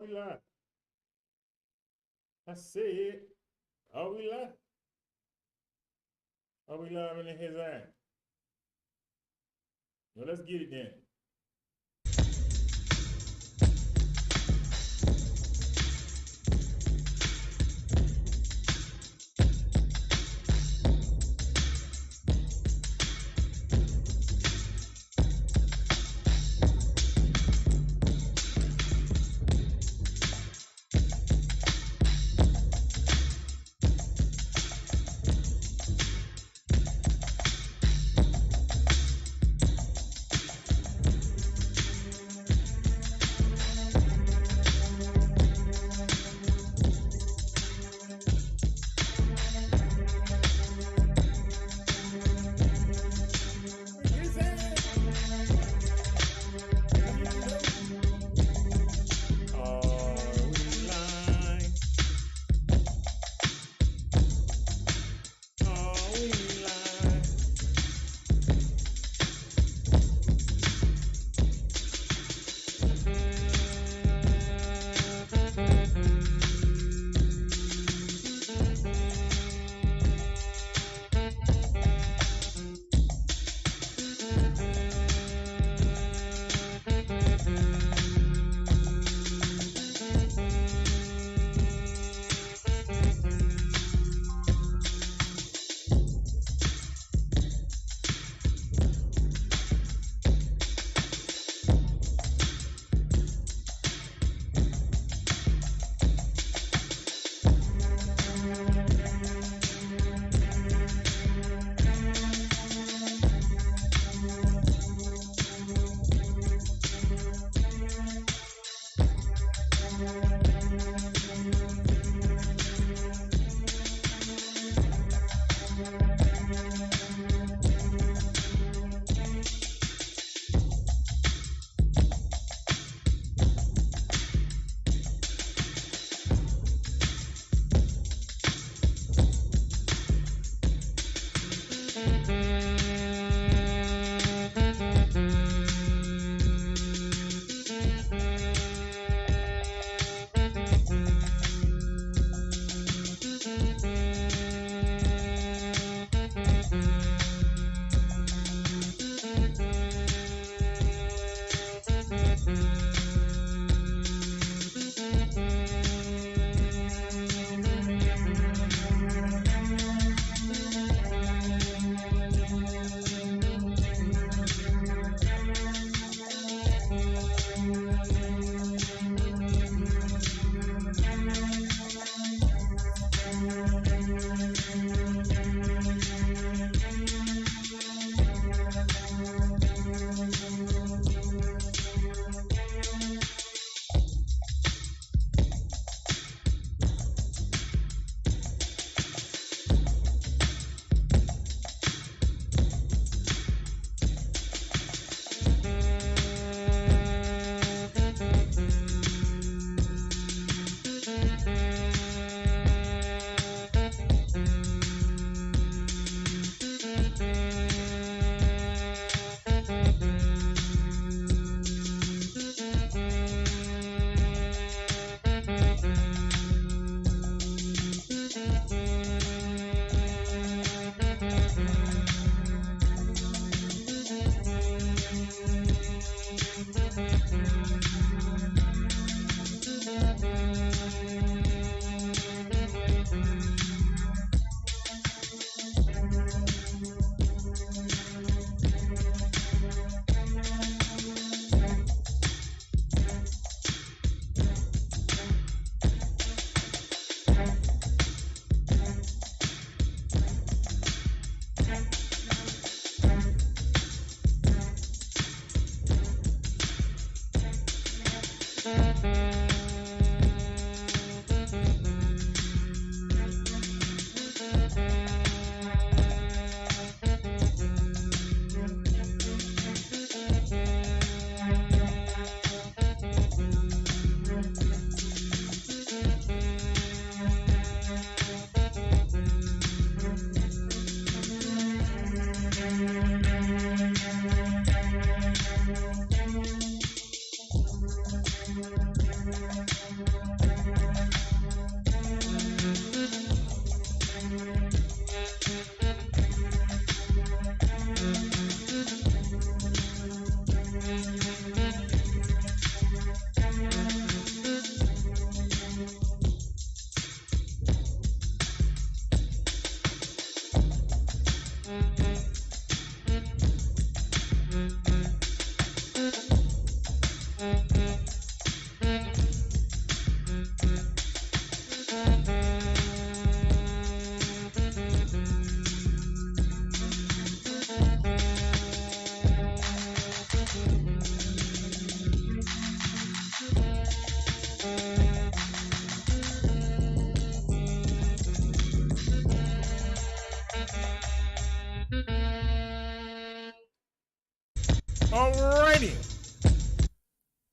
We live. I see it. Are we live? Are we live in his eye? Well, let's get it then.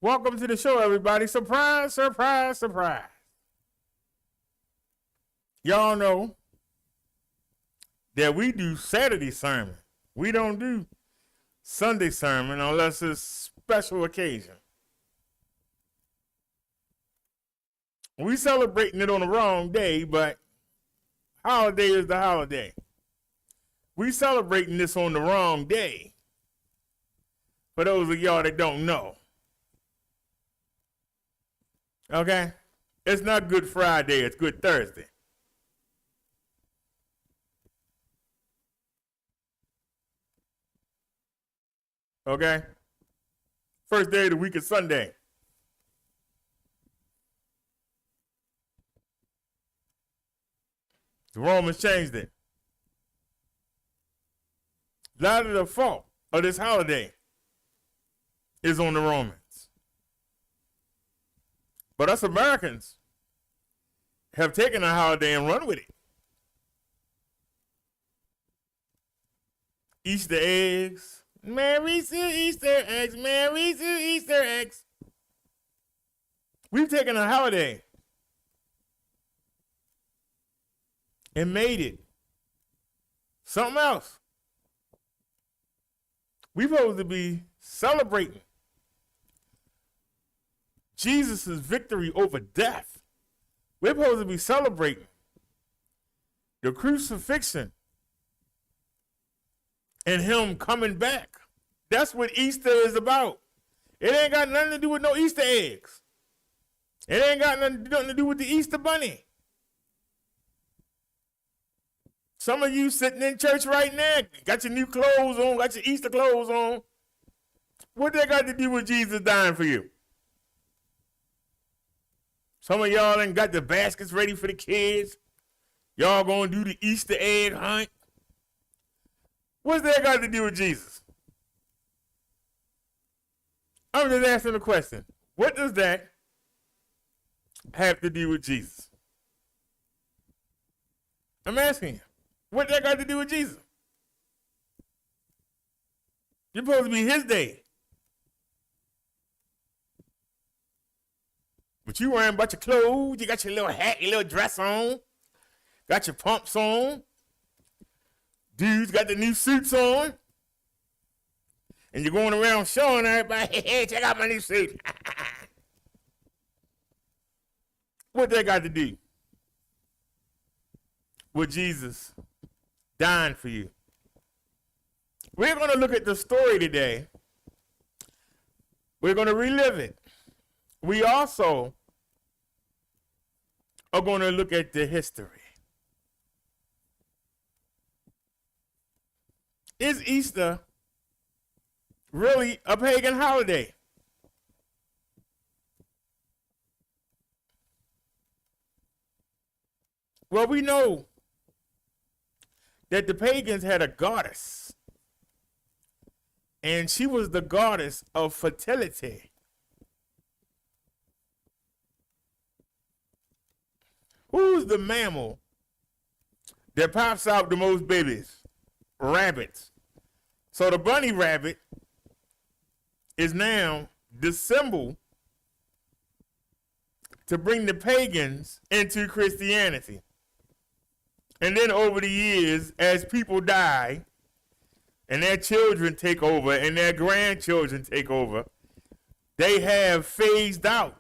Welcome to the show, everybody. Surprise, surprise, surprise. Y'all know that we do Saturday sermon. We don't do Sunday sermon unless it's special occasion. We celebrating it on the wrong day, but holiday is the holiday. We celebrating this on the wrong day. For those of y'all that don't know. Okay? It's not Good Friday, it's Good Thursday. Okay? First day of the week is Sunday. The Romans changed it. A lot of the fault of this holiday is on the Romans. But us Americans have taken a holiday and run with it. Easter eggs. Merry Easter eggs. Merry Easter eggs. We've taken a holiday and made it something else. We're supposed to be celebrating Jesus' victory over death. We're supposed to be celebrating the crucifixion and him coming back. That's what Easter is about. It ain't got nothing to do with no Easter eggs. It ain't got nothing to do with the Easter bunny. Some of you sitting in church right now, got your new clothes on, got your Easter clothes on. What that got to do with Jesus dying for you? Some of y'all ain't got the baskets ready for the kids. Y'all gonna do the Easter egg hunt. What's that got to do with Jesus? I'm just asking the question. What does that have to do with Jesus? I'm asking you. What that got to do with Jesus? You're supposed to be his day. But you wearing a bunch of clothes. You got your little hat, your little dress on. Got your pumps on. Dudes got the new suits on. And you're going around showing everybody, hey, check out my new suit. What that got to do with Jesus dying for you? We're going to look at the story today. We're going to relive it. We also are going to look at the history. Is Easter really a pagan holiday? Well, we know that the pagans had a goddess, and she was the goddess of fertility. Who's the mammal that pops out the most babies? Rabbits. So the bunny rabbit is now the symbol to bring the pagans into Christianity. And then over the years, as people die, and their children take over, and their grandchildren take over, they have phased out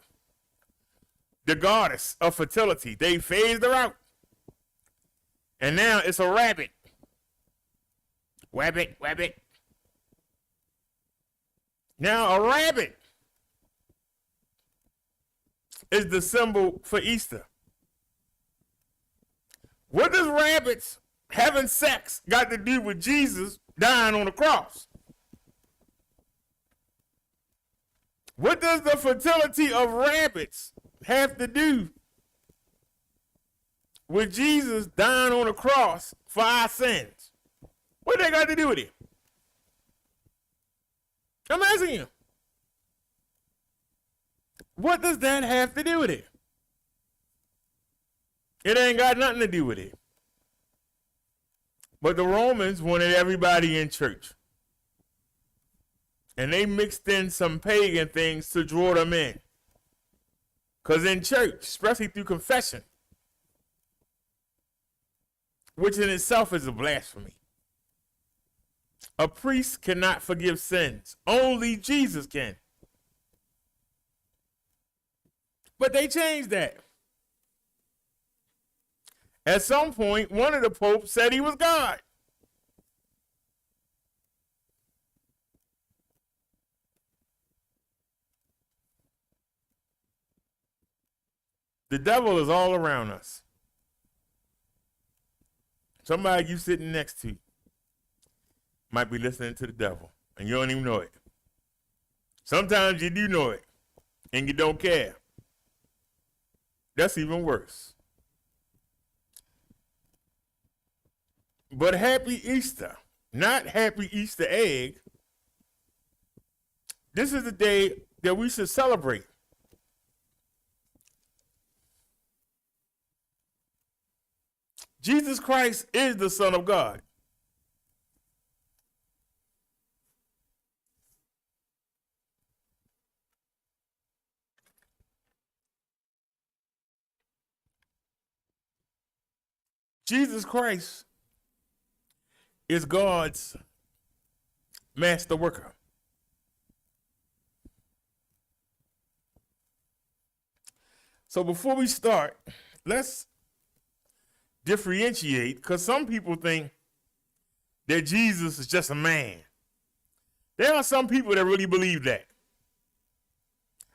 the goddess of fertility. They phased her out. And now it's a rabbit. Wabbit, wabbit. Now a rabbit is the symbol for Easter. What does rabbits having sex got to do with Jesus dying on the cross? What does the fertility of rabbits have to do with Jesus dying on the cross for our sins? What they got to do with it? I'm asking you. What does that have to do with it? It ain't got nothing to do with it. But the Romans wanted everybody in church. And they mixed in some pagan things to draw them in. Because in church, especially through confession, which in itself is a blasphemy, a priest cannot forgive sins. Only Jesus can. But they changed that. At some point, one of the popes said he was God. The devil is all around us. Somebody you sitting next to might be listening to the devil, and you don't even know it. Sometimes you do know it, and you don't care. That's even worse. But happy Easter, not happy Easter egg. This is the day that we should celebrate. Jesus Christ is the Son of God. Jesus Christ is God's master worker. So before we start, let's differentiate, because some people think that Jesus is just a man. There are some people that really believe that.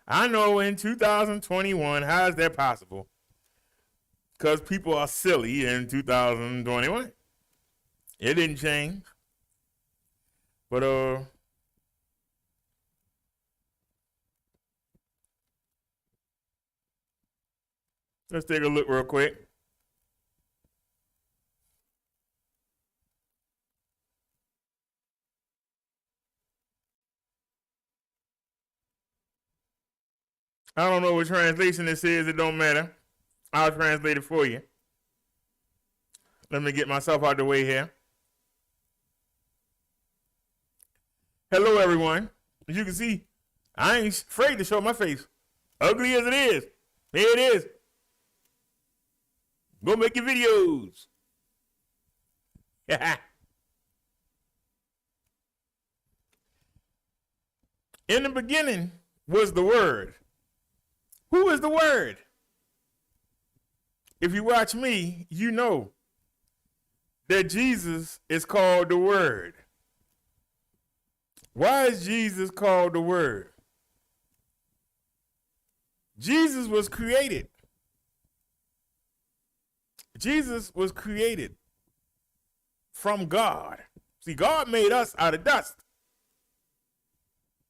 I know in 2021, how is that possible? Because people are silly in 2021. It didn't change. But let's take a look real quick. I don't know what translation this is. It don't matter. I'll translate it for you. Let me get myself out of the way here. Hello, everyone. As you can see, I ain't afraid to show my face. Ugly as it is. Here it is. Go make your videos. In the beginning was the Word. Who is the Word? If you watch me, you know that Jesus is called the Word. Why is Jesus called the Word? Jesus was created. Jesus was created from God. See, God made us out of dust.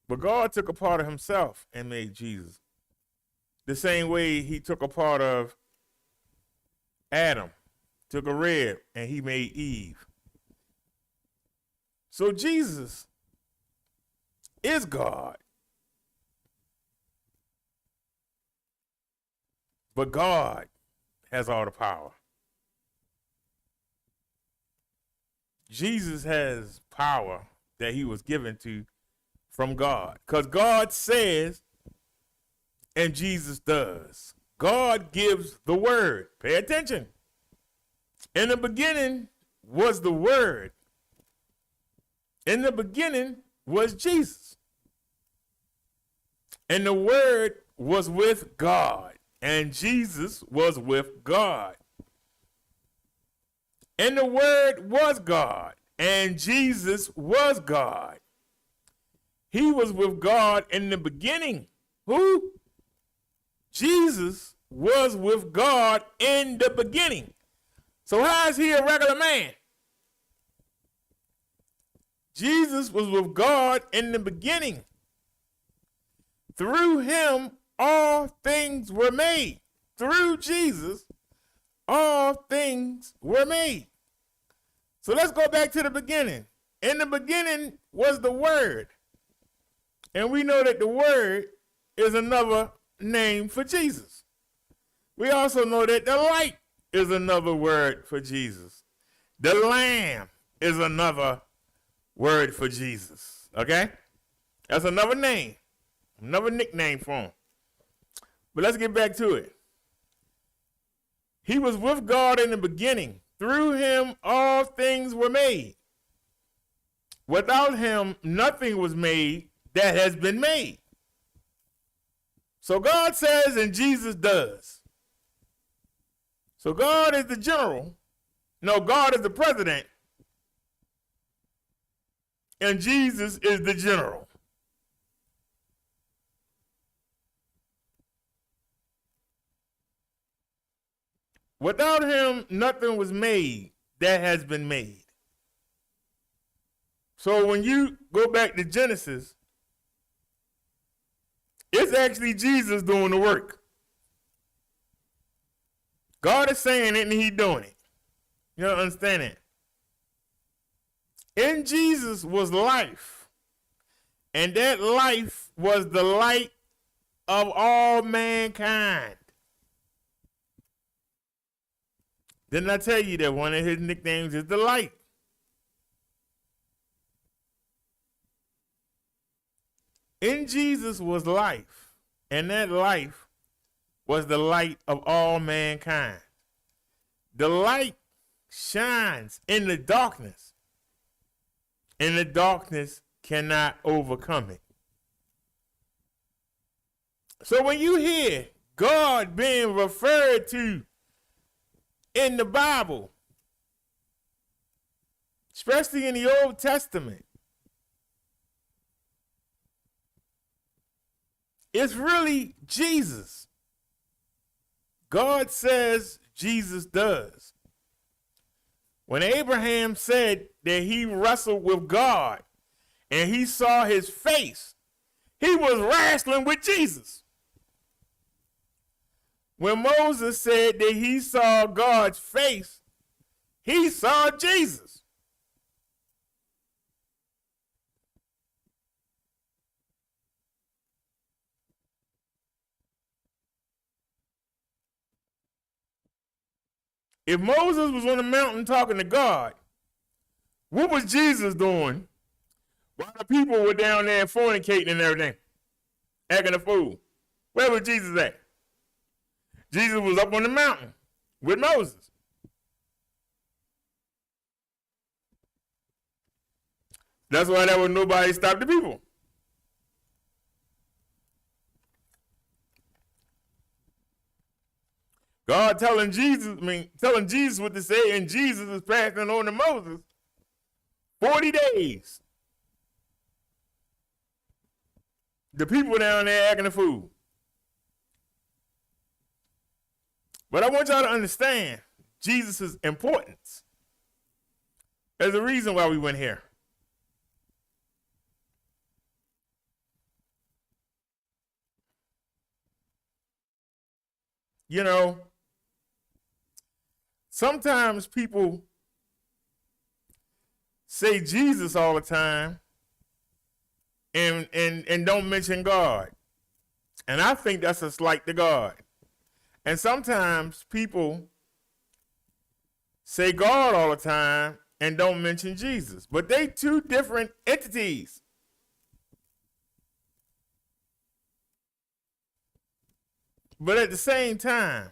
But God took a part of himself and made Jesus. The same way he took a part of Adam, took a rib, and he made Eve. So Jesus is God. But God has all the power. Jesus has power that he was given to from God. Because God says, and Jesus does. God gives the word. Pay attention. In the beginning was the Word. In the beginning was Jesus. And the Word was with God. And Jesus was with God. And the Word was God. And Jesus was God. He was with God in the beginning. Who? Jesus was with God in the beginning. So how is he a regular man? Jesus was with God in the beginning. Through him, all things were made. Through Jesus, all things were made. So let's go back to the beginning. In the beginning was the Word. And we know that the Word is another name for Jesus. We also know that the light is another word for Jesus. The Lamb is another word for Jesus. Okay? That's another name, another nickname for him. But let's get back to it. He was with God in the beginning. Through him, all things were made. Without him, nothing was made that has been made. So God says and Jesus does. So God is the general. No, God is the president. And Jesus is the general. Without him, nothing was made that has been made. So when you go back to Genesis, it's actually Jesus doing the work. God is saying it and he's doing it. You don't understand it? In Jesus was life, and that life was the light of all mankind. Didn't I tell you that one of his nicknames is the light? In Jesus was life, and that life was the light of all mankind. The light shines in the darkness, and the darkness cannot overcome it. So when you hear God being referred to in the Bible, especially in the Old Testament, it's really Jesus. God says, Jesus does. When Abraham said that he wrestled with God and he saw his face, he was wrestling with Jesus. When Moses said that he saw God's face, he saw Jesus. If Moses was on the mountain talking to God, what was Jesus doing while the people were down there fornicating and everything, acting a fool? Where was Jesus at? Jesus was up on the mountain with Moses. That's why there was nobody to stop the people. God telling Jesus what to say, and Jesus is passing on to Moses 40 days. The people down there acting a fool. But I want y'all to understand Jesus' importance. There's a reason why we went here. You know, sometimes people say Jesus all the time and don't mention God. And I think that's a slight to God. And sometimes people say God all the time and don't mention Jesus. But they two different entities. But at the same time,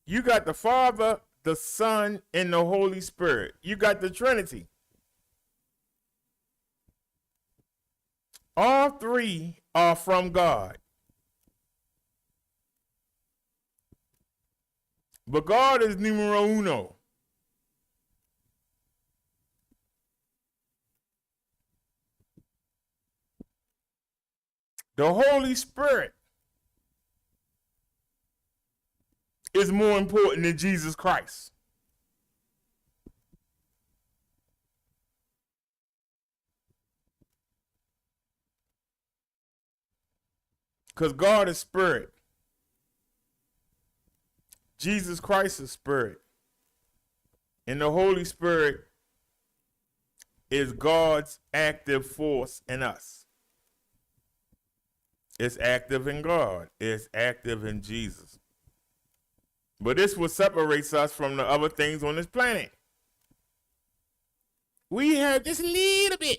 you got the Father, the Son, and the Holy Spirit. You got the Trinity. All three are from God. But God is numero uno. The Holy Spirit is more important than Jesus Christ. Because God is spirit. Jesus Christ is spirit. And the Holy Spirit is God's active force in us. It's active in God. It's active in Jesus. But this what separates us from the other things on this planet. We have just a little bit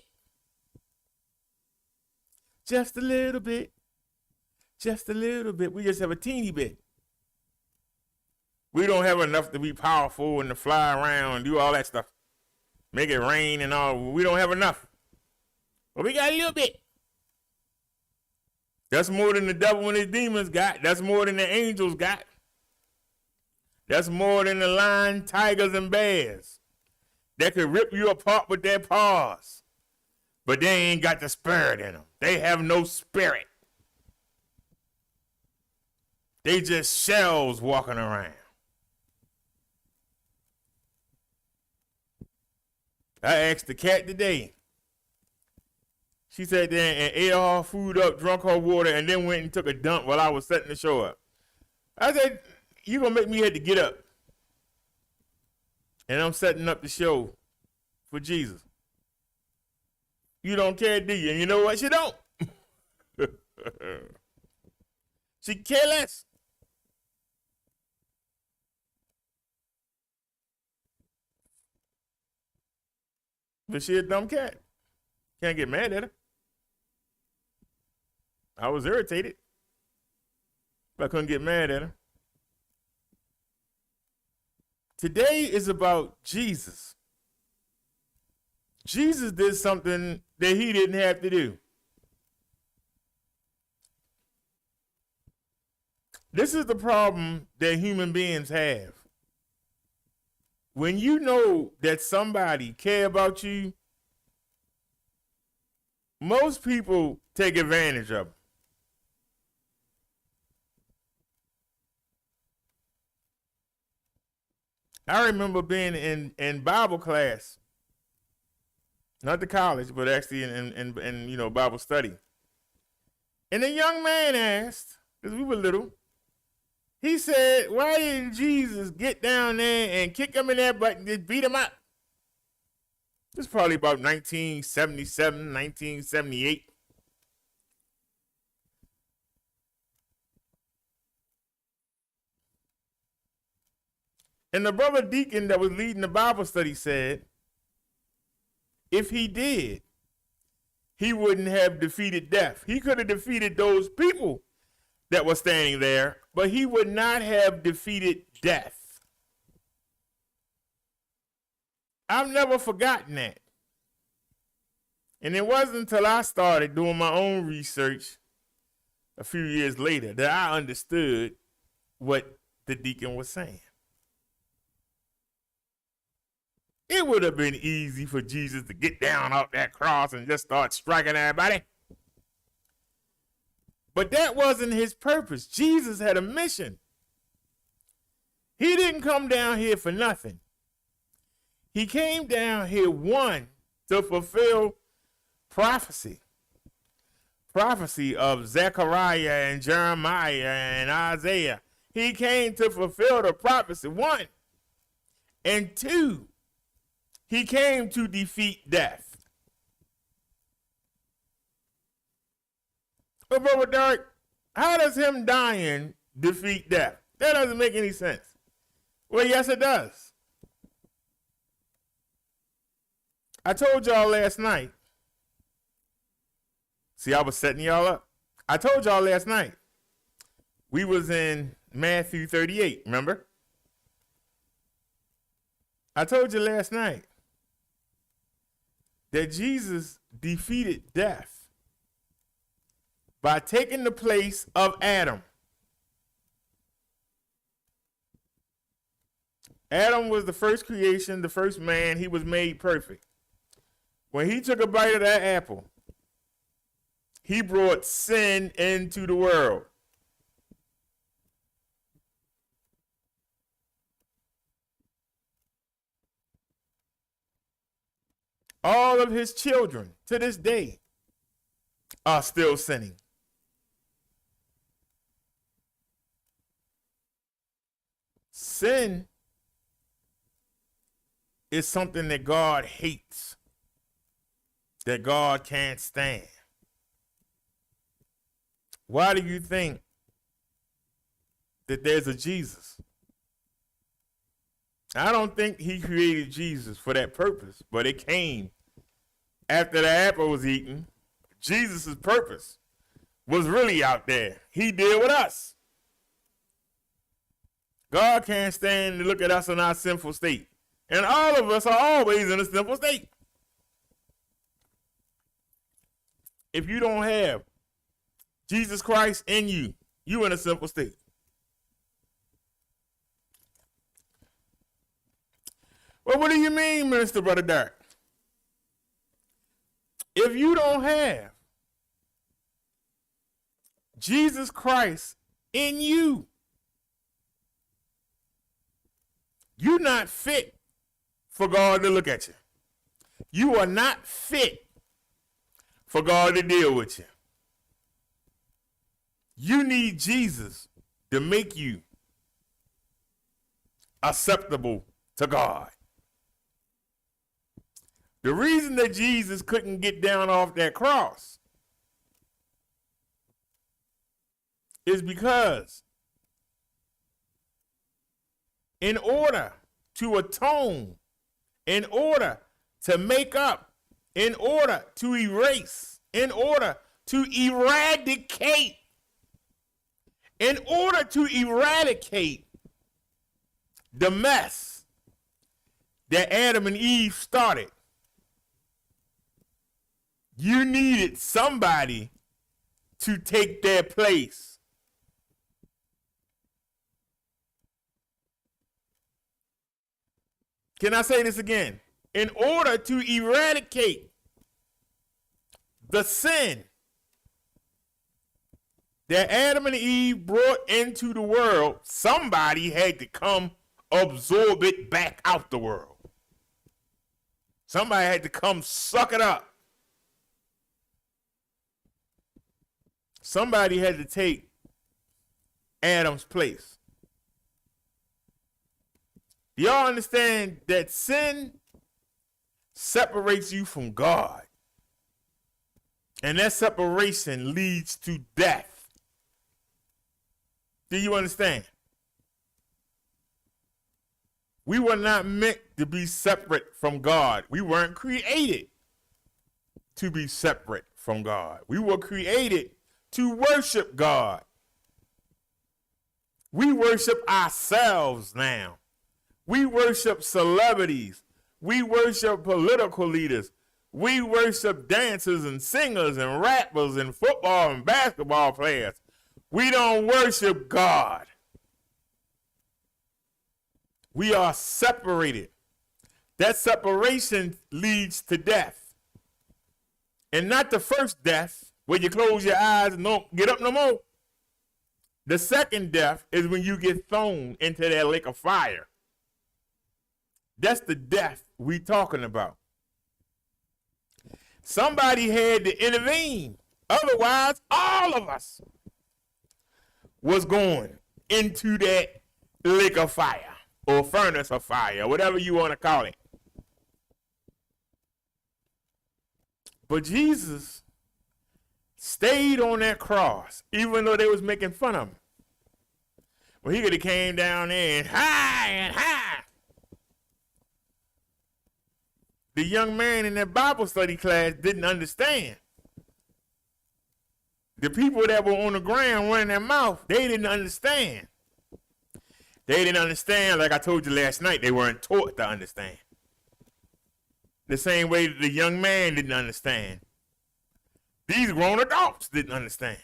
Just a little bit. Just a little bit. We just have a teeny bit. We don't have enough to be powerful and to fly around and do all that stuff. Make it rain and all. We don't have enough. But we got a little bit. That's more than the devil and his demons got. That's more than the angels got. That's more than the lion, tigers, and bears that could rip you apart with their paws. But they ain't got the spirit in them. They have no spirit. They just shells walking around. I asked the cat today. She sat there and ate all her food up, drunk her water, and then went and took a dump while I was setting the show up. I said, you going to make me have to get up. And I'm setting up the show for Jesus. You don't care, do you? And you know what? She don't. She care less. But she a dumb cat. Can't get mad at her. I was irritated, but I couldn't get mad at her. Today is about Jesus. Jesus did something that he didn't have to do. This is the problem that human beings have. When you know that somebody care about you, most people take advantage of them. I remember being in Bible class, not the college, but actually in Bible study. And a young man asked, because we were little, he said, why didn't Jesus get down there and kick him in that butt and just beat him up? This is probably about 1977, 1978. And the brother deacon that was leading the Bible study said, if he did, he wouldn't have defeated death. He could have defeated those people that were standing there, but he would not have defeated death. I've never forgotten that. And it wasn't until I started doing my own research a few years later that I understood what the deacon was saying. It would have been easy for Jesus to get down off that cross and just start striking everybody. But that wasn't his purpose. Jesus had a mission. He didn't come down here for nothing. He came down here, one, to fulfill prophecy. Prophecy of Zechariah and Jeremiah and Isaiah. He came to fulfill the prophecy, one. And two, he came to defeat death. But Brother Derek, how does him dying defeat death? That doesn't make any sense. Well, yes, it does. I told y'all last night. See, I was setting y'all up. I told y'all last night. We was in Matthew 38, remember? I told you last night that Jesus defeated death by taking the place of Adam. Adam was the first creation, the first man. He was made perfect. When he took a bite of that apple, he brought sin into the world. All of his children to this day are still sinning. Sin is something that God hates, that God can't stand. Why do you think that there's a Jesus? I don't think he created Jesus for that purpose, but it came after the apple was eaten. Jesus' purpose was really out there. He did with us. God can't stand to look at us in our sinful state. And all of us are always in a sinful state. If you don't have Jesus Christ in you, you in a sinful state. Well, what do you mean, Minister Brother Derek? If you don't have Jesus Christ in you, you're not fit for God to look at you. You are not fit for God to deal with you. You need Jesus to make you acceptable to God. The reason that Jesus couldn't get down off that cross is because in order to atone, in order to make up, in order to erase, in order to eradicate, in order to eradicate the mess that Adam and Eve started, you needed somebody to take their place. Can I say this again? In order to eradicate the sin that Adam and Eve brought into the world, somebody had to come absorb it back out the world. Somebody had to come suck it up. Somebody had to take Adam's place. Do y'all understand that sin separates you from God? And that separation leads to death. Do you understand? We were not meant to be separate from God. We weren't created to be separate from God. We were created to worship God. We worship ourselves now. We worship celebrities. We worship political leaders. We worship dancers and singers and rappers and football and basketball players. We don't worship God. We are separated. That separation leads to death. And not the first death, where you close your eyes and don't get up no more. The second death is when you get thrown into that lake of fire. That's the death we talking about. Somebody had to intervene. Otherwise, all of us was going into that lake of fire or furnace of fire, whatever you want to call it. But Jesus stayed on that cross, even though they was making fun of him. Well, he could have came down there and high. The young man in that Bible study class didn't understand. The people that were on the ground running their mouth, they didn't understand. They didn't understand, like I told you last night, they weren't taught to understand. The same way the young man didn't understand. These grown adults didn't understand.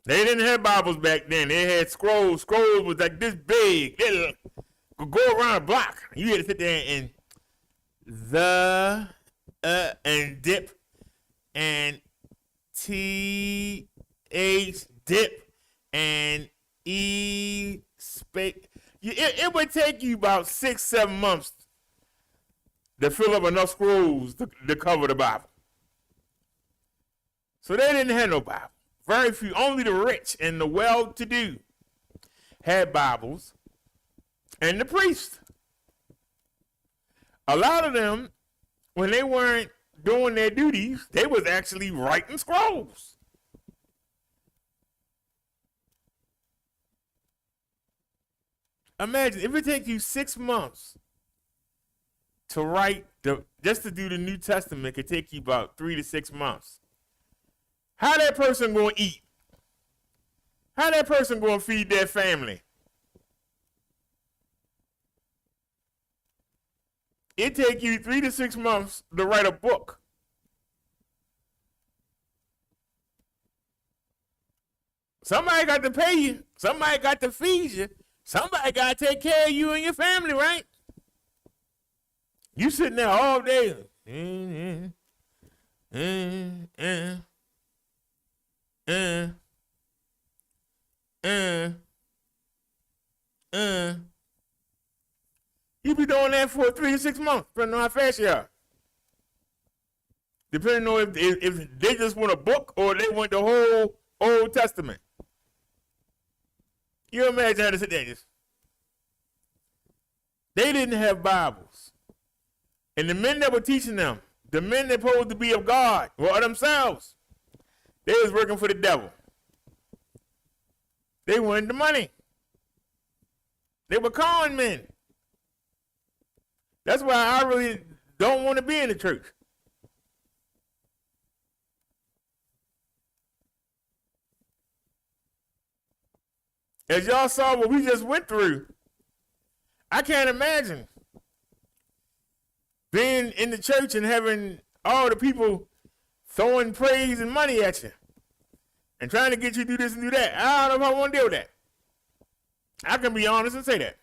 They didn't have Bibles back then. They had scrolls. Scrolls was like this big. They could go around a block. You had to sit there and and dip and TH dip and E space. It would take you about 6-7 months to fill up enough scrolls to cover the Bible. So they didn't have no Bible. Very few, only the rich and the well-to-do had Bibles, and the priests. A lot of them, when they weren't doing their duties, they was actually writing scrolls. Imagine, if it takes you 6 months to write, just to do the New Testament, it could take you about 3 to 6 months. How that person going to eat? How that person going to feed their family? It take you 3 to 6 months to write a book. Somebody got to pay you. Somebody got to feed you. Somebody got to take care of you and your family, right? You sitting there all day. You be doing that for 3 to 6 months, depending on how fast you are. Depending on if they just want a book or they want the whole Old Testament. You imagine how to sit there just. They didn't have Bibles. And the men that were teaching them, the men that supposed to be of God, were themselves. They was working for the devil. They wanted the money. They were con men. That's why I really don't want to be in the church. As y'all saw what we just went through, I can't imagine being in the church and having all the people throwing praise and money at you and trying to get you to do this and do that. I don't know if I want to deal with that. I can be honest and say that.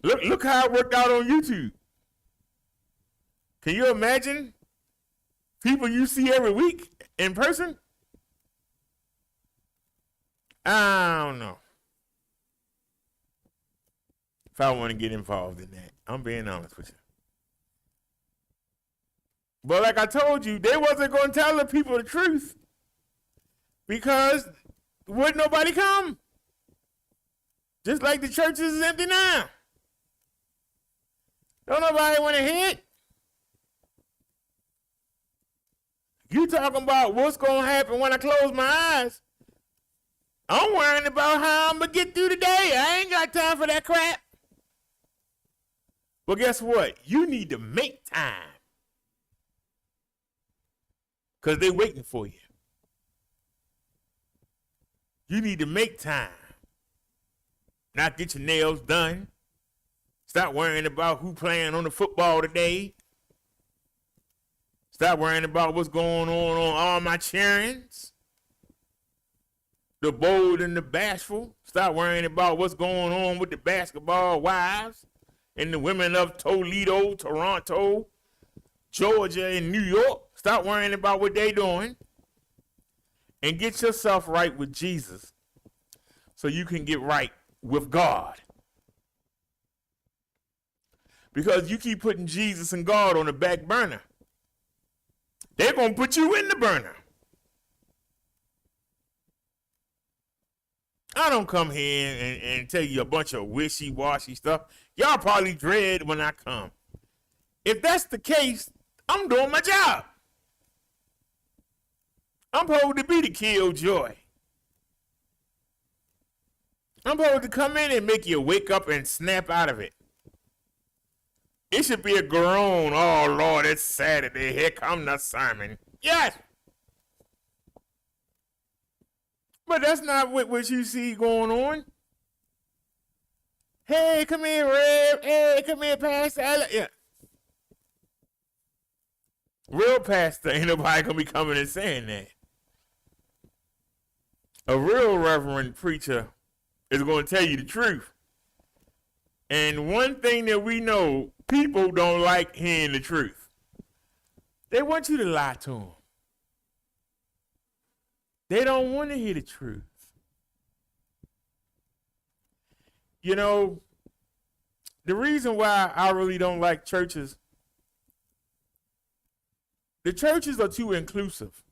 Look how it worked out on YouTube. Can you imagine people you see every week in person? I don't know if I want to get involved in that. I'm being honest with you. But like I told you, they wasn't going to tell the people the truth because wouldn't nobody come. Just like the church is empty now. Don't nobody want to hear it. You talking about what's going to happen when I close my eyes. I'm worrying about how I'm going to get through the day. I ain't got time for that crap. But guess what? You need to make time. Because they're waiting for you. You need to make time. Not get your nails done. Stop worrying about who playing on the football today. Stop worrying about what's going on all my cheerings. The bold and the bashful. Stop worrying about what's going on with the basketball wives and the women of Toledo, Toronto, Georgia, and New York. Stop worrying about what they doing. And get yourself right with Jesus so you can get right with God. Because you keep putting Jesus and God on the back burner. They're going to put you in the burner. I don't come here and tell you a bunch of wishy-washy stuff. Y'all probably dread when I come. If that's the case, I'm doing my job. I'm supposed to be the killjoy. I'm supposed to come in and make you wake up and snap out of it. It should be a groan. Oh, Lord, it's Saturday. Here come the sermon. Yes. But that's not what you see going on. Hey, come here, Rev. Hey, come here, Pastor. Yeah. Real pastor, ain't nobody going to be coming and saying that. A real reverend preacher is going to tell you the truth. And one thing that we know, people don't like hearing the truth. They want you to lie to them. They don't want to hear the truth. You know, the reason why I really don't like churches, the churches are too inclusive.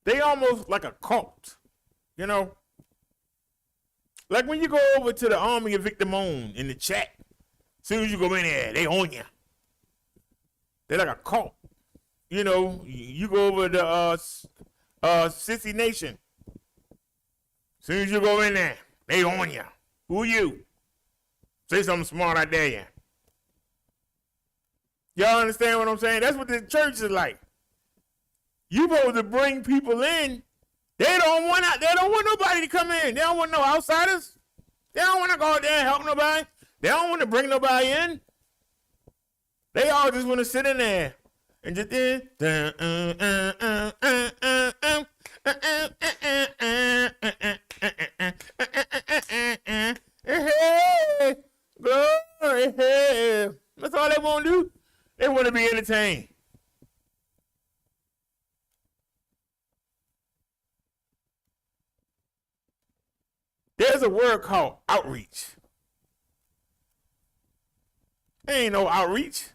They almost like a cult, you know. Like when you go over to the Army of Victor Moan in the chat, as soon as you go in there, they own you. They're like a cult. You know, you go over to Sissy Nation. As soon as you go in there, they own you. Who are you? Say something smart, I dare you. Y'all understand what I'm saying? That's what the church is like. You supposed to bring people in. They don't want nobody to come in. They don't want no outsiders. They don't want to go out there and help nobody. They don't want to bring nobody in. They all just want to sit in there and just hey, glory, hey. That's all they want to do. They want to be entertained. There's a word called outreach. There ain't no outreach.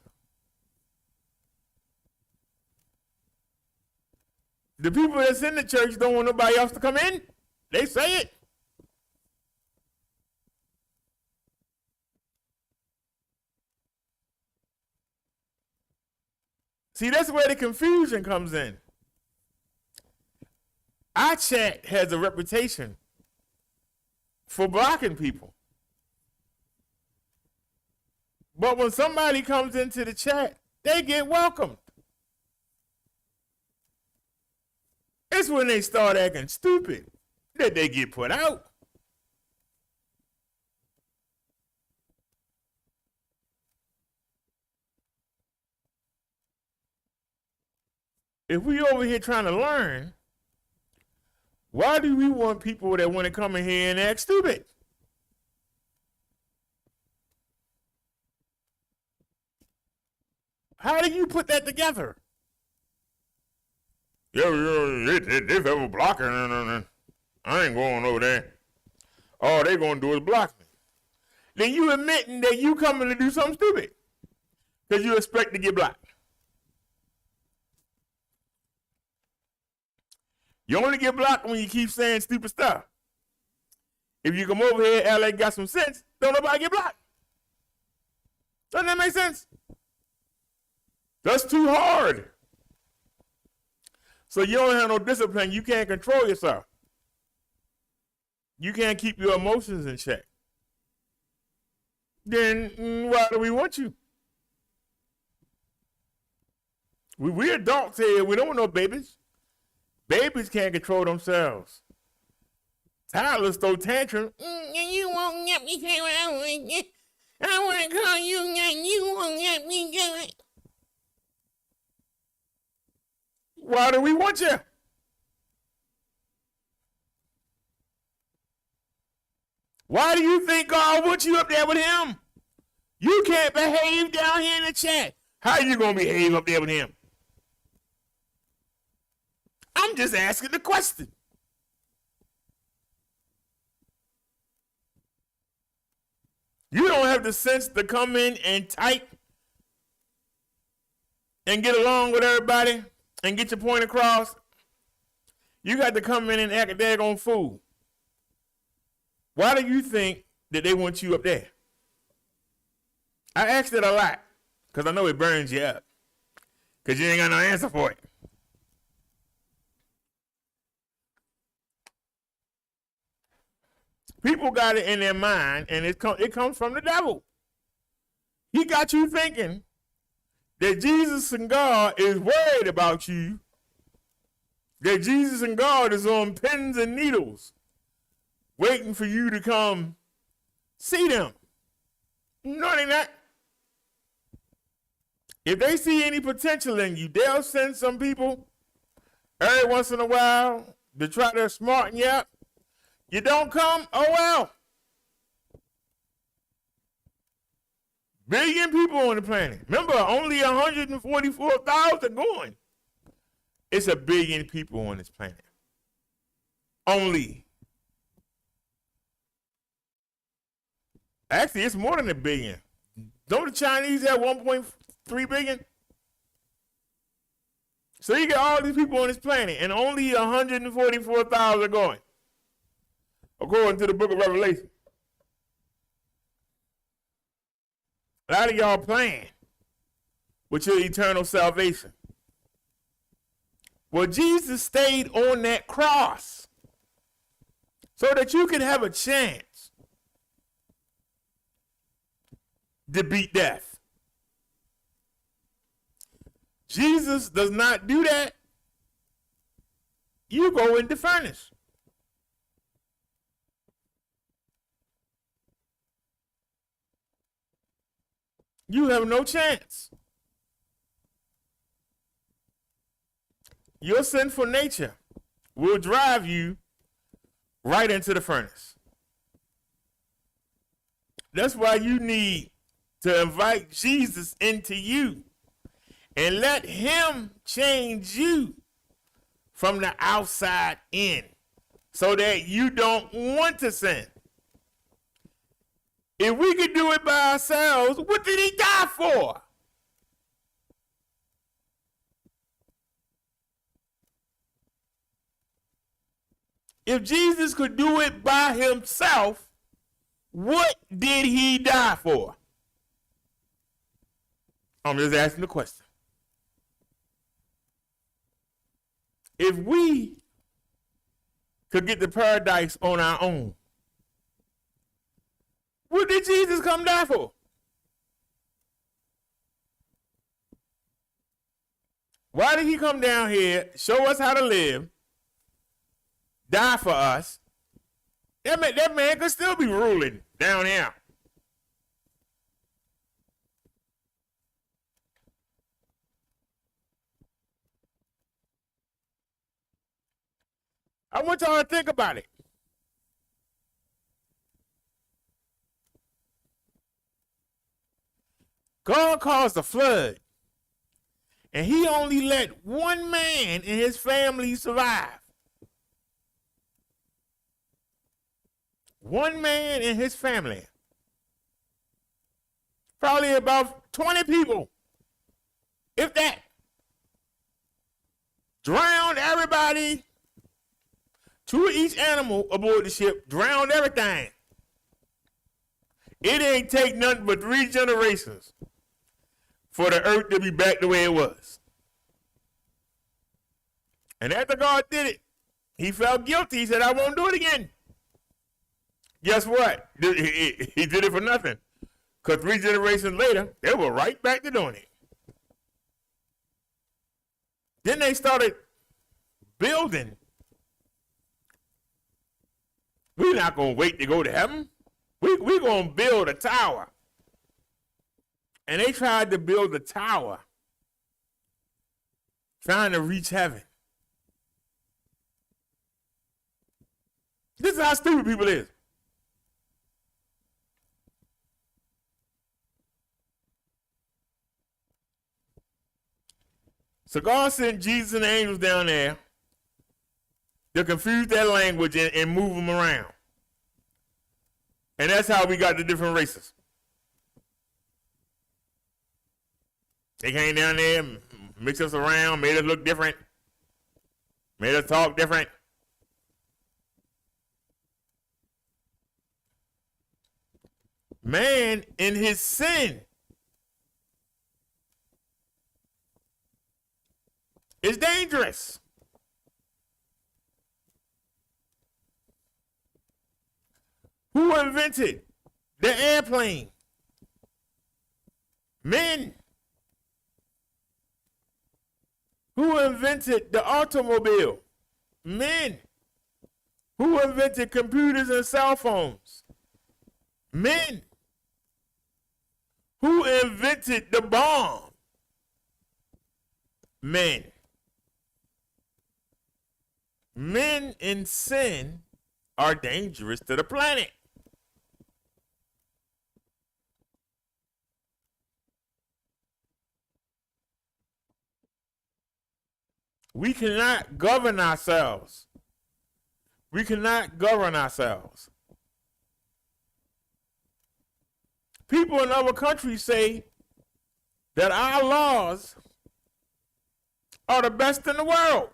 The people that's in the church don't want nobody else to come in. They say it. See, that's where the confusion comes in. Our chat has a reputation for blocking people. But when somebody comes into the chat, they get welcomed. It's when they start acting stupid that they get put out. If we over here trying to learn, why do we want people that want to come in here and act stupid? How do you put that together? They ever blocking. I ain't going over there. All they gonna do is block me. Then you admitting that you coming to do something stupid because you expect to get blocked. You only get blocked when you keep saying stupid stuff. If you come over here and act like you got some sense, don't nobody get blocked. Doesn't that make sense? That's too hard. So you don't have no discipline. You can't control yourself. You can't keep your emotions in check. Then why do we want you? We adults here. We don't want no babies. Babies can't control themselves. Toddlers throw tantrum. You won't let me say what I want. I want to call you and you won't let me do it. Why do we want you? Why do you think God wants you up there with him? You can't behave down here in the chat. How you going to behave up there with him? I'm just asking the question. You don't have the sense to come in and type and get along with everybody and get your point across. You got to come in and act a daggone fool. Why do you think that they want you up there? I asked it a lot because I know it burns you up because you ain't got no answer for it. People got it in their mind, and it comes from the devil. He got you thinking that Jesus and God is worried about you, that Jesus and God is on pins and needles, waiting for you to come see them. No, they're not. If they see any potential in you, they'll send some people every once in a while to try to smarten you up. You don't come? Oh, well. Billion people on the planet. Remember, only 144,000 going. It's a billion people on this planet. Only. Actually, it's more than a billion. Don't the Chinese have 1.3 billion? So you got all these people on this planet, and only 144,000 going, according to the book of Revelation. A lot of y'all playing with your eternal salvation. Well, Jesus stayed on that cross so that you could have a chance to beat death. Jesus does not do that. You go in the furnace. You have no chance. Your sinful nature will drive you right into the furnace. That's why you need to invite Jesus into you and let him change you from the outside in so that you don't want to sin. If we could do it by ourselves, what did he die for? If Jesus could do it by himself, what did he die for? I'm just asking the question. If we could get to paradise on our own, what did Jesus come die for? Why did he come down here, show us how to live, die for us? That man could still be ruling down here. I want y'all to think about it. God caused a flood, and he only let one man and his family survive. One man and his family. Probably about 20 people, if that. Drowned everybody. 2 of each animal aboard the ship, drowned everything. It ain't take nothing but 3 generations for the earth to be back the way it was. And after God did it, he felt guilty. He said, I won't do it again. Guess what? He did it for nothing. Because 3 generations later, they were right back to doing it. Then they started building. We're not going to wait to go to heaven. We're going to build a tower. And they tried to build a tower trying to reach heaven. This is how stupid people is. So God sent Jesus and the angels down there to confuse their language and move them around. And that's how we got the different races. They came down there and mixed us around, made us look different, made us talk different. Man in his sin is dangerous. Who invented the airplane? Men. Who invented the automobile? Men. Who invented computers and cell phones? Men. Who invented the bomb? Men. Men in sin are dangerous to the planet. We cannot govern ourselves. We cannot govern ourselves. People in other countries say that our laws are the best in the world.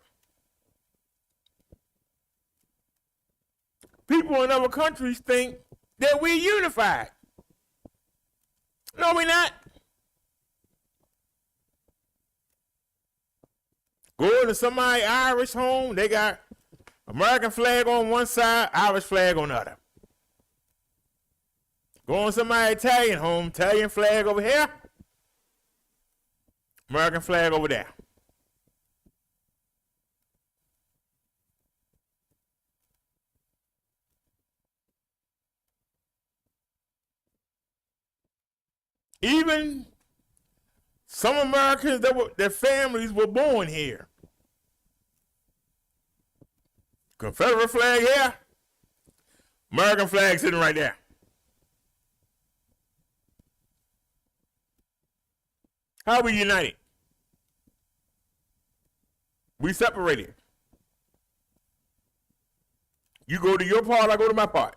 People in other countries think that we're unified. No, we're not. Go to somebody's Irish home, they got American flag on one side, Irish flag on the other. Go on somebody's Italian home, Italian flag over here, American flag over there. Even some Americans their families were born here. Confederate flag here. American flag sitting right there. How are we united? We separated. You go to your part, I go to my part.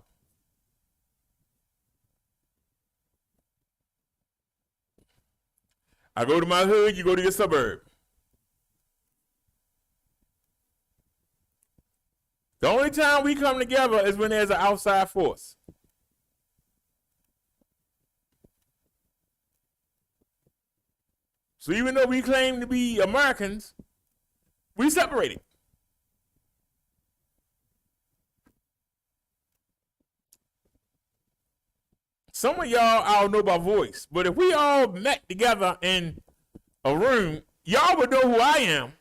I go to my hood, you go to your suburb. The only time we come together is when there's an outside force. So even though we claim to be Americans, we separated. Some of y'all, I don't know by voice, but if we all met together in a room, y'all would know who I am.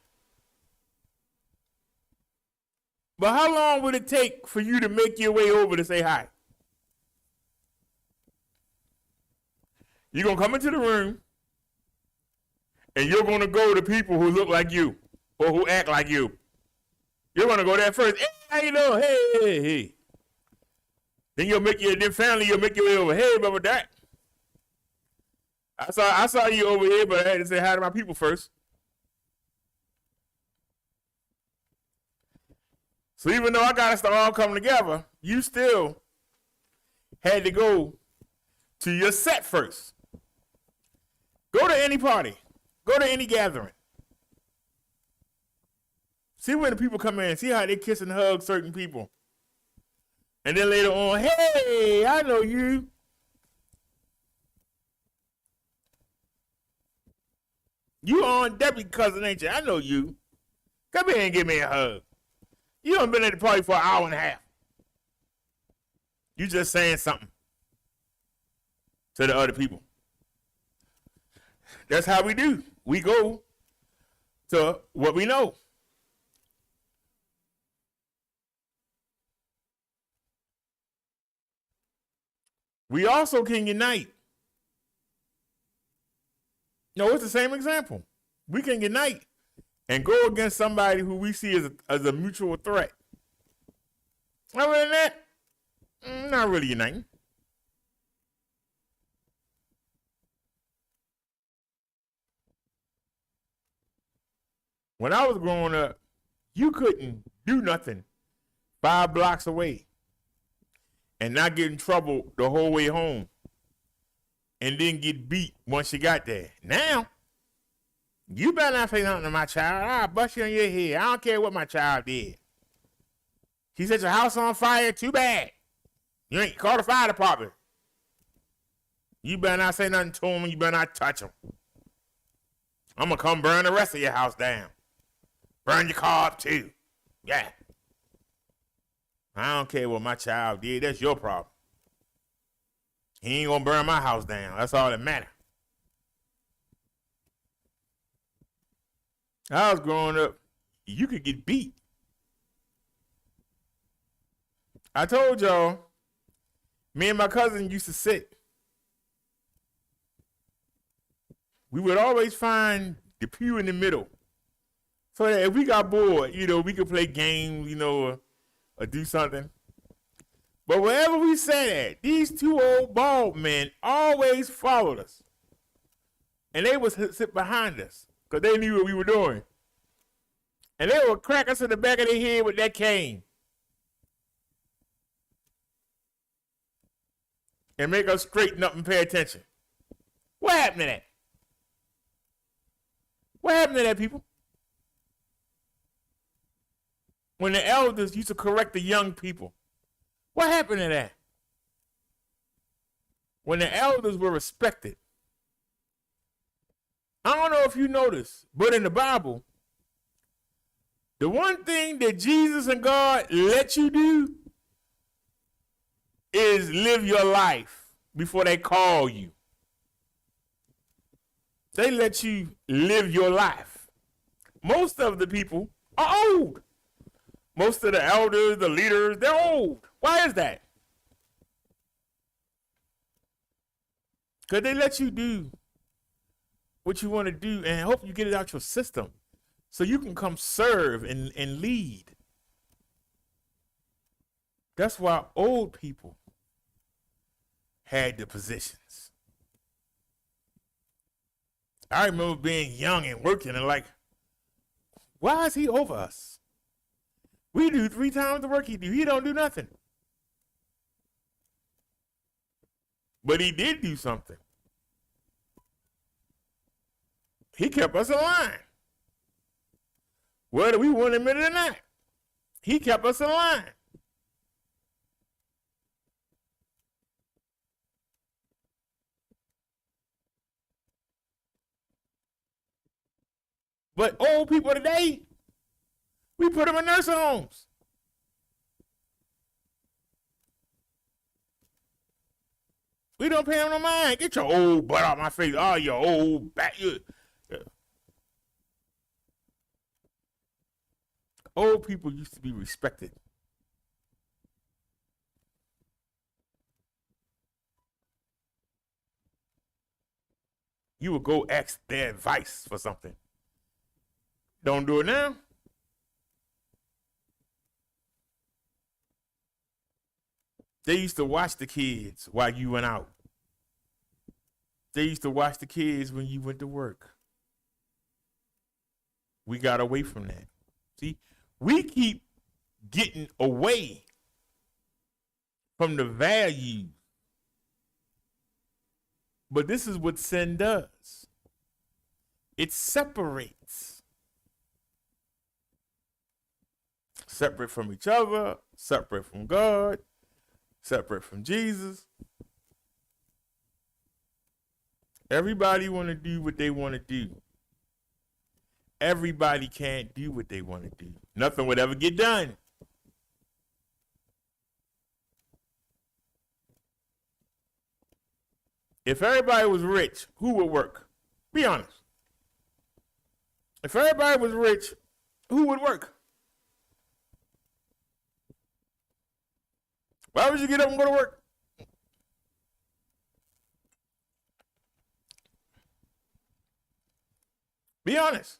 But how long would it take for you to make your way over to say hi? You're going to come into the room, and you're going to go to people who look like you or who act like you. You're going to go there first. Hey, how you doing? Hey. Then you'll make your family. You'll make your way over. Hey, brother, that. I saw you over here, but I had to say hi to my people first. So even though I got us to all come together, you still had to go to your set first. Go to any party. Go to any gathering. See when the people come in. See how they kiss and hug certain people. And then later on, hey, I know you. You on Debbie cousin, ain't you? I know you. Come here and give me a hug. You haven't been at the party for an hour and a half. You just saying something to the other people. That's how we do. We go to what we know. We also can unite. No, it's the same example. We can unite and go against somebody who we see as a mutual threat. Other than that, not really uniting. When I was growing up, you couldn't do nothing 5 blocks away and not get in trouble the whole way home and then get beat once you got there. Now, you better not say nothing to my child. I'll bust you on your head. I don't care what my child did. He set your house on fire, too bad. You ain't called the fire department. You better not say nothing to him. You better not touch him. I'm going to come burn the rest of your house down. Burn your car up, too. Yeah. I don't care what my child did. That's your problem. He ain't going to burn my house down. That's all that matters. I was growing up, you could get beat. I told y'all, me and my cousin used to sit. We would always find the pew in the middle. So that if we got bored, we could play games, or do something. But wherever we sat at, these 2 old bald men always followed us. And they would sit behind us because they knew what we were doing. And they would crack us in the back of their head with that cane. And make us straighten up and pay attention. What happened to that? What happened to that, people? When the elders used to correct the young people. What happened to that? When the elders were respected. I don't know if you noticed, but in the Bible, the one thing that Jesus and God let you do is live your life before they call you. They let you live your life. Most of the people are old. Most of the elders, the leaders, they're old. Why is that? Because they let you do what you want to do and hope you get it out your system so you can come serve and lead. That's why old people had the positions. I remember being young and working and like, why is he over us? We do 3 times the work he do. He don't do nothing. But he did do something. He kept us in line. Whether we want to admit it or not, he kept us in line. But old people today, we put them in nursing homes. We don't pay them no mind. Get your old butt out my face. Oh, your old back. Yeah. Old people used to be respected. You would go ask their advice for something. Don't do it now. They used to watch the kids while you went out. They used to watch the kids when you went to work. We got away from that. See, we keep getting away from the value. But this is what sin does. It separates. Separate from each other, separate from God, separate from Jesus. Everybody want to do what they want to do. Everybody can't do what they want to do. Nothing would ever get done. If everybody was rich, who would work? Be honest. If everybody was rich, who would work? Why would you get up and go to work? Be honest.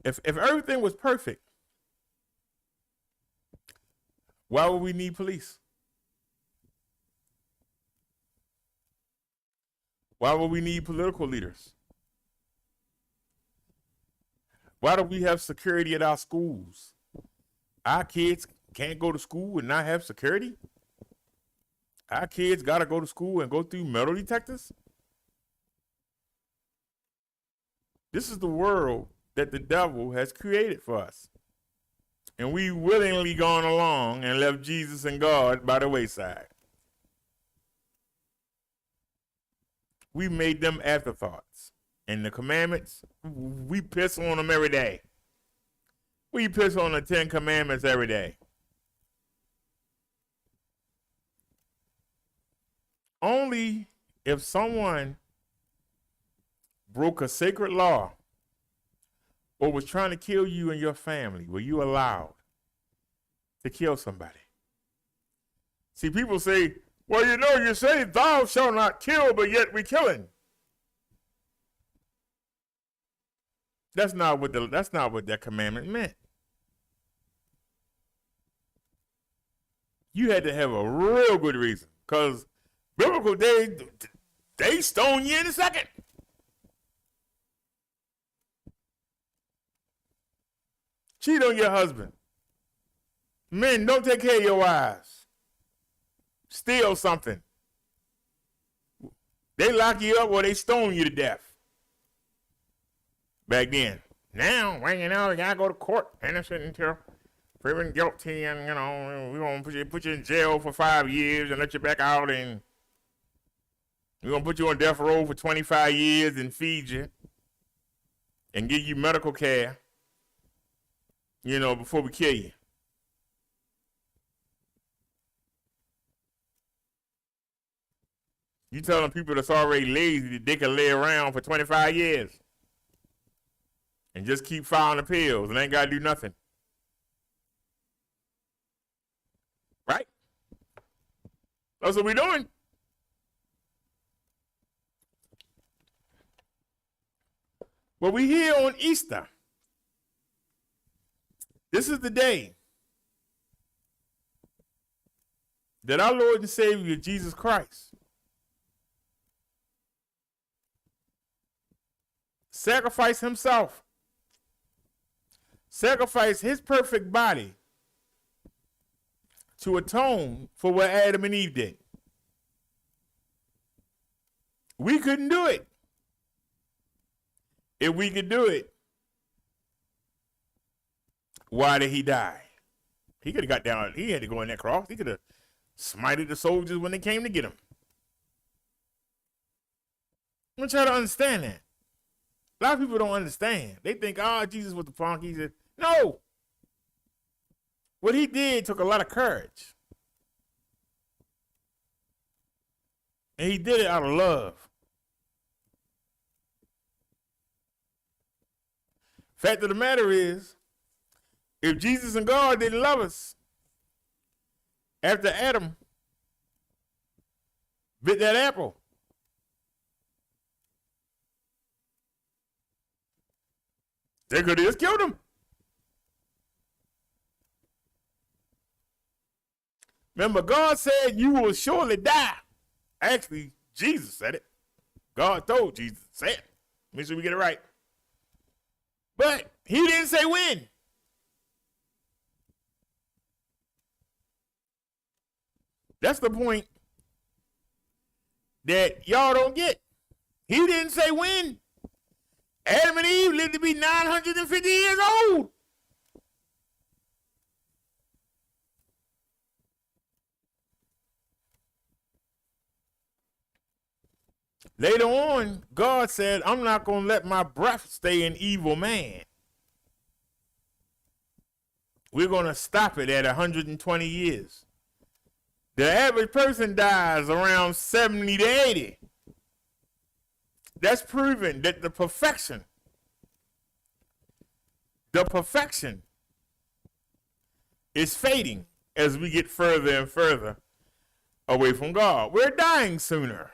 If everything was perfect, why would we need police? Why would we need political leaders? Why do we have security at our schools? Our kids can't go to school and not have security? Our kids got to go to school and go through metal detectors? This is the world that the devil has created for us. And we willingly gone along and left Jesus and God by the wayside. We made them afterthoughts. And the commandments, we piss on them every day. We piss on the 10 Commandments every day. Only if someone broke a sacred law or was trying to kill you and your family were you allowed to kill somebody. See, people say, well, you say thou shalt not kill, but yet we killing. That's not what that commandment meant. You had to have a real good reason, because biblical days, they stone you in a second. Cheat on your husband. Men, don't take care of your wives. Steal something. They lock you up or they stone you to death. Back then. Now, well, you gotta go to court, innocent until proven guilty, and we're gonna put you in jail for 5 years and let you back out, and we're gonna put you on death row for 25 years and feed you and give you medical care, before we kill you. You telling people that's already lazy that they can lay around for 25 years and just keep filing the pills and ain't got to do nothing. Right? That's what we're doing. But we here on Easter. This is the day that our Lord and Savior Jesus Christ sacrificed himself, sacrificed his perfect body to atone for what Adam and Eve did. We couldn't do it. If we could do it, why did he die? He could have got down. He had to go in that cross. He could have smited the soldiers when they came to get him. I'm trying to understand that. A lot of people don't understand. They think, oh, Jesus was the punk. He said, no. What he did took a lot of courage. And he did it out of love. Fact of the matter is, if Jesus and God didn't love us, after Adam bit that apple, they could have just killed him. Remember, God said you will surely die. Actually, Jesus said it. God told Jesus to say it. Make sure we get it right. But he didn't say when. That's the point that y'all don't get. He didn't say when. Adam and Eve lived to be 950 years old. Later on, God said, I'm not going to let my breath stay in evil man. We're going to stop it at 120 years. The average person dies around 70 to 80. That's proven that the perfection is fading as we get further and further away from God. We're dying sooner.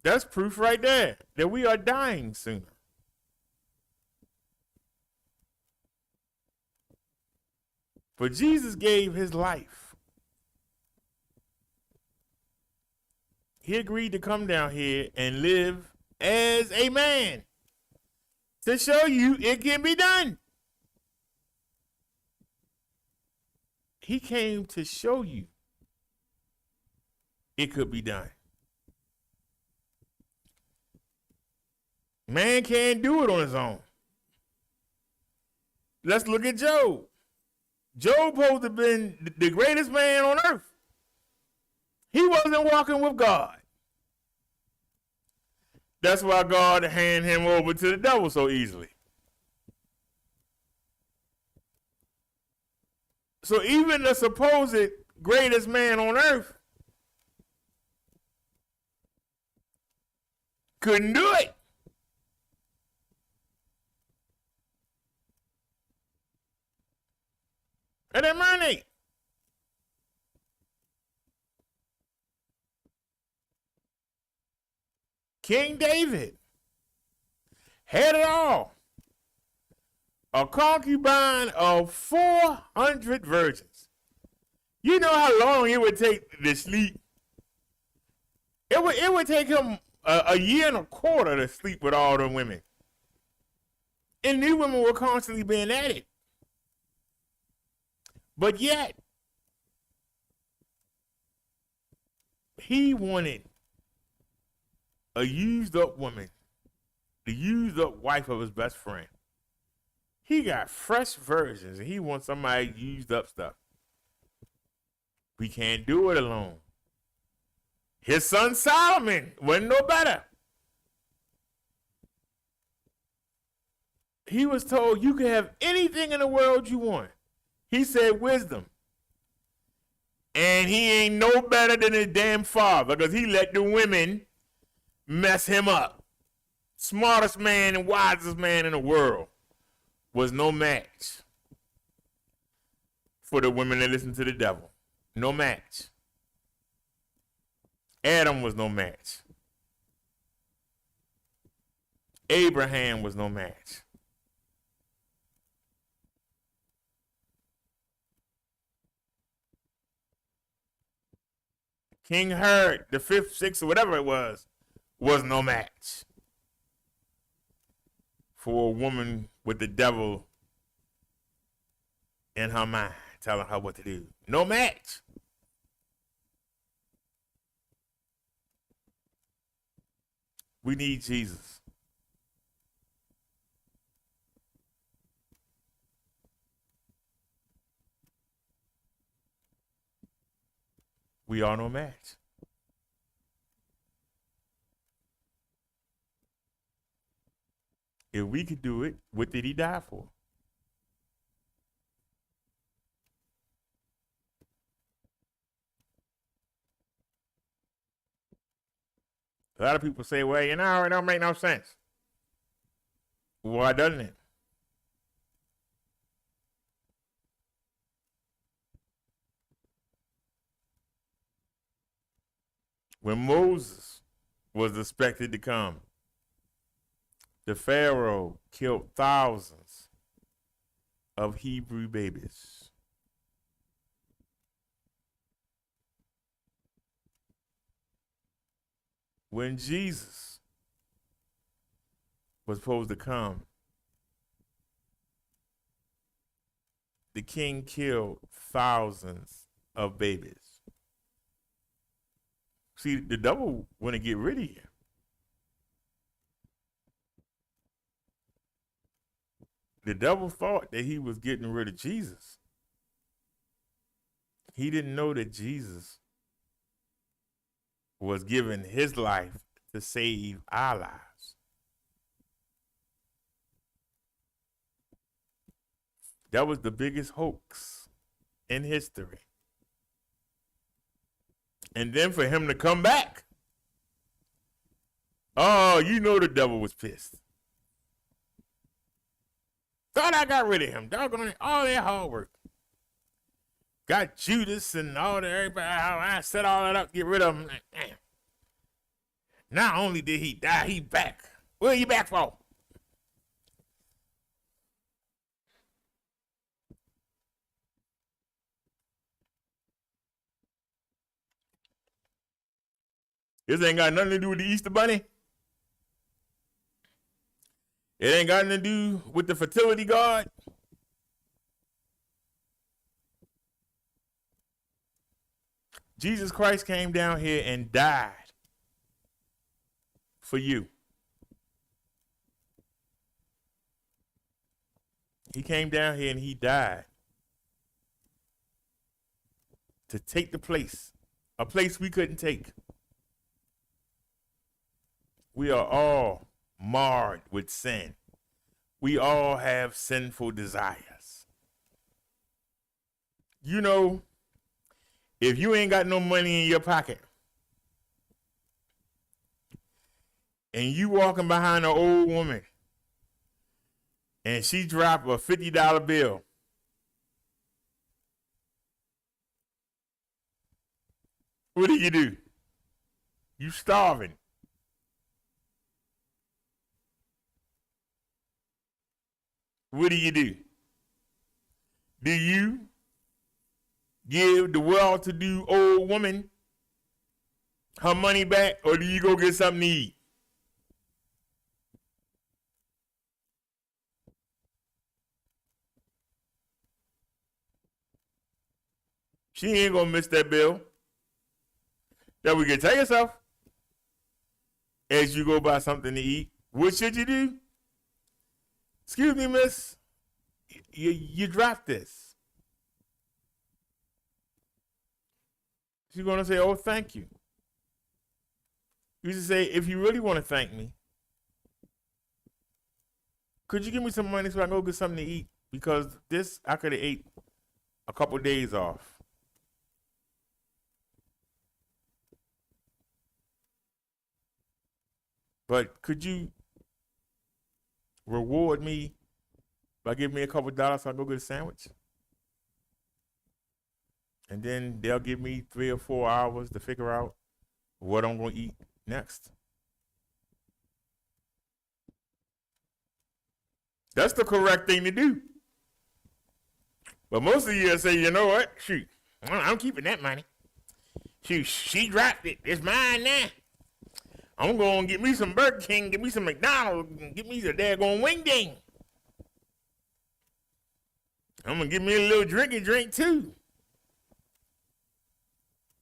That's proof right there that we are dying sooner. But Jesus gave his life. He agreed to come down here and live as a man to show you it can be done. He came to show you it could be done. Man can't do it on his own. Let's look at Job. Job supposed to have been the greatest man on earth. He wasn't walking with God. That's why God handed him over to the devil so easily. So even the supposed greatest man on earth couldn't do it. And that money. King David had it all. A concubine of 400 virgins. You know how long it would take to sleep? It would take him a year and a quarter to sleep with all them women. And these women were constantly being at it. But yet, he wanted a used up woman, the used up wife of his best friend. He got fresh virgins and he wants somebody used up stuff. We can't do it alone. His son Solomon wasn't no better. He was told you can have anything in the world you want. He said wisdom. And he ain't no better than his damn father because he let the women mess him up. Smartest man and wisest man in the world was no match for the women that listen to the devil. No match. Adam was no match. Abraham was no match. King Herod, the fifth, sixth, or whatever it was no match for a woman with the devil in her mind, telling her what to do. No match. We need Jesus. We are no match. If we could do it, what did he die for? A lot of people say, well, it don't make no sense. Why doesn't it? When Moses was expected to come, the Pharaoh killed thousands of Hebrew babies. When Jesus was supposed to come, the king killed thousands of babies. See, the devil want to get rid of you. The devil thought that he was getting rid of Jesus. He didn't know that Jesus was giving his life to save our lives. That was the biggest hoax in history. And then for him to come back, oh, you know the devil was pissed. Thought I got rid of him. Doggone it, all that hard work. Got Judas and all that, everybody, I set all that up, get rid of him. Damn. Not only did he die, he back. What are you back for? This ain't got nothing to do with the Easter Bunny. It ain't got nothing to do with the fertility god. Jesus Christ came down here and died for you. He came down here and he died to take the place, a place we couldn't take. We are all marred with sin. We all have sinful desires. You know, if you ain't got no money in your pocket and you walking behind an old woman and she drop a $50 bill, what do? You starving. What do? Do you give the well-to-do old woman her money back, or do you go get something to eat? She ain't gonna miss that bill. That we can tell yourself as you go buy something to eat. What should you do? Excuse me, miss. You dropped this. She's going to say, oh, thank you. You should say, if you really want to thank me, could you give me some money so I can go get something to eat? Because this, I could have ate a couple days off. But could you reward me by giving me a couple dollars so I can go get a sandwich? And then they'll give me 3 or 4 hours to figure out what I'm going to eat next. That's the correct thing to do. But most of you say, you know what? Shoot, I'm keeping that money. Shoot, she dropped it. It's mine now. I'm going to get me some Burger King, get me some McDonald's, and get me a daggone wing ding. I'm going to get me a little drink too.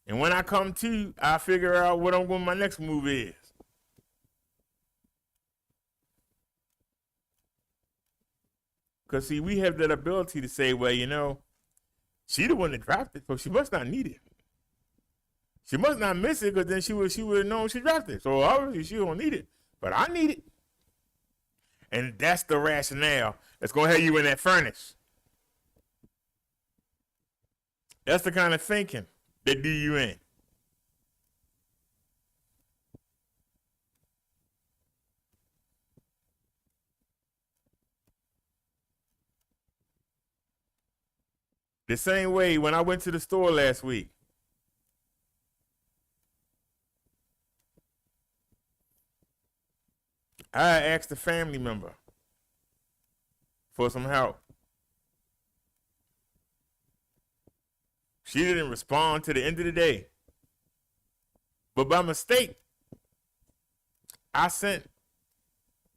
And when I come to, I figure out what I'm going my next move is. Because, see, we have that ability to say, well, you know, she the one that dropped it, so she must not need it. She must not miss it, because then she would have known she dropped it. So obviously she don't need it, but I need it. And that's the rationale that's going to have you in that furnace. That's the kind of thinking that do you in. The same way when I went to the store last week. I asked a family member for some help. She didn't respond to the end of the day. But by mistake,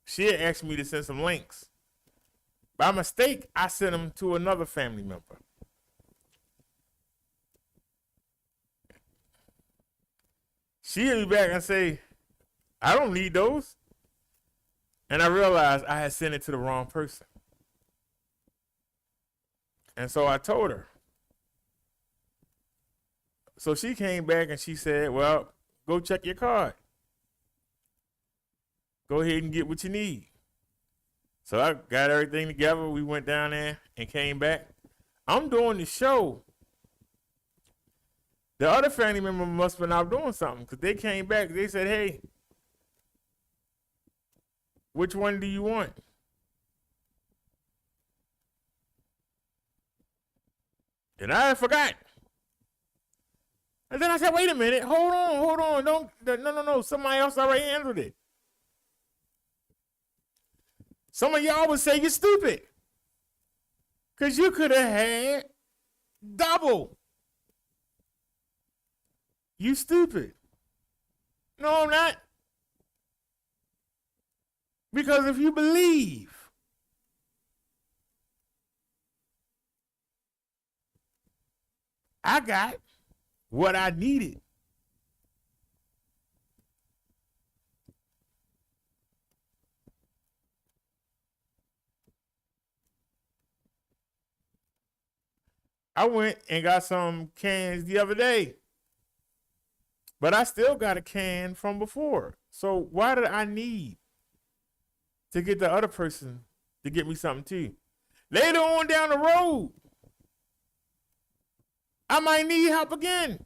she had asked me to send some links. By mistake, I sent them to another family member. She hit me back and say, I don't need those. And I realized I had sent it to the wrong person. And so I told her. So she came back and she said, well, go check your card. Go ahead and get what you need. So I got everything together. We went down there and came back. I'm doing the show. The other family member must have been out doing something, because they came back. They said, hey, which one do you want? And I forgot. And then I said, wait a minute, hold on, no, somebody else already handled it. Some of y'all would say you're stupid, because you could have had double. You stupid. No, I'm not. Because if you believe, I got what I needed. I went and got some cans the other day, but I still got a can from before. So why did I need to get the other person to get me something too? Later on down the road, I might need help again.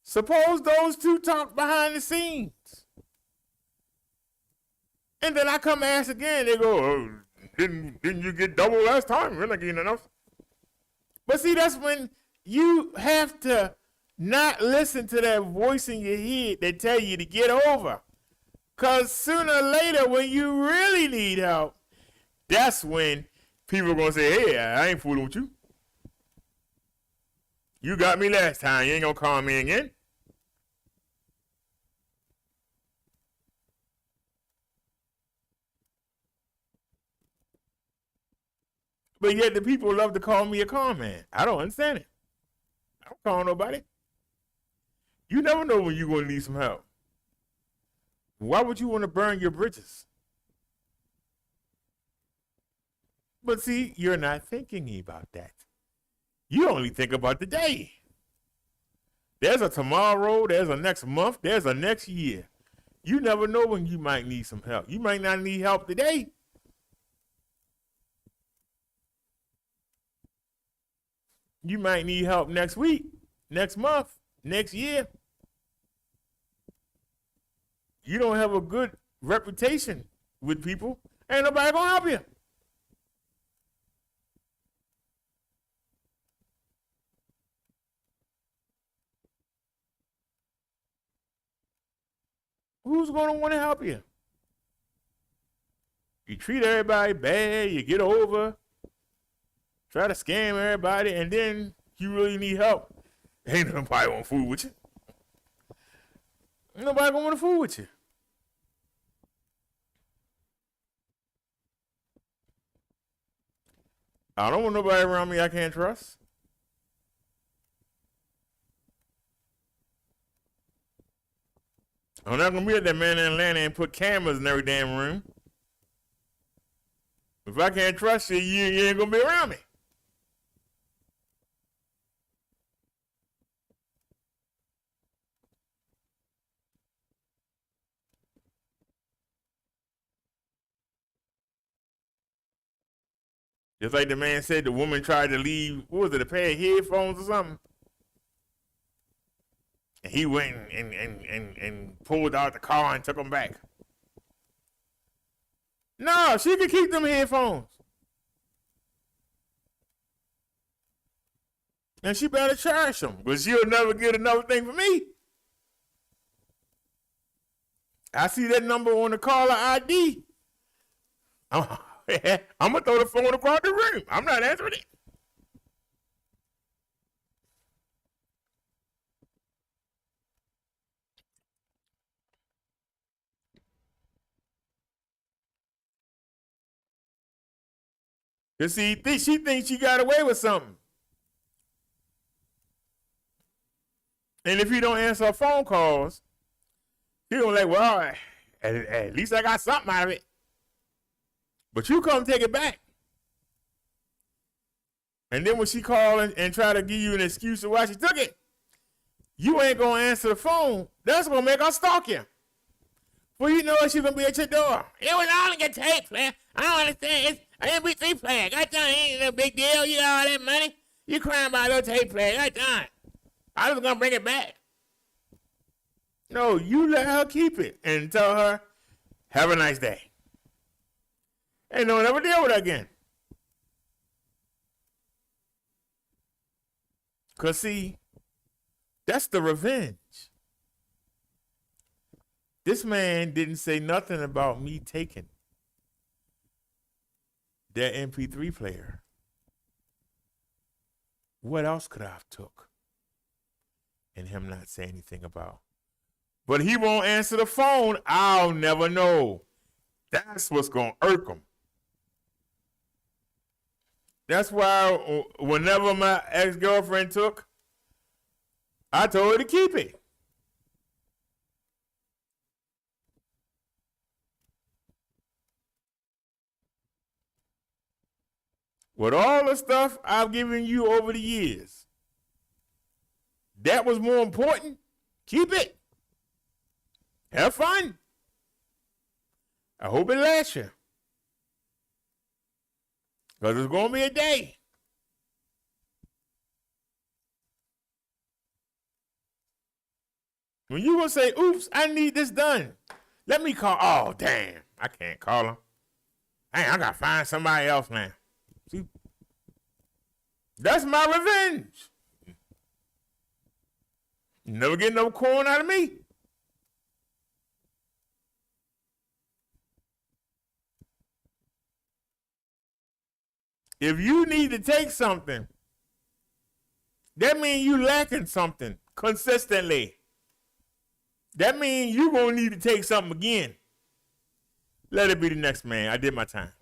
Suppose those two talk behind the scenes. And then I come ask again. They go, oh, didn't you get double last time? We're not getting enough. But see, that's when you have to not listen to that voice in your head that tell you to get over. Because sooner or later, when you really need help, that's when people are going to say, hey, I ain't fooling with you. You got me last time. You ain't going to call me again. But yet the people love to call me a con man. I don't understand it. I don't call nobody. You never know when you're going to need some help. Why would you want to burn your bridges? But see, you're not thinking about that. You only think about the day. There's a tomorrow, there's a next month, there's a next year. You never know when you might need some help. You might not need help today. You might need help next week, next month, next year. you don't have a good reputation with people, ain't nobody gonna help you. Who's gonna want to help you? You treat everybody bad, you get over, try to scam everybody, and then you really need help. Ain't nobody want to fool with you. Ain't nobody gonna want to fool with you. I don't want nobody around me I can't trust. I'm not gonna be at that man in Atlanta and put cameras in every damn room. If I can't trust you, you ain't gonna be around me. Just like the man said, the woman tried to leave, what was it, a pair of headphones or something? And he went and pulled out the car and took them back. No, she could keep them headphones. And she better cherish them, but she'll never get another thing from me. I see that number on the caller ID. I'm going to throw the phone across the room. I'm not answering it. Because see, she thinks she got away with something. And if you don't answer her phone calls, she gonna like, well, at least I got something out of it. But you come take it back. And then when she call and try to give you an excuse of why she took it, you ain't gonna answer the phone. That's gonna make her stalk you. Well, you know she's gonna be at your door. It was all a tape player. I don't understand. It's an MP3 player. Got done. Ain't no big deal. You got all that money. You crying about a little tape player. Got done. I was gonna bring it back. No, you let her keep it and tell her, have a nice day. Ain't no one ever deal with her again. Because, see, that's the revenge. This man didn't say nothing about me taking that MP3 player. What else could I have took? And him not say anything about. But he won't answer the phone. I'll never know. That's what's going to irk him. That's why whenever my ex-girlfriend took, I told her to keep it. With all the stuff I've given you over the years, that was more important. Keep it. Have fun. I hope it lasts you. Because it's going to be a day. When you going to say, oops, I need this done. Let me call. Oh, damn. I can't call him. Hey, I got to find somebody else now. See? That's my revenge. Never get no corn out of me. If you need to take something, that means you lacking something consistently. That means you going to need to take something again. Let it be the next man. I did my time.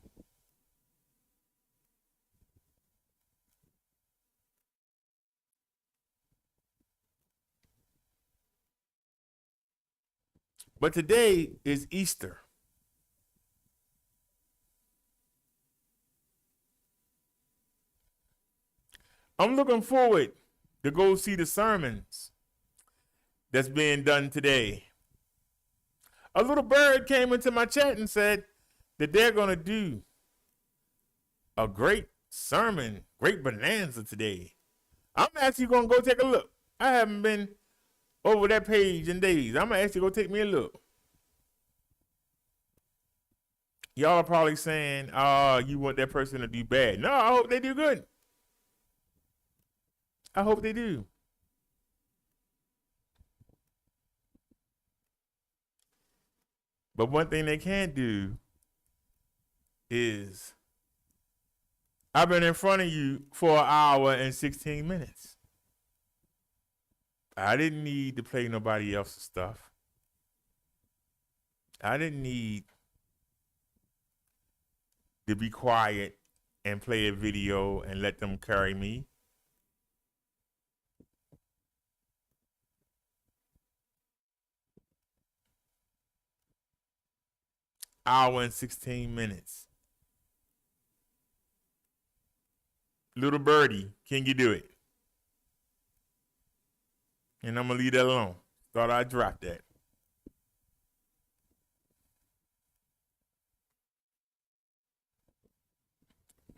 But today is Easter. I'm looking forward to go see the sermons that's being done today. A little bird came into my chat and said that they're going to do a great sermon, great bonanza today. I'm actually going to go take a look. I haven't been over that page in days. I'm going to actually go take me a look. Y'all are probably saying, "Oh, you want that person to do bad." No, I hope they do good. I hope they do. But one thing they can't do is, I've been in front of you for an hour and 16 minutes. I didn't need to play nobody else's stuff. I didn't need to be quiet and play a video and let them carry me. Hour and 16 minutes. Little birdie, can you do it? And I'm going to leave that alone. Thought I'd drop that.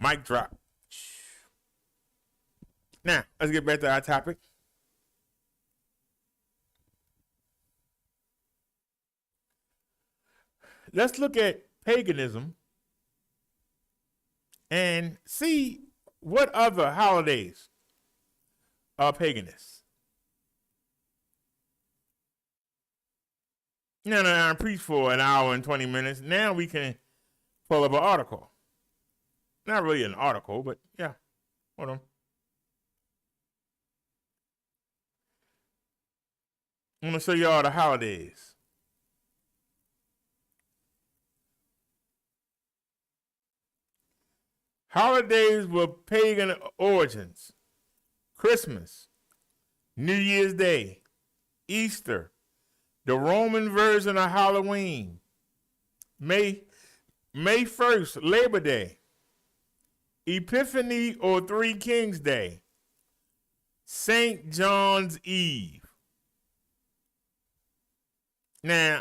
Mic drop. Now, let's get back to our topic. Let's look at paganism and see what other holidays are paganist. Now that I preached for an hour and 20 minutes, now we can pull up an article. Not really an article, but yeah. Hold on. I'm going to show you all the holidays. Holidays with pagan origins: Christmas, New Year's Day, Easter, the Roman version of Halloween, May 1st, Labor Day, Epiphany or Three Kings Day, St. John's Eve. Now,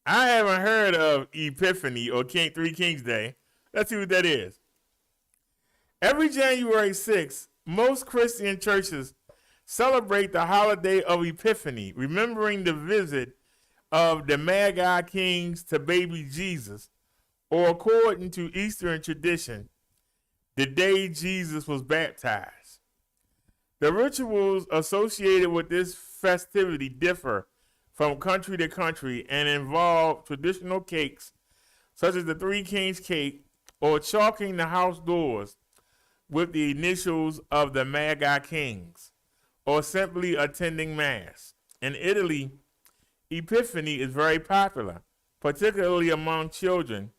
I haven't heard of Epiphany or Three Kings Day. Let's see what that is. Every January 6th, most Christian churches celebrate the holiday of Epiphany, remembering the visit of the Magi kings to baby Jesus, or according to Eastern tradition, the day Jesus was baptized. The rituals associated with this festivity differ from country to country and involve traditional cakes such as the Three Kings cake, or chalking the house doors with the initials of the Magi kings, or simply attending Mass. In Italy, Epiphany is very popular, particularly among children,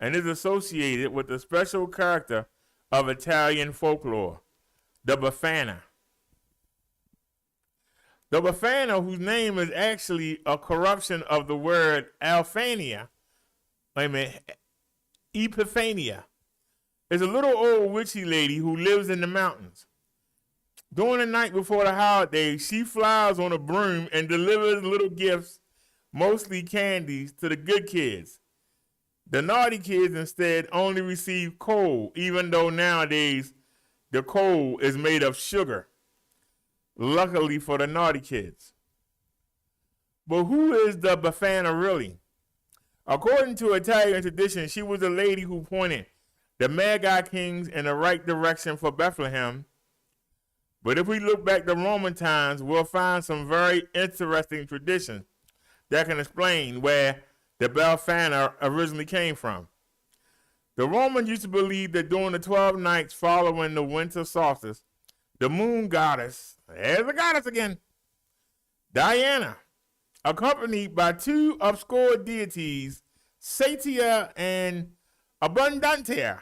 and is associated with the special character of Italian folklore, the Befana. The Befana, whose name is actually a corruption of the word Epiphania, is a little old witchy lady who lives in the mountains. During the night before the holiday, she flies on a broom and delivers little gifts, mostly candies, to the good kids. The naughty kids instead only receive coal, even though nowadays the coal is made of sugar. Luckily for the naughty kids. But who is the Befana really? According to Italian tradition, she was a lady who pointed the Magi kings in the right direction for Bethlehem. But if we look back to Roman times, we'll find some very interesting traditions that can explain where the Befana originally came from. The Romans used to believe that during the 12 nights following the winter solstice, the moon goddess, there's the goddess again, Diana, accompanied by two obscure deities, Satia and Abundantia,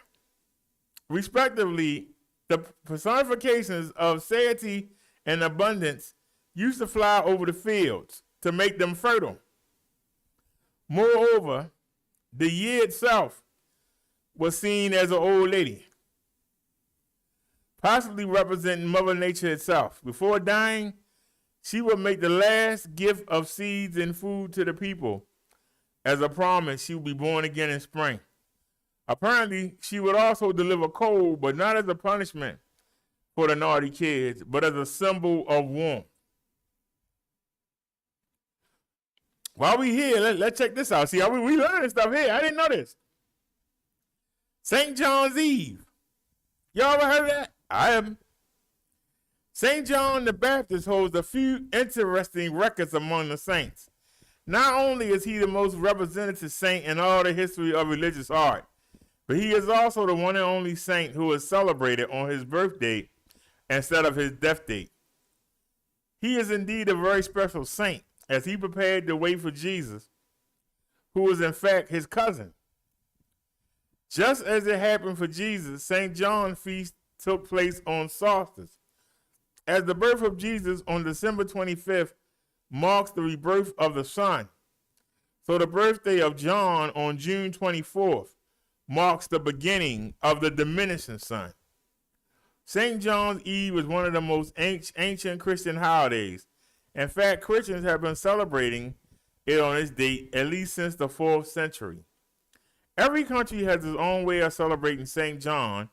respectively. The personifications of satiety and abundance used to fly over the fields to make them fertile. Moreover, the year itself was seen as an old lady, possibly representing Mother Nature itself. Before dying, she would make the last gift of seeds and food to the people as a promise she would be born again in spring. Apparently, she would also deliver coal, but not as a punishment for the naughty kids, but as a symbol of warmth. While we here, let's check this out. See, we learning stuff here. I didn't know this. St. John's Eve. Y'all ever heard of that? I haven't. St. John the Baptist holds a few interesting records among the saints. Not only is he the most representative saint in all the history of religious art, but he is also the one and only saint who is celebrated on his birthday instead of his death date. He is indeed a very special saint, as he prepared the way for Jesus, who was in fact his cousin. Just as it happened for Jesus, St. John's feast took place on solstice. As the birth of Jesus on December 25th marks the rebirth of the sun, so the birthday of John on June 24th marks the beginning of the diminishing sun. St. John's Eve is one of the most ancient Christian holidays. In fact, Christians have been celebrating it on this date at least since the 4th century. Every country has its own way of celebrating St. John,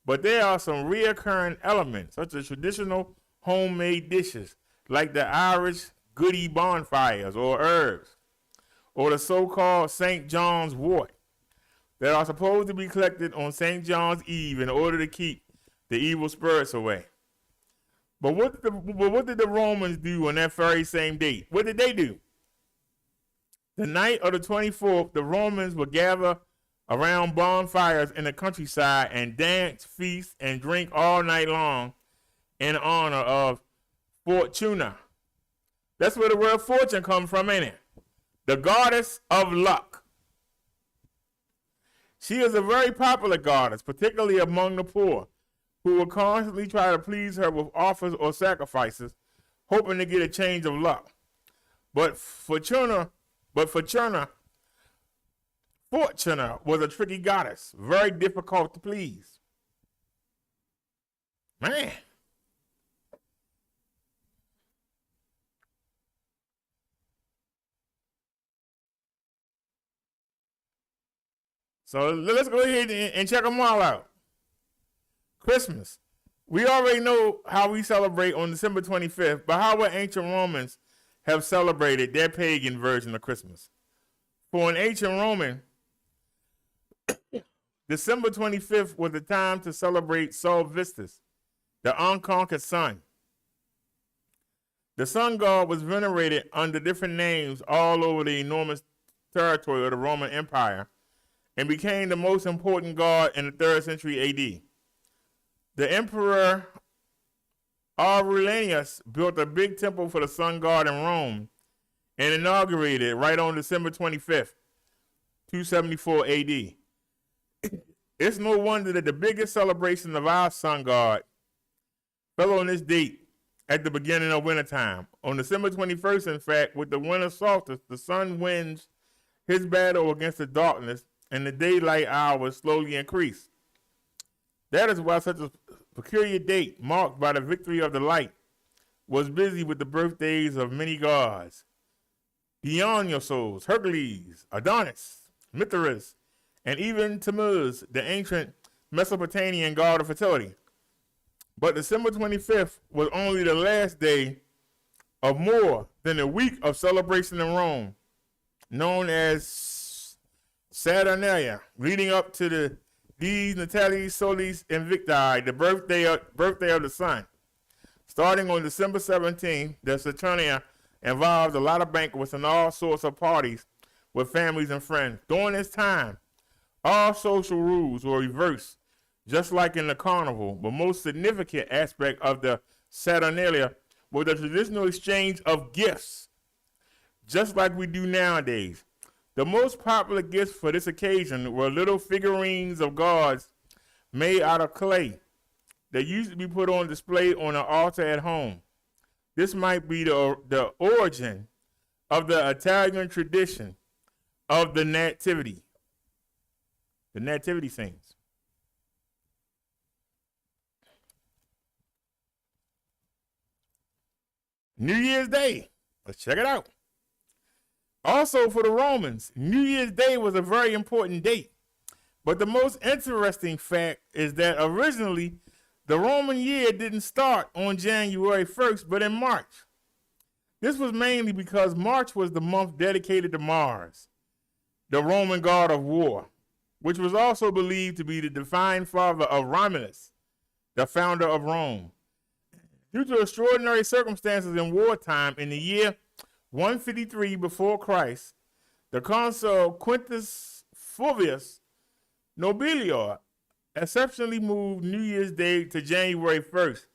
but there are some recurring elements, such as traditional homemade dishes, like the Irish goody bonfires or herbs, or the so-called St. John's wort, that are supposed to be collected on St. John's Eve in order to keep the evil spirits away. But what did the Romans do on that very same date? What did they do? The night of the 24th, the Romans would gather around bonfires in the countryside and dance, feast, and drink all night long in honor of Fortuna. That's where the word fortune comes from, ain't it? The goddess of luck. She is a very popular goddess, particularly among the poor, who will constantly try to please her with offers or sacrifices, hoping to get a change of luck. But Fortuna was a tricky goddess, very difficult to please. Man. So let's go ahead and check them all out. Christmas. We already know how we celebrate on December 25th, but how would ancient Romans have celebrated their pagan version of Christmas? For an ancient Roman, December 25th was the time to celebrate Solstice, the unconquered sun. The sun god was venerated under different names all over the enormous territory of the Roman Empire and became the most important god in the 3rd century AD. The Emperor Aurelianus built a big temple for the sun god in Rome and inaugurated it right on December 25th, 274 AD. It's no wonder that the biggest celebration of our sun god fell on this date at the beginning of wintertime. On December 21st, in fact, with the winter solstice, the sun wins his battle against the darkness and the daylight hours slowly increase. That is why such a peculiar date, marked by the victory of the light, was busy with the birthdays of many gods. Dionysos, Hercules, Adonis, Mithras, and even Tammuz, the ancient Mesopotamian god of fertility. But December 25th was only the last day of more than a week of celebration in Rome, known as Saturnalia, leading up to the Dies Natalis Solis Invicti, the birthday of the sun. Starting on December 17th, the Saturnalia involves a lot of banquets and all sorts of parties with families and friends. During this time, all social rules were reversed, just like in the carnival. The most significant aspect of the Saturnalia was the traditional exchange of gifts, just like we do nowadays. The most popular gifts for this occasion were little figurines of gods made out of clay that used to be put on display on an altar at home. This might be the origin of the Italian tradition of the nativity scenes. New Year's Day. Let's check it out. Also, for the Romans, New Year's Day was a very important date. But the most interesting fact is that originally, the Roman year didn't start on January 1st, but in March. This was mainly because March was the month dedicated to Mars, the Roman god of war, which was also believed to be the divine father of Romulus, the founder of Rome. Due to extraordinary circumstances in wartime, in the year 153 before Christ, the consul Quintus Fulvius Nobilior exceptionally moved New Year's Day to January 1st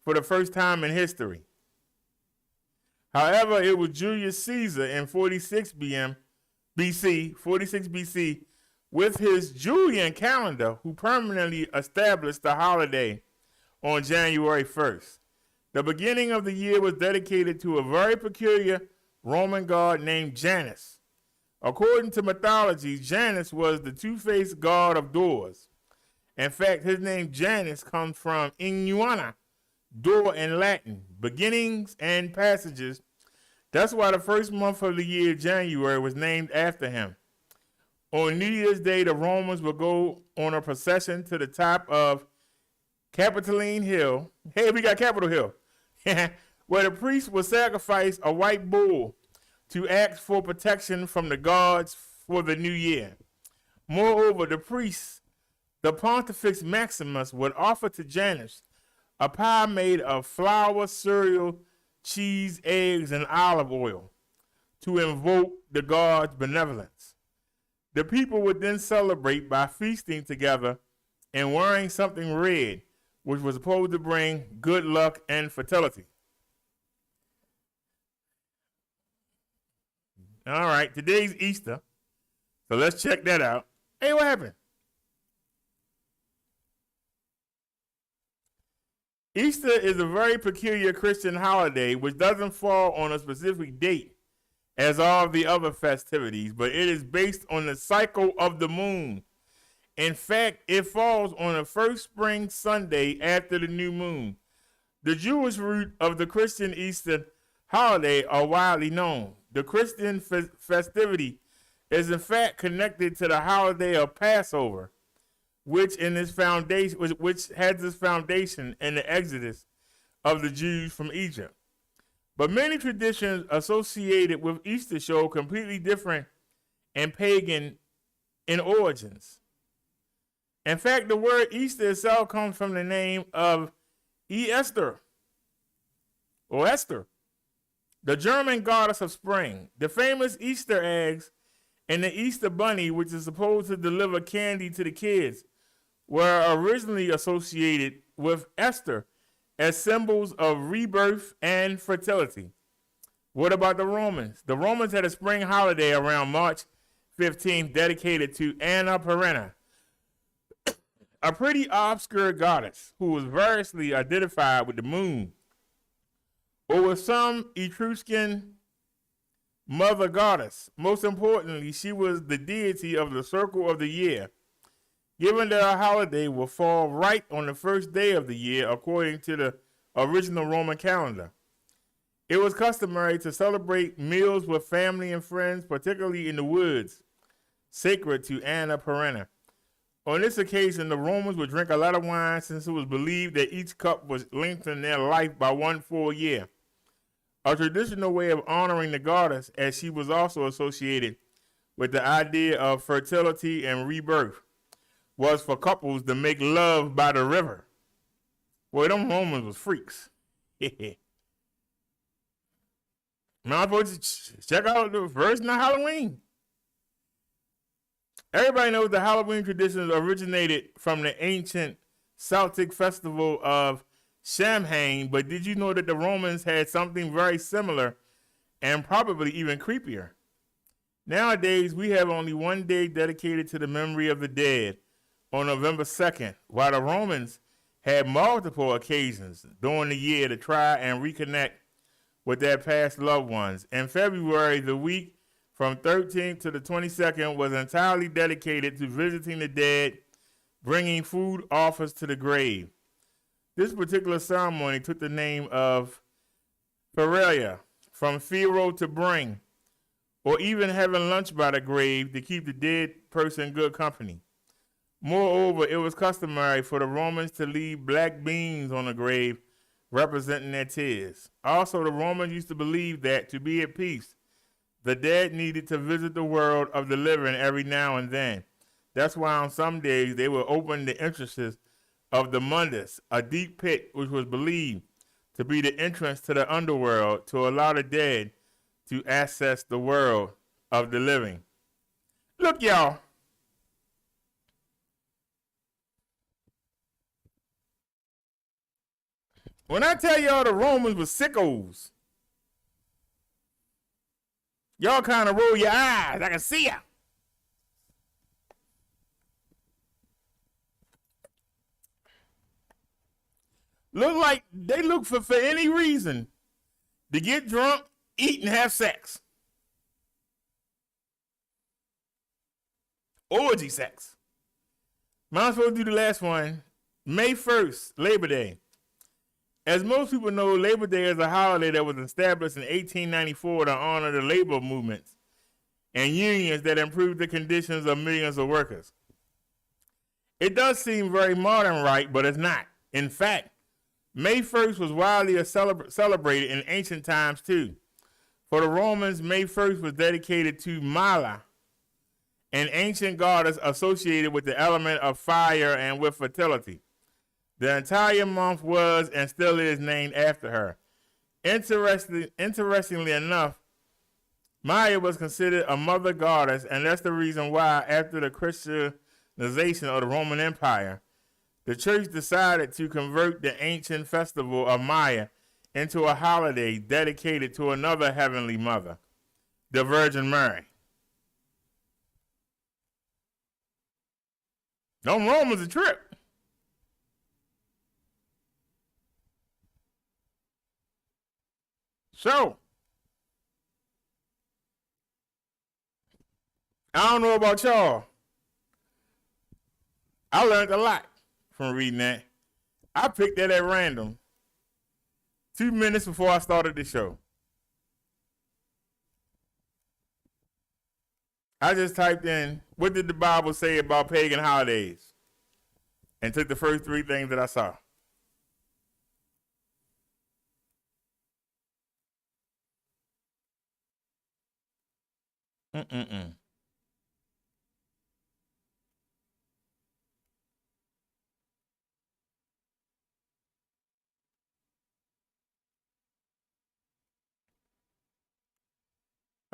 for the first time in history. However, it was Julius Caesar in 46 BC, with his Julian calendar, who permanently established the holiday on January 1st. The beginning of the year was dedicated to a very peculiar Roman god named Janus. According to mythology, Janus was the two-faced god of doors. In fact, his name Janus comes from inuana, door in Latin, beginnings and passages. That's why the first month of the year, January, was named after him. On New Year's Day, the Romans would go on a procession to the top of Capitoline Hill. Hey, we got Capitol Hill. Where the priest would sacrifice a white bull to ask for protection from the gods for the new year. Moreover, the priest, the Pontifex Maximus, would offer to Janus a pie made of flour, cereal, cheese, eggs, and olive oil to invoke the god's benevolence. The people would then celebrate by feasting together and wearing something red, which was supposed to bring good luck and fertility. All right, today's Easter, so let's check that out. Hey, what happened? Easter is a very peculiar Christian holiday which doesn't fall on a specific date as all the other festivities, but it is based on the cycle of the moon. In fact, it falls on the first spring Sunday after the new moon. The Jewish root of the Christian Easter holiday are widely known. The Christian festivity is in fact connected to the holiday of Passover, which has its foundation in the exodus of the Jews from Egypt. But many traditions associated with Easter show completely different and pagan in origins. In fact, the word Easter itself comes from the name of Esther, or Esther, the German goddess of spring. The famous Easter eggs and the Easter bunny, which is supposed to deliver candy to the kids, were originally associated with Esther as symbols of rebirth and fertility. What about the Romans? The Romans had a spring holiday around March 15th dedicated to Anna Perenna, a pretty obscure goddess who was variously identified with the moon, or with some Etruscan mother goddess. Most importantly, she was the deity of the circle of the year, given that our holiday will fall right on the first day of the year according to the original Roman calendar. It was customary to celebrate meals with family and friends, particularly in the woods, sacred to Anna Perenna. On this occasion, the Romans would drink a lot of wine since it was believed that each cup would lengthen their life by one full year. A traditional way of honoring the goddess, as she was also associated with the idea of fertility and rebirth, was for couples to make love by the river. Boy, them Romans was freaks. Now, check out the version of Halloween. Everybody knows the Halloween traditions originated from the ancient Celtic festival of Samhain, but did you know that the Romans had something very similar and probably even creepier? Nowadays, we have only one day dedicated to the memory of the dead on November 2nd, while the Romans had multiple occasions during the year to try and reconnect with their past loved ones. In February, the week from 13th to the 22nd was entirely dedicated to visiting the dead, bringing food offers to the grave. This particular ceremony took the name of Feria, from Pharaoh to bring, or even having lunch by the grave to keep the dead person good company. Moreover, it was customary for the Romans to leave black beans on the grave representing their tears. Also, the Romans used to believe that to be at peace, the dead needed to visit the world of the living every now and then. That's why on some days they would open the entrances of the mundus, a deep pit which was believed to be the entrance to the underworld, to allow the dead to access the world of the living. Look, y'all. When I tell y'all the Romans were sickos, y'all kind of roll your eyes. I can see ya. Look like they look for any reason to get drunk, eat, and have sex. Orgy sex. I'm supposed to do the last one. May 1st, Labor Day. As most people know, Labor Day is a holiday that was established in 1894 to honor the labor movements and unions that improved the conditions of millions of workers. It does seem very modern, right? But it's not. In fact, May 1st was widely celebrated in ancient times too. For the Romans, May 1st was dedicated to Mala, an ancient goddess associated with the element of fire and with fertility. The entire month was and still is named after her. Interestingly enough, Maya was considered a mother goddess, and that's the reason why after the Christianization of the Roman Empire, the church decided to convert the ancient festival of Maya into a holiday dedicated to another heavenly mother, the Virgin Mary. Them Romans a trip. So, I don't know about y'all. I learned a lot from reading that. I picked that at random 2 minutes before I started the show. I just typed in, what did the Bible say about pagan holidays? And took the first 3 things that I saw.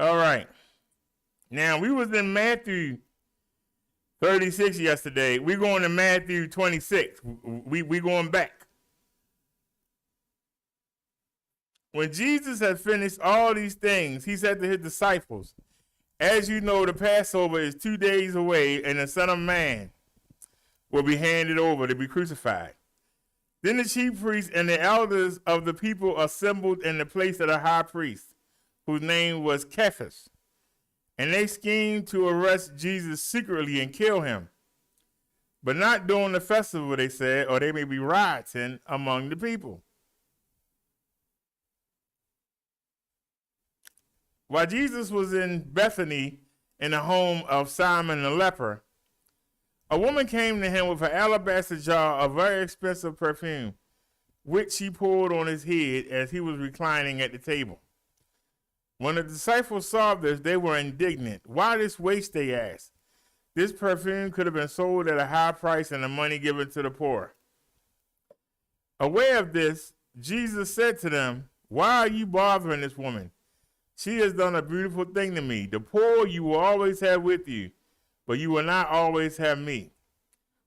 All right. Now, we was in Matthew 36 yesterday. We're going to Matthew 26. We going back. When Jesus had finished all these things, he said to his disciples, as you know, the Passover is 2 days away, and the Son of Man will be handed over to be crucified. Then the chief priests and the elders of the people assembled in the place of the high priest, whose name was Caiaphas. And they schemed to arrest Jesus secretly and kill him. But not during the festival, they said, or they may be rioting among the people. While Jesus was in Bethany in the home of Simon the leper, a woman came to him with an alabaster jar of very expensive perfume, which she poured on his head as he was reclining at the table. When the disciples saw this, they were indignant. Why this waste, they asked. This perfume could have been sold at a high price and the money given to the poor. Aware of this, Jesus said to them, why are you bothering this woman? She has done a beautiful thing to me. The poor you will always have with you, but you will not always have me.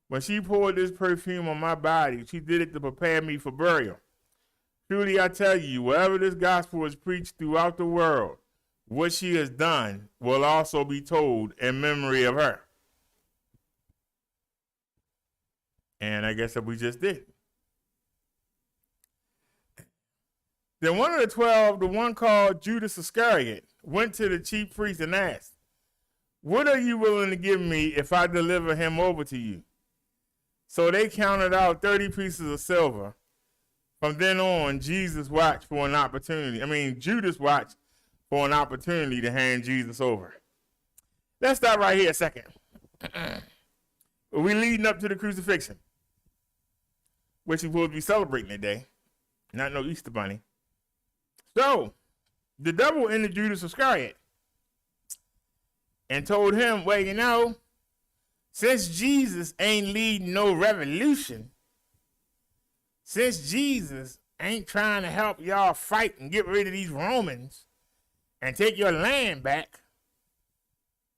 When she poured this perfume on my body, she did it to prepare me for burial. Truly I tell you, wherever this gospel is preached throughout the world, what she has done will also be told in memory of her. And I guess that we just did. Then one of the 12, the one called Judas Iscariot, went to the chief priest and asked, what are you willing to give me if I deliver him over to you? So they counted out 30 pieces of silver. From then on, Judas watched for an opportunity for an opportunity to hand Jesus over. Let's stop right here a second. We're leading up to the crucifixion, which we're supposed to be celebrating today. Not no Easter bunny. So the devil entered Judas Iscariot and told him, well, you know, since Jesus ain't leading no revolution, since Jesus ain't trying to help y'all fight and get rid of these Romans and take your land back,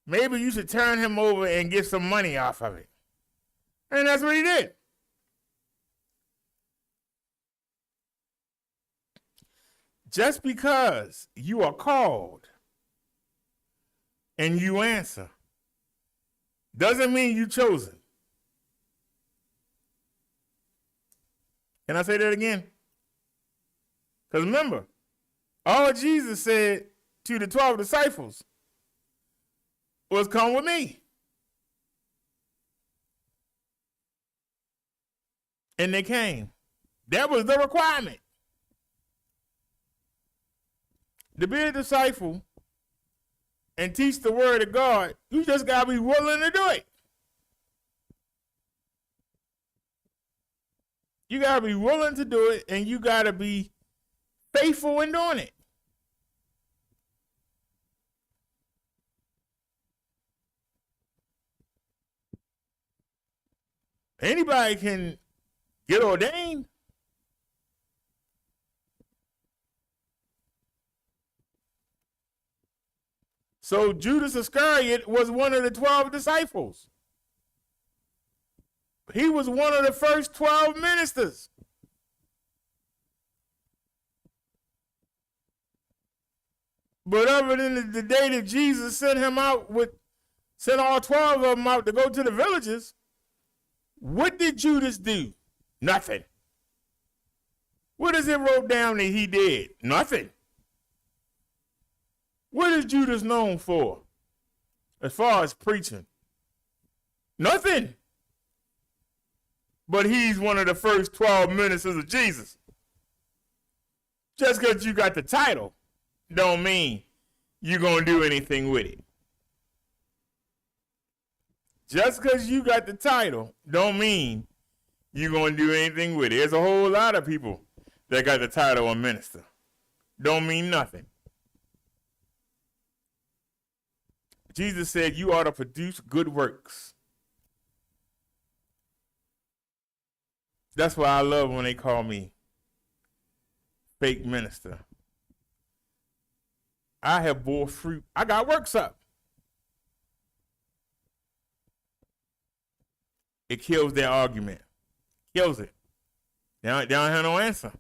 maybe you should turn him over and get some money off of it. And that's what he did. Just because you are called and you answer doesn't mean you chosen. Can I say that again? Because remember, all Jesus said to the 12 disciples was, come with me. And they came. That was the requirement. To be a disciple and teach the word of God, you just got to be willing to do it. You got to be willing to do it, and you got to be faithful in doing it. Anybody can get ordained. So Judas Iscariot was one of the 12 disciples. He was one of the first 12 ministers. But other than the day that Jesus sent all 12 of them out to go to the villages, what did Judas do? Nothing. What is it wrote down that he did? Nothing. What is Judas known for as far as preaching? Nothing. But he's one of the first 12 ministers of Jesus. Just because you got the title don't mean you're going to do anything with it. Just because you got the title don't mean you're going to do anything with it. There's a whole lot of people that got the title of minister. Don't mean nothing. Jesus said you ought to produce good works. That's why I love when they call me fake minister. I have bore fruit. I got works up. It kills their argument. Kills it. They don't have no answer.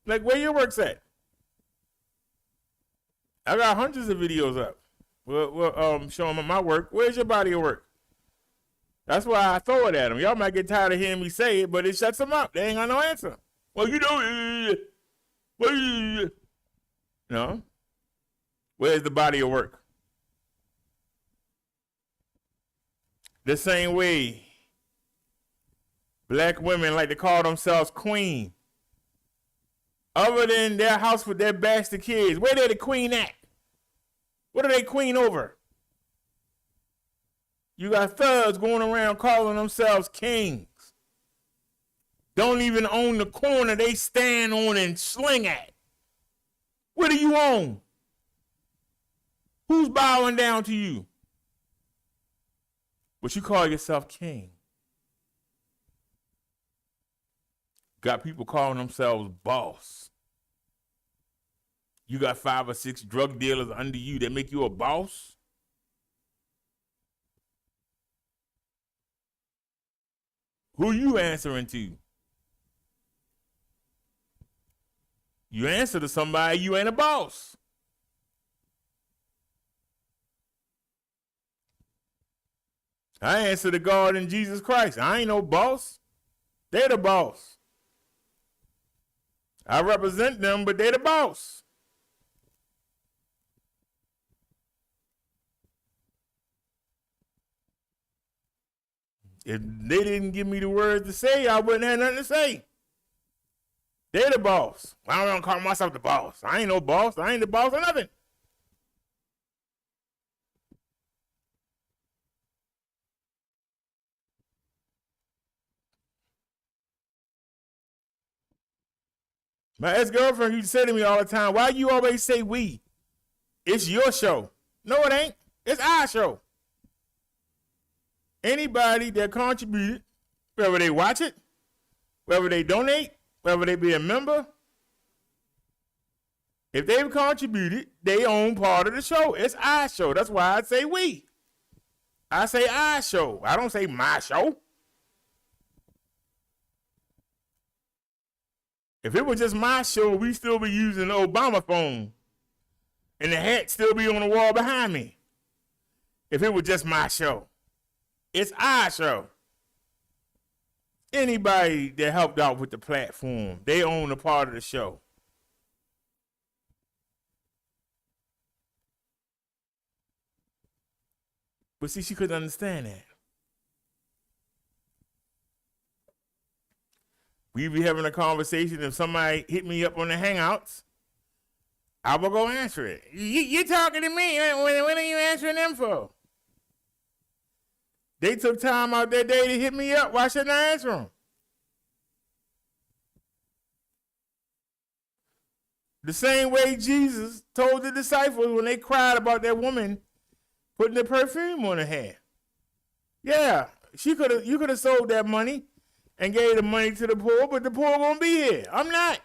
Like, where your works at? I got hundreds of videos up. Showing my work. Where's your body of work? That's why I throw it at them. Y'all might get tired of hearing me say it, but it shuts them up. They ain't got no answer. Well, you know, no. Where's the body of work? The same way black women like to call themselves queen. Other than their house with their bastard kids, where they the queen at? What are they queen over? You got thugs going around calling themselves kings. Don't even own the corner they stand on and sling at. What do you own? Who's bowing down to you? But you call yourself king. Got people calling themselves boss. You got 5 or 6 drug dealers under you that make you a boss. Who you answering to? You answer to somebody, you ain't a boss. I answer to God and Jesus Christ. I ain't no boss. They the boss. I represent them, but they the boss. If they didn't give me the words to say, I wouldn't have nothing to say. They the boss. I don't call myself the boss. I ain't no boss. I ain't the boss or nothing. My ex-girlfriend used to say to me all the time, why you always say we? It's your show. No, it ain't. It's our show. Anybody that contributed, whether they watch it, whether they donate, whether they be a member, if they've contributed, they own part of the show. It's our show. That's why I say we. I say our show. I don't say my show. If it was just my show, we'd still be using the Obama phone. And the hat still be on the wall behind me. If it was just my show. It's our show. Anybody that helped out with the platform, they own a part of the show. But see, she couldn't understand that. We be having a conversation. If somebody hit me up on the Hangouts, I will go answer it. You talking to me. When are you answering them for? They took time out their day to hit me up. Why shouldn't I answer them? The same way Jesus told the disciples when they cried about that woman putting the perfume on her head. Yeah, you could have sold that money and gave the money to the poor, but the poor won't be here. I'm not.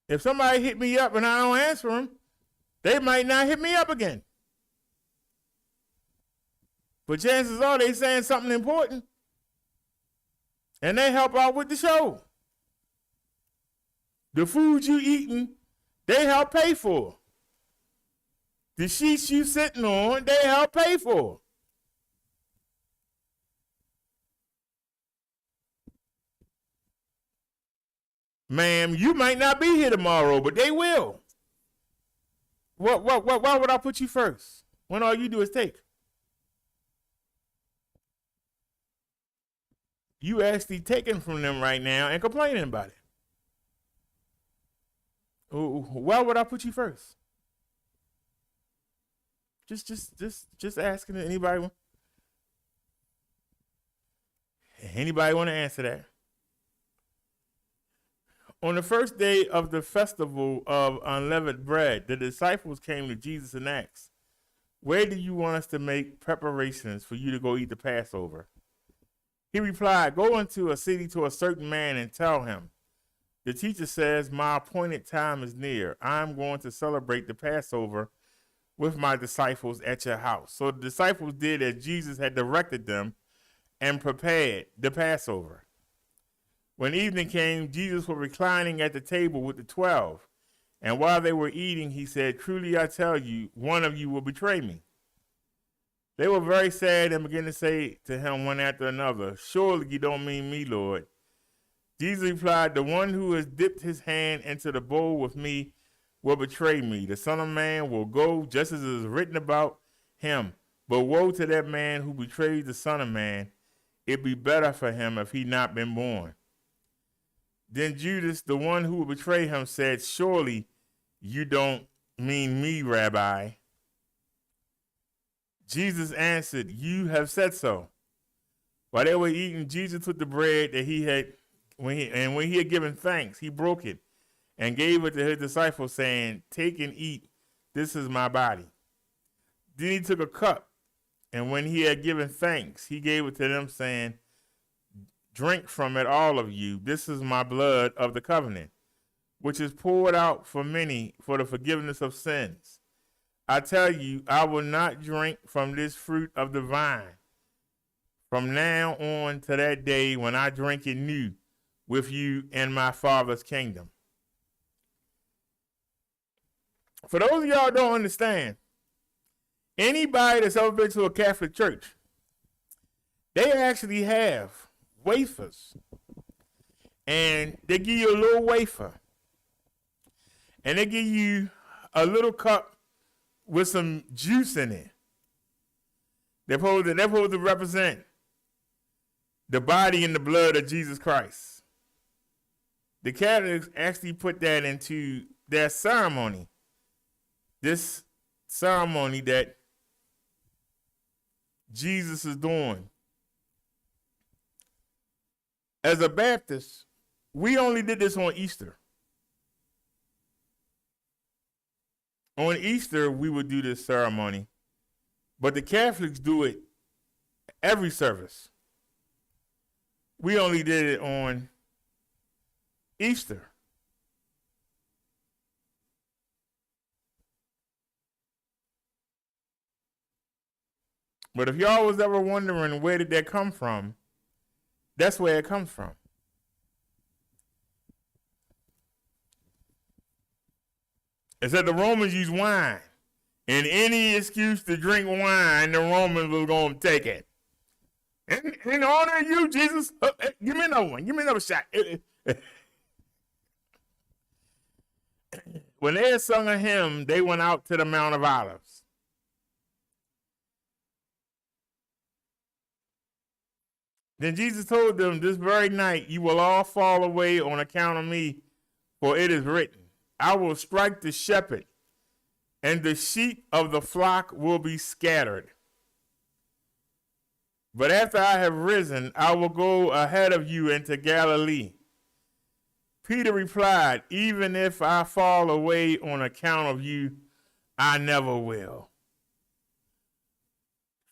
If somebody hit me up and I don't answer them, they might not hit me up again. But chances are they saying something important. And they help out with the show. The food you eating, they help pay for. The sheets you sitting on, they help pay for. Ma'am, you might not be here tomorrow, but they will. Why would I put you first when all you do is take? You actually taking from them right now and complaining about it. Why would I put you first? Just asking anybody. Anybody want to answer that? On the first day of the festival of unleavened bread, the disciples came to Jesus and asked, "Where do you want us to make preparations for you to go eat the Passover?" He replied, "Go into a city to a certain man and tell him, the teacher says, my appointed time is near. I'm going to celebrate the Passover with my disciples at your house." So the disciples did as Jesus had directed them and prepared the Passover. When evening came, Jesus was reclining at the table with the 12. And while they were eating, he said, "Truly I tell you, one of you will betray me." They were very sad and began to say to him one after another, "Surely you don't mean me, Lord." Jesus replied, "The one who has dipped his hand into the bowl with me will betray me. The Son of Man will go just as it is written about him. But woe to that man who betrays the Son of Man. It'd be better for him if he not been born." Then Judas, the one who would betray him, said, "Surely you don't mean me, Rabbi." Jesus answered, "You have said so." While they were eating, Jesus took the bread that he had, when he had given thanks, he broke it and gave it to his disciples, saying, "Take and eat. This is my body." Then he took a cup, and when he had given thanks, he gave it to them, saying, "Drink from it, all of you. This is my blood of the covenant, which is poured out for many for the forgiveness of sins. I tell you, I will not drink from this fruit of the vine from now on to that day when I drink it new with you in my Father's kingdom." For those of y'all who don't understand, anybody that's ever been to a Catholic church, they actually have wafers. And they give you a little wafer. And they give you a little cup with some juice in it. They're supposed to represent the body and the blood of Jesus Christ. The Catholics actually put that into their ceremony. This ceremony that Jesus is doing as a Baptist, we only did this on Easter. On Easter, we would do this ceremony, but the Catholics do it every service. We only did it on Easter. But if y'all was ever wondering where did that come from, that's where it comes from. It said the Romans used wine. And any excuse to drink wine, the Romans was going to take it. In honor of you, Jesus, give me another one. Give me another shot. When they had sung a hymn, they went out to the Mount of Olives. Then Jesus told them, this very night you will all fall away on account of me, for it is written, I will strike the shepherd, and the sheep of the flock will be scattered. But after I have risen, I will go ahead of you into Galilee. Peter replied, even if I fall away on account of you, I never will.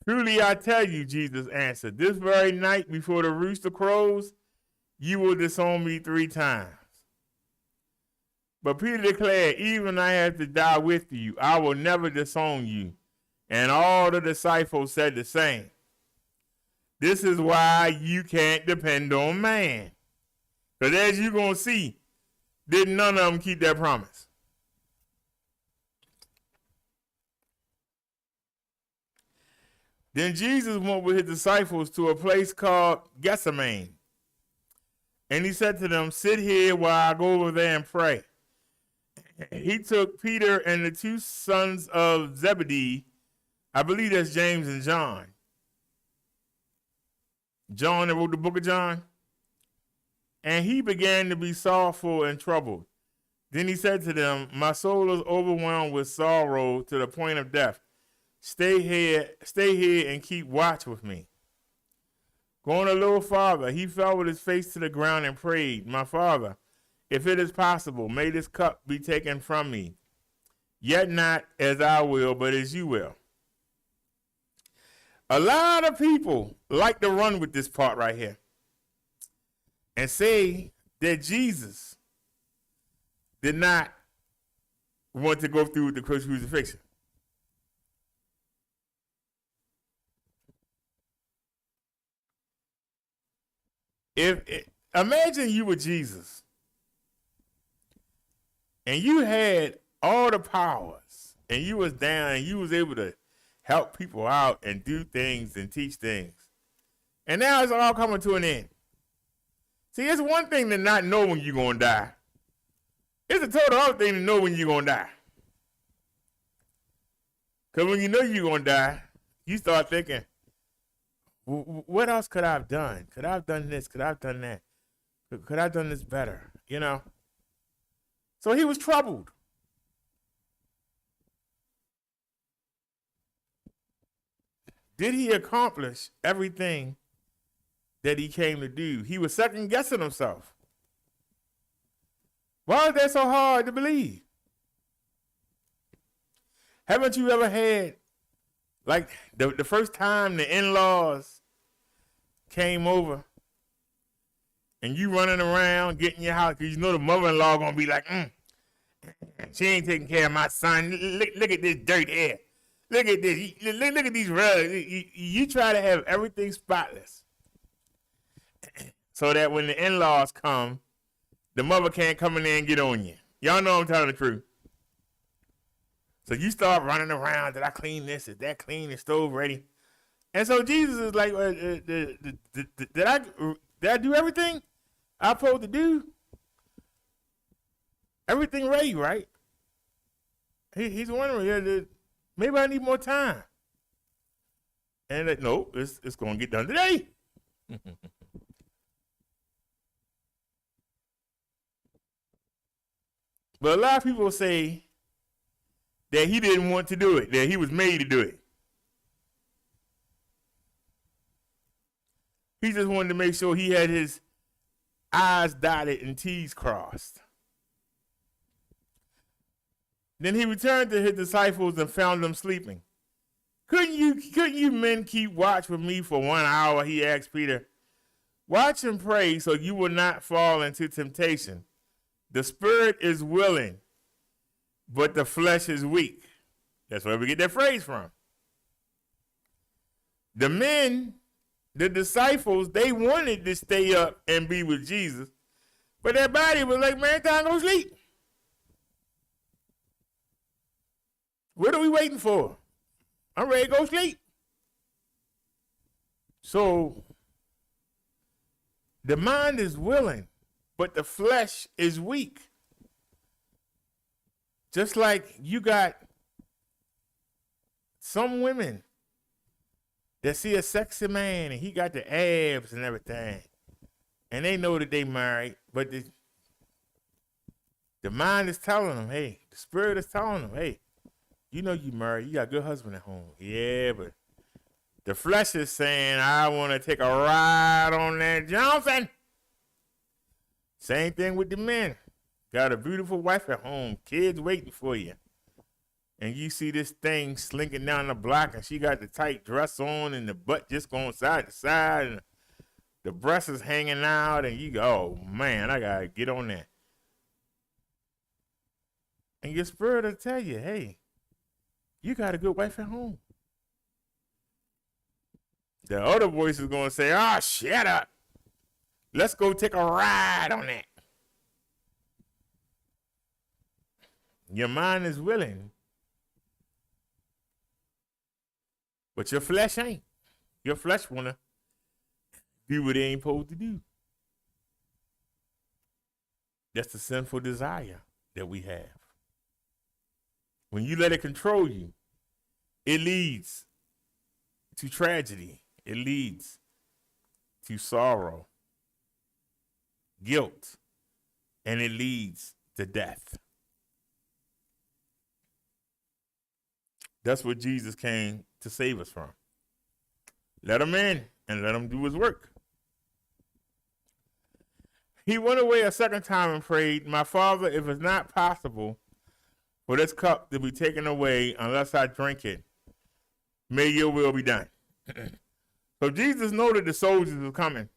Truly I tell you, Jesus answered, this very night before the rooster crows, you will disown me 3 times. But Peter declared, even I have to die with you, I will never disown you. And all the disciples said the same. This is why you can't depend on man. Because as you're going to see, didn't none of them keep that promise. Then Jesus went with his disciples to a place called Gethsemane. And he said to them, sit here while I go over there and pray. He took Peter and the 2 sons of Zebedee, I believe that's James and John. John that wrote the book of John. And he began to be sorrowful and troubled. Then he said to them, my soul is overwhelmed with sorrow to the point of death. Stay here and keep watch with me. Going a little farther, he fell with his face to the ground and prayed, my Father, if it is possible, may this cup be taken from me. Yet not as I will, but as you will. A lot of people like to run with this part right here and say that Jesus did not want to go through with the crucifixion. Imagine you were Jesus and you had all the powers and you was down and you was able to help people out and do things and teach things. And now it's all coming to an end. See, it's one thing to not know when you're going to die. It's a total other thing to know when you're going to die. Because when you know you're going to die, you start thinking, what else could I have done? Could I have done this? Could I have done that? Could I have done this better? You know? So he was troubled. Did he accomplish everything that he came to do? He was second guessing himself. Why is that so hard to believe? Haven't you ever had, like, the first time the in-laws came over and you running around getting your house because you know the mother-in-law going to be like, she ain't taking care of my son. Look at this dirt here. Look at this. Look at these rugs. You try to have everything spotless so that when the in-laws come, the mother can't come in there and get on you. Y'all know I'm telling the truth. So you start running around. Did I clean this? Is that clean? The stove ready? And so Jesus is like, did I do everything I'm supposed to do? Everything ready, right? He's wondering, maybe I need more time. And no, it's going to get done today. But a lot of people say that he didn't want to do it, that he was made to do it. He just wanted to make sure he had his I's dotted and T's crossed. Then he returned to his disciples and found them sleeping. Couldn't you men keep watch with me for 1 hour? He asked Peter. Watch and pray so you will not fall into temptation. The spirit is willing, but the flesh is weak. That's where we get that phrase from. The men, the disciples, they wanted to stay up and be with Jesus, but their body was like, man, time to go sleep. What are we waiting for? I'm ready to go sleep. So the mind is willing, but the flesh is weak. Just like you got some women that see a sexy man and he got the abs and everything, and they know that they married, but the mind is telling them, hey, the spirit is telling them, hey, you know you married, you got a good husband at home. Yeah, but the flesh is saying, I want to take a ride on that Johnson. Same thing with the men. Got a beautiful wife at home, kids waiting for you. And you see this thing slinking down the block and she got the tight dress on and the butt just going side to side and the breast is hanging out and you go, oh man, I got to get on that. And your spirit will tell you, hey, you got a good wife at home. The other voice is going to say, oh, shut up. Let's go take a ride on that. Your mind is willing, but your flesh ain't. Your flesh want to do what it ain't supposed to do. That's the sinful desire that we have. When you let it control you, it leads to tragedy. It leads to sorrow, guilt, and it leads to death. That's what Jesus came to save us from. Let him in and let him do his work. He went away a second time and prayed, my Father, if it's not possible for this cup to be taken away unless I drink it, may your will be done. So Jesus noted the soldiers were coming.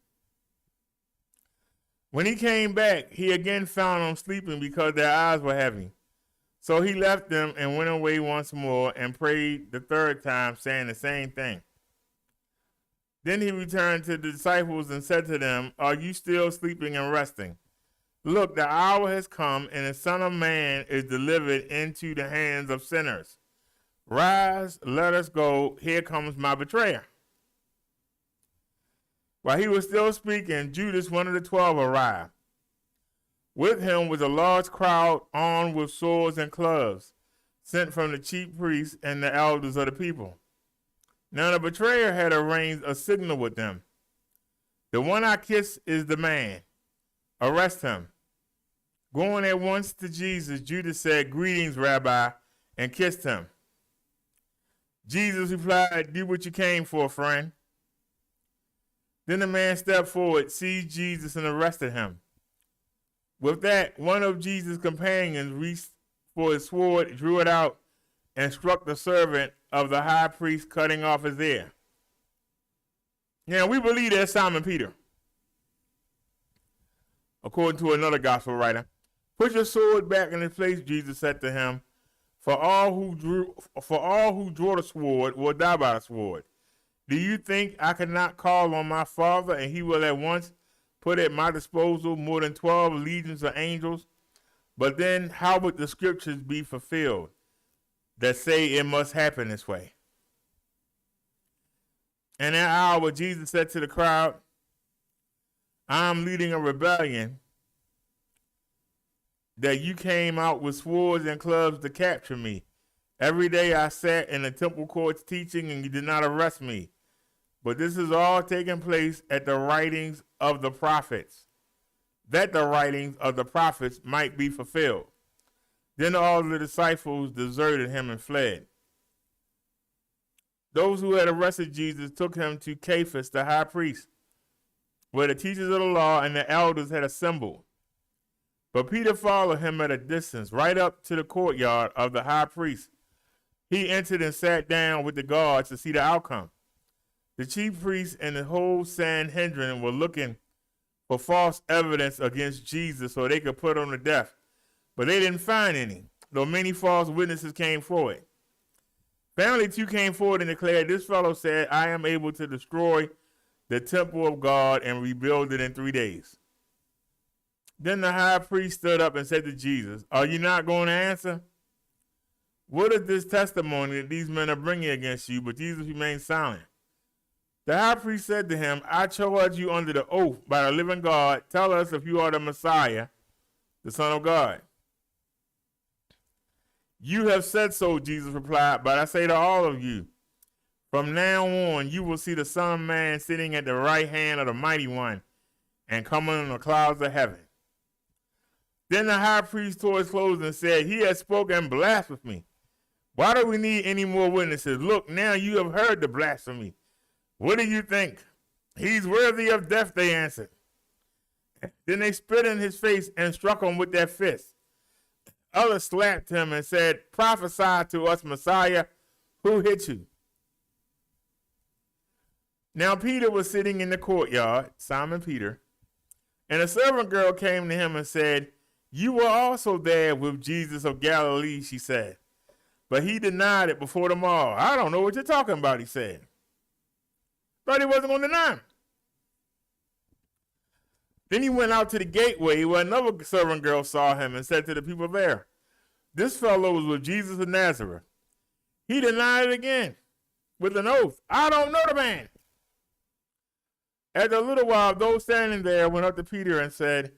When he came back, he again found them sleeping because their eyes were heavy. So he left them and went away once more and prayed the third time, saying the same thing. Then he returned to the disciples and said to them, are you still sleeping and resting? Look, the hour has come, and the Son of Man is delivered into the hands of sinners. Rise, let us go. Here comes my betrayer. While he was still speaking, Judas, one of the 12, arrived. With him was a large crowd armed with swords and clubs, sent from the chief priests and the elders of the people. Now the betrayer had arranged a signal with them. The one I kiss is the man. Arrest him. Going at once to Jesus, Judas said, greetings, Rabbi, and kissed him. Jesus replied, do what you came for, friend. Then the man stepped forward, seized Jesus, and arrested him. With that, one of Jesus' companions reached for his sword, drew it out, and struck the servant of the high priest, cutting off his ear. Now, we believe that's Simon Peter, according to another gospel writer. Put your sword back in its place, Jesus said to him. For all who draw the sword will die by the sword. Do you think I cannot call on my Father, and he will at once put at my disposal more than 12 legions of angels? But then how would the scriptures be fulfilled that say it must happen this way? In that hour, Jesus said to the crowd, I am leading a rebellion that you came out with swords and clubs to capture me. Every day I sat in the temple courts teaching, and you did not arrest me. But this is all taking place at the writings of the prophets, that the writings of the prophets might be fulfilled. Then all the disciples deserted him and fled. Those who had arrested Jesus took him to Caiaphas, the high priest. where the teachers of the law and the elders had assembled. But Peter followed him at a distance, right up to the courtyard of the high priest. He entered and sat down with the guards to see the outcome. The chief priests and the whole Sanhedrin were looking for false evidence against Jesus so they could put him to death. But they didn't find any, though many false witnesses came forward. Finally, two came forward and declared, "This fellow said, I am able to destroy the temple of God and rebuild it in 3 days." Then the high priest stood up and said to Jesus, "Are you not going to answer? What is this testimony that these men are bringing against you?" But Jesus remained silent. The high priest said to him, "I charge you under the oath by the living God. Tell us if you are the Messiah, the Son of God." "You have said so," Jesus replied, "but I say to all of you, from now on you will see the Son of Man sitting at the right hand of the Mighty One and coming on the clouds of heaven." Then the high priest tore his clothes and said, "He has spoken blasphemy. Why do we need any more witnesses? Look, now you have heard the blasphemy. What do you think?" "He's worthy of death," they answered. Then they spit in his face and struck him with their fists. Others slapped him and said, "Prophesy to us, Messiah. Who hit you?" Now Peter was sitting in the courtyard, Simon Peter, and a servant girl came to him and said, "You were also there with Jesus of Galilee," she said. But he denied it before them all. "I don't know what you're talking about," he said. But he wasn't going to deny him. Then he went out to the gateway where another servant girl saw him and said to the people there, "This fellow was with Jesus of Nazareth." He denied it again with an oath. "I don't know the man." After a little while, those standing there went up to Peter and said,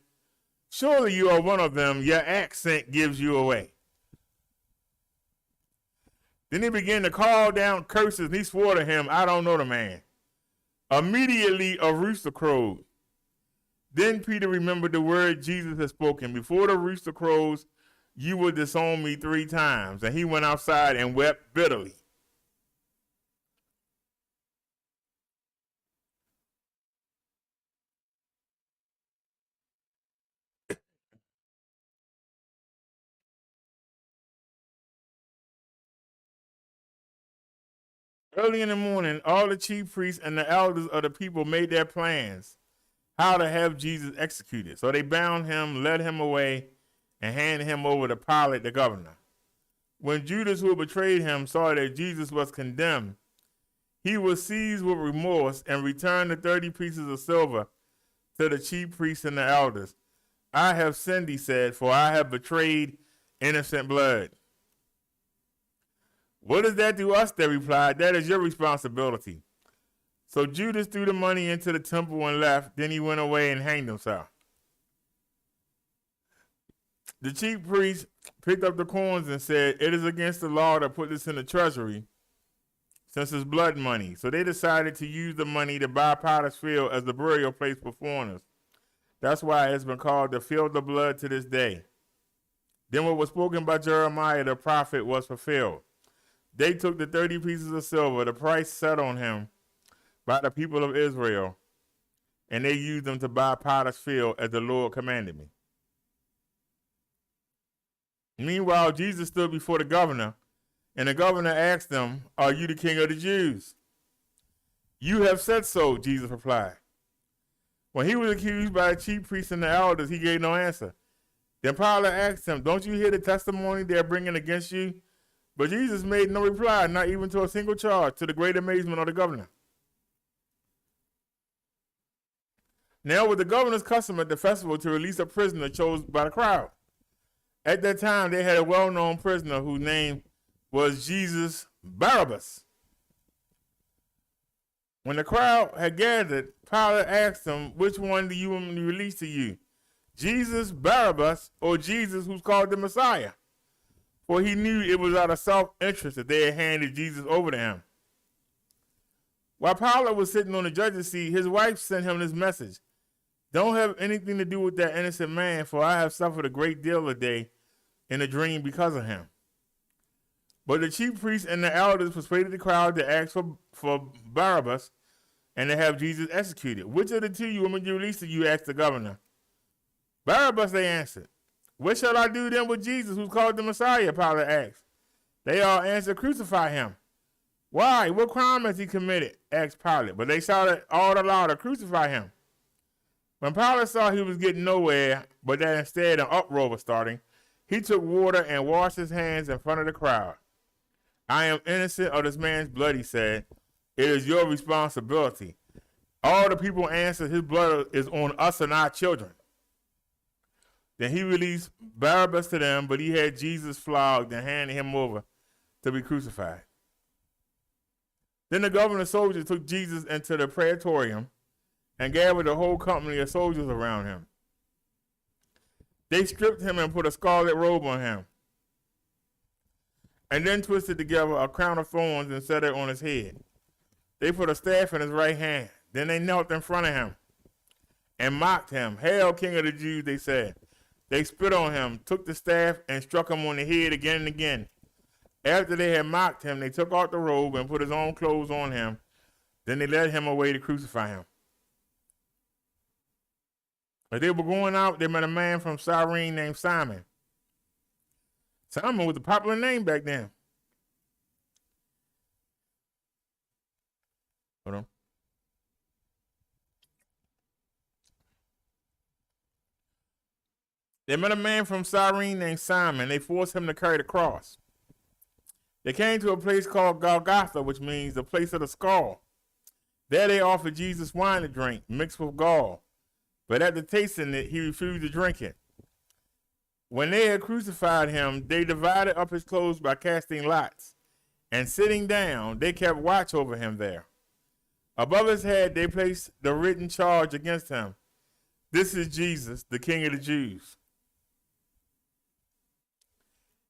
"Surely you are one of them. Your accent gives you away." Then he began to call down curses, and he swore to him, "I don't know the man." Immediately a rooster crowed. Then Peter remembered the word Jesus had spoken, "Before the rooster crows, you will disown me 3 times." And he went outside and wept bitterly. Early in the morning, all the chief priests and the elders of the people made their plans how to have Jesus executed. So they bound him, led him away, and handed him over to Pilate, the governor. When Judas, who betrayed him, saw that Jesus was condemned, he was seized with remorse and returned the 30 pieces of silver to the chief priests and the elders. "I have sinned," he said, "for I have betrayed innocent blood." "What does that to us?" they replied. "That is your responsibility." So Judas threw the money into the temple and left. Then he went away and hanged himself. The chief priest picked up the coins and said, "It is against the law to put this in the treasury, since it's blood money." So they decided to use the money to buy Potter's Field as the burial place for foreigners. That's why it's been called the Field of Blood to this day. Then what was spoken by Jeremiah the prophet was fulfilled. They took the 30 pieces of silver, the price set on him by the people of Israel, and they used them to buy Potter's Field as the Lord commanded me. Meanwhile, Jesus stood before the governor, and the governor asked him, "Are you the king of the Jews?" "You have said so," Jesus replied. When he was accused by the chief priests and the elders, he gave no answer. Then Pilate asked him, "Don't you hear the testimony they are bringing against you?" But Jesus made no reply, not even to a single charge, to the great amazement of the governor. Now, with the governor's custom at the festival to release a prisoner chosen by the crowd. At that time, they had a well-known prisoner whose name was Jesus Barabbas. When the crowd had gathered, Pilate asked them, "Which one do you want me to release to you, Jesus Barabbas or Jesus who's called the Messiah?" For he knew it was out of self-interest that they had handed Jesus over to him. While Pilate was sitting on the judge's seat, his wife sent him this message: "Don't have anything to do with that innocent man, for I have suffered a great deal today in a dream because of him." But the chief priests and the elders persuaded the crowd to ask for Barabbas, and to have Jesus executed. Which of the two you want me to release to you? Asked the governor. Barabbas, they answered. What shall I do then with Jesus, who's called the Messiah? Pilate asked. They all answered, crucify him. Why? What crime has he committed? Asked Pilate. But they shouted all the louder, crucify him. When Pilate saw he was getting nowhere, but that instead an uproar was starting, he took water and washed his hands in front of the crowd. I am innocent of this man's blood, he said. It is your responsibility. All the people answered, his blood is on us and our children. Then he released Barabbas to them, but he had Jesus flogged and handed him over to be crucified. Then the governor's soldiers took Jesus into the praetorium and gathered the whole company of soldiers around him. They stripped him and put a scarlet robe on him, and then twisted together a crown of thorns and set it on his head. They put a staff in his right hand. Then they knelt in front of him and mocked him. Hail, King of the Jews, they said. They spit on him, took the staff, and struck him on the head again and again. After they had mocked him, they took off the robe and put his own clothes on him. Then they led him away to crucify him. As they were going out, they met a man from Cyrene named Simon. Simon was a popular name back then. Hold on. They met a man from Cyrene named Simon. They forced him to carry the cross. They came to a place called Golgotha, which means the place of the skull. There they offered Jesus wine to drink, mixed with gall. But after tasting it, he refused to drink it. When they had crucified him, they divided up his clothes by casting lots. And sitting down, they kept watch over him there. Above his head, they placed the written charge against him. This is Jesus, the King of the Jews.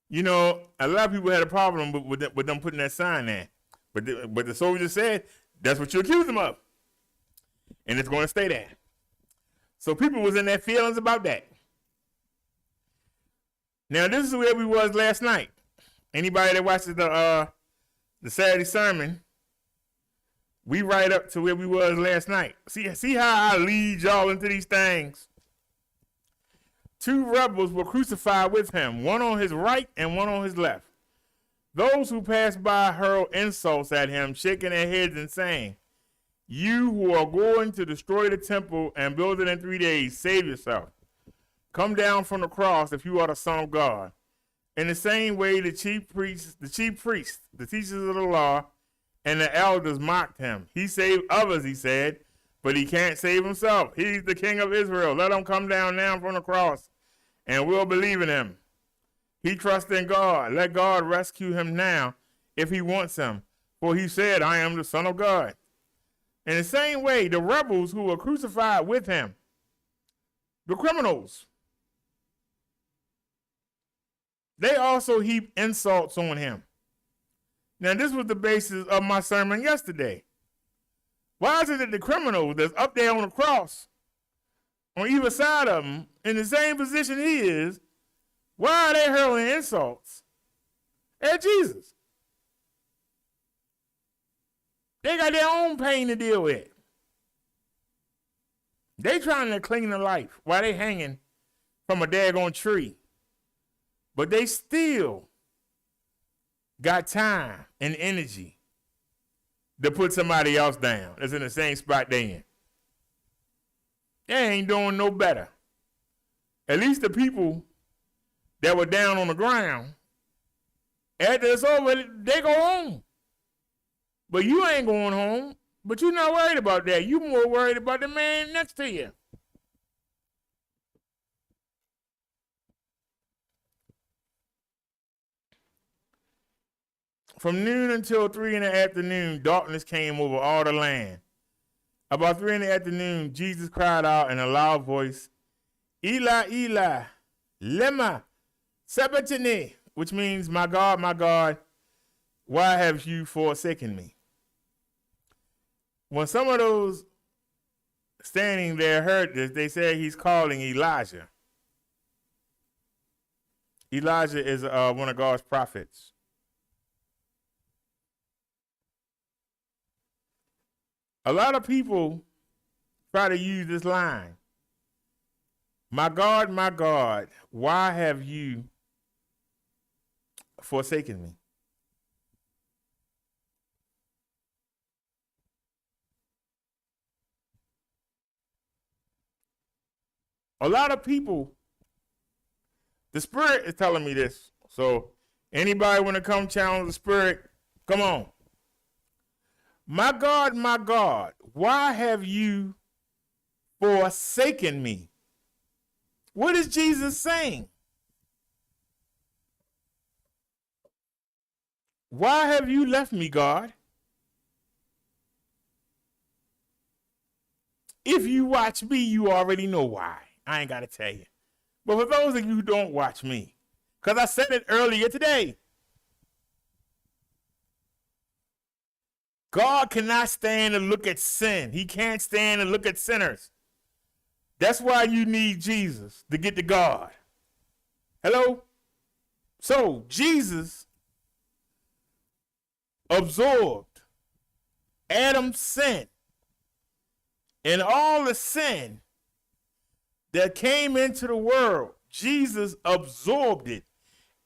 You know, a lot of people had a problem with them putting that sign there. But the soldier said, that's what you accuse him of. And it's going to stay there. So people was in their feelings about that. Now, this is where we was last night. Anybody that watches the Saturday sermon, we right up to where we was last night. See how I lead y'all into these things? 2 rebels were crucified with him, one on his right and one on his left. Those who passed by hurled insults at him, shaking their heads and saying, you who are going to destroy the temple and build it in 3 days, save yourself. Come down from the cross if you are the Son of God. In the same way, the chief priests, the teachers of the law, and the elders mocked him. He saved others, he said, but he can't save himself. He's the King of Israel. Let him come down now from the cross, and we'll believe in him. He trusts in God. Let God rescue him now if he wants him. For he said, I am the Son of God. In the same way, the rebels who were crucified with him, the criminals, they also heaped insults on him. Now, this was the basis of my sermon yesterday. Why is it that the criminals that's up there on the cross, on either side of him, in the same position he is, why are they hurling insults at Jesus? They got their own pain to deal with. They trying to cling to life while they hanging from a daggone tree. But they still got time and energy to put somebody else down that's in the same spot they in. They ain't doing no better. At least the people that were down on the ground, after it's over, they go home. But you ain't going home. But you're not worried about that. You're more worried about the man next to you. From noon until 3 in the afternoon, darkness came over all the land. About 3 in the afternoon, Jesus cried out in a loud voice, Eli, Eli, lema sabachthani, which means, my God, why have you forsaken me? When some of those standing there heard this, they said he's calling Elijah. Elijah is one of God's prophets. A lot of people try to use this line. My God, why have you forsaken me? A lot of people, the Spirit is telling me this. So anybody want to come challenge the Spirit, come on. My God, why have you forsaken me? What is Jesus saying? Why have you left me, God? If you watch me, you already know why. I ain't got to tell you. But for those of you who don't watch me, because I said it earlier today, God cannot stand to look at sin. He can't stand to look at sinners. That's why you need Jesus to get to God. Hello? So, Jesus absorbed Adam's sin and all the sin that came into the world. Jesus absorbed it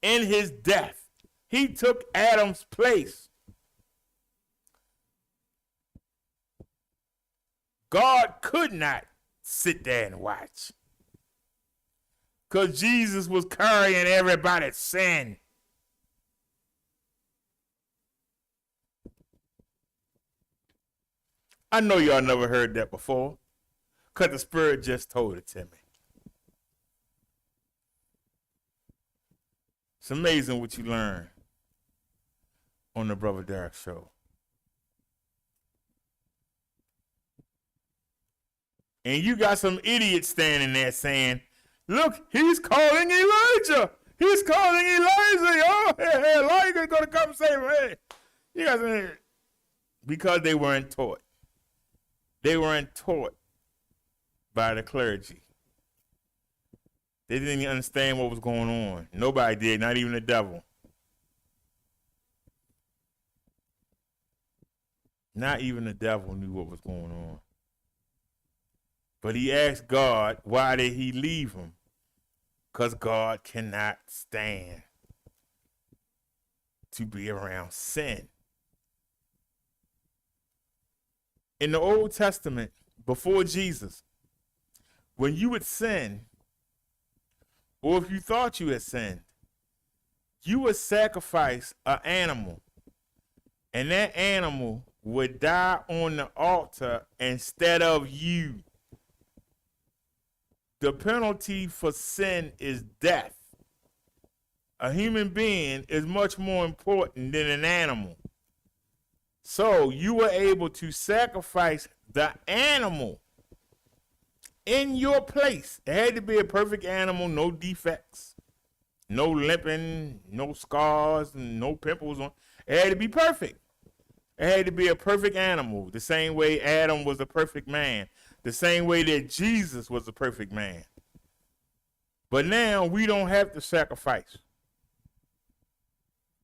in his death. He took Adam's place. God could not sit there and watch, because Jesus was carrying everybody's sin. I know y'all never heard that before, because the Spirit just told it to me. It's amazing what you learn on the Brother Derek Show. And you got some idiot standing there saying, look, he's calling Elijah. He's calling Elijah. Oh, hey, Elijah's going to come save him. Hey. You guys, because they weren't taught. They weren't taught by the clergy. They didn't even understand what was going on. Nobody did, not even the devil. Not even the devil knew what was going on. But he asked God, why did he leave him? Because God cannot stand to be around sin. In the Old Testament, before Jesus, when you would sin, or if you thought you had sinned, you would sacrifice an animal, and that animal would die on the altar instead of you. The penalty for sin is death. A human being is much more important than an animal. So you were able to sacrifice the animal in your place. It had to be a perfect animal, no defects, no limping, no scars, no pimples on. It had to be perfect. It had to be a perfect animal, the same way Adam was a perfect man, the same way that Jesus was a perfect man. But now we don't have to sacrifice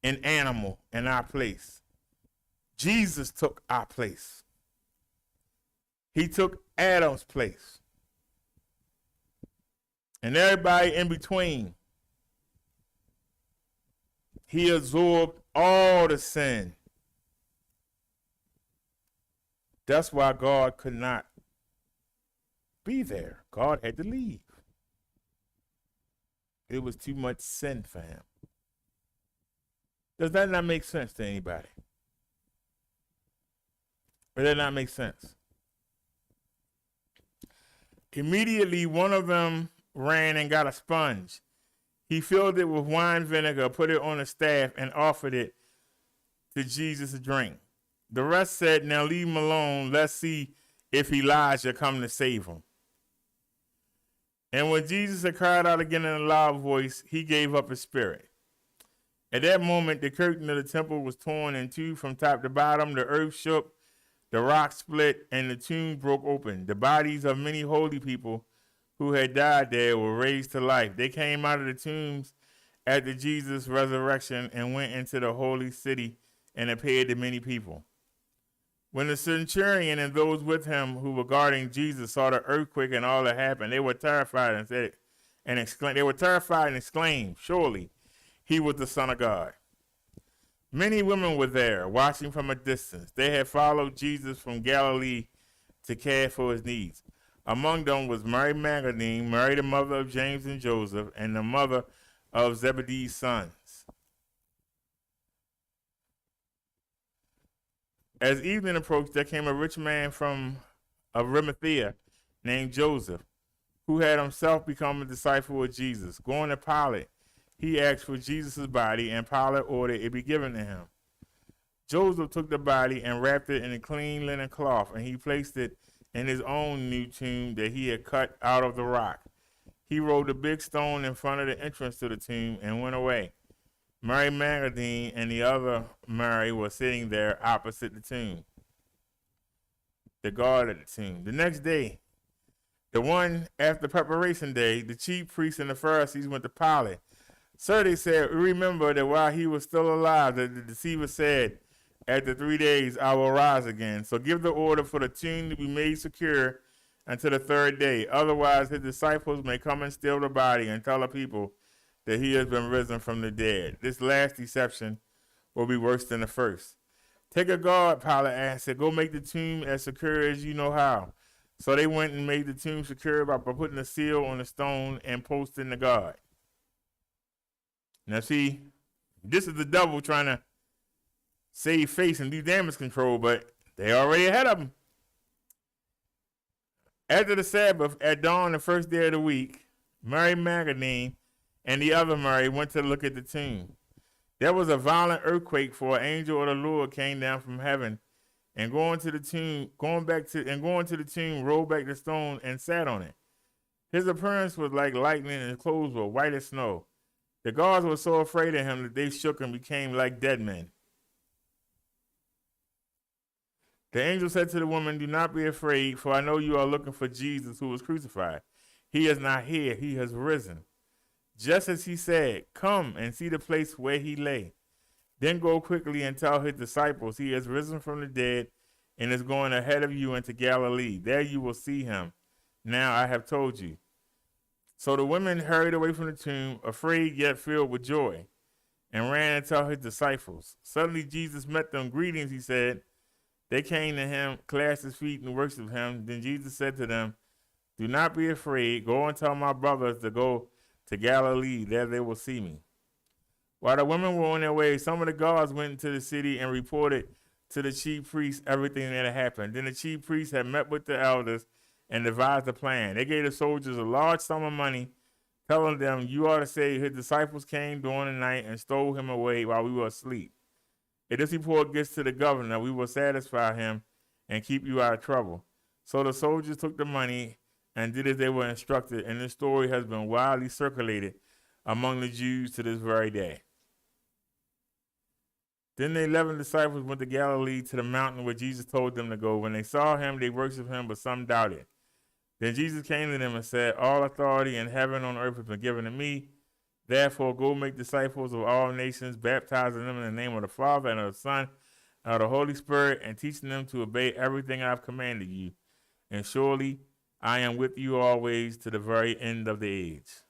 an animal in our place. Jesus took our place. He took Adam's place. And everybody in between. He absorbed all the sin. That's why God could not be there. God had to leave. It was too much sin for him. Does that not make sense to anybody? Or does that not make sense? Immediately, one of them ran and got a sponge. He filled it with wine vinegar, put it on a staff, and offered it to Jesus to drink. The rest said, now leave him alone. Let's see if Elijah come to save him. And when Jesus had cried out again in a loud voice, he gave up his spirit. At that moment, the curtain of the temple was torn in two from top to bottom. The earth shook, the rock split, and the tomb broke open. The bodies of many holy people who had died there were raised to life. They came out of the tombs after Jesus' resurrection and went into the holy city and appeared to many people. When the centurion and those with him who were guarding Jesus saw the earthquake and all that happened, they were terrified and exclaimed, "Surely he was the Son of God." Many women were there, watching from a distance. They had followed Jesus from Galilee to care for his needs. Among them was Mary Magdalene, Mary the mother of James and Joseph, and the mother of Zebedee's sons. As evening approached, there came a rich man from Arimathea named Joseph, who had himself become a disciple of Jesus. Going to Pilate, he asked for Jesus' body, and Pilate ordered it be given to him. Joseph took the body and wrapped it in a clean linen cloth, and he placed it in his own new tomb that he had cut out of the rock. He rolled a big stone in front of the entrance to the tomb and went away. Mary Magdalene and the other Mary were sitting there opposite the tomb. The guard at the tomb. The next day, the one after preparation day, the chief priests and the Pharisees went to Pilate. "Sir," they said, "we remember that while he was still alive, that the deceiver said, 'After 3 days I will rise again.' So give the order for the tomb to be made secure until the 3rd day. Otherwise, his disciples may come and steal the body and tell the people that he has been risen from the dead. This last deception will be worse than the first." "Take a guard," Pilate answered. "Go make the tomb as secure as you know how." So they went and made the tomb secure by putting a seal on the stone and posting the guard. Now see, this is the devil trying to save face and do damage control, but they already ahead of him. After the Sabbath, at dawn the first day of the week, Mary Magdalene and the other Mary went to look at the tomb. There was a violent earthquake, for an angel of the Lord came down from heaven and going to the tomb, rolled back the stone and sat on it. His appearance was like lightning, and his clothes were white as snow. The guards were so afraid of him that they shook and became like dead men. The angel said to the woman, "Do not be afraid, for I know you are looking for Jesus who was crucified. He is not here, he has risen. Just as he said, come and see the place where he lay. Then go quickly and tell his disciples he has risen from the dead and is going ahead of you into Galilee. There you will see him. Now I have told you." So the women hurried away from the tomb, afraid yet filled with joy, and ran to tell his disciples. Suddenly Jesus met them. "Greetings," he said. They came to him, clasped his feet, and worshiped him. Then Jesus said to them, "Do not be afraid. Go and tell my brothers to go to Galilee. There they will see me." While the women were on their way, some of the guards went into the city and reported to the chief priests everything that had happened. Then the chief priests had met with the elders and devised a plan. They gave the soldiers a large sum of money, telling them, "You ought to say his disciples came during the night and stole him away while we were asleep. If this report gets to the governor, we will satisfy him and keep you out of trouble." So the soldiers took the money and did as they were instructed, and this story has been widely circulated among the Jews to this very day. Then the 11 disciples went to Galilee, to the mountain where Jesus told them to go. When they saw him, they worshiped him, but some doubted. Then Jesus came to them and said, "All authority in heaven and on earth has been given to me. Therefore, go make disciples of all nations, baptizing them in the name of the Father and of the Son and of the Holy Spirit, and teaching them to obey everything I have commanded you. And surely I am with you always to the very end of the age."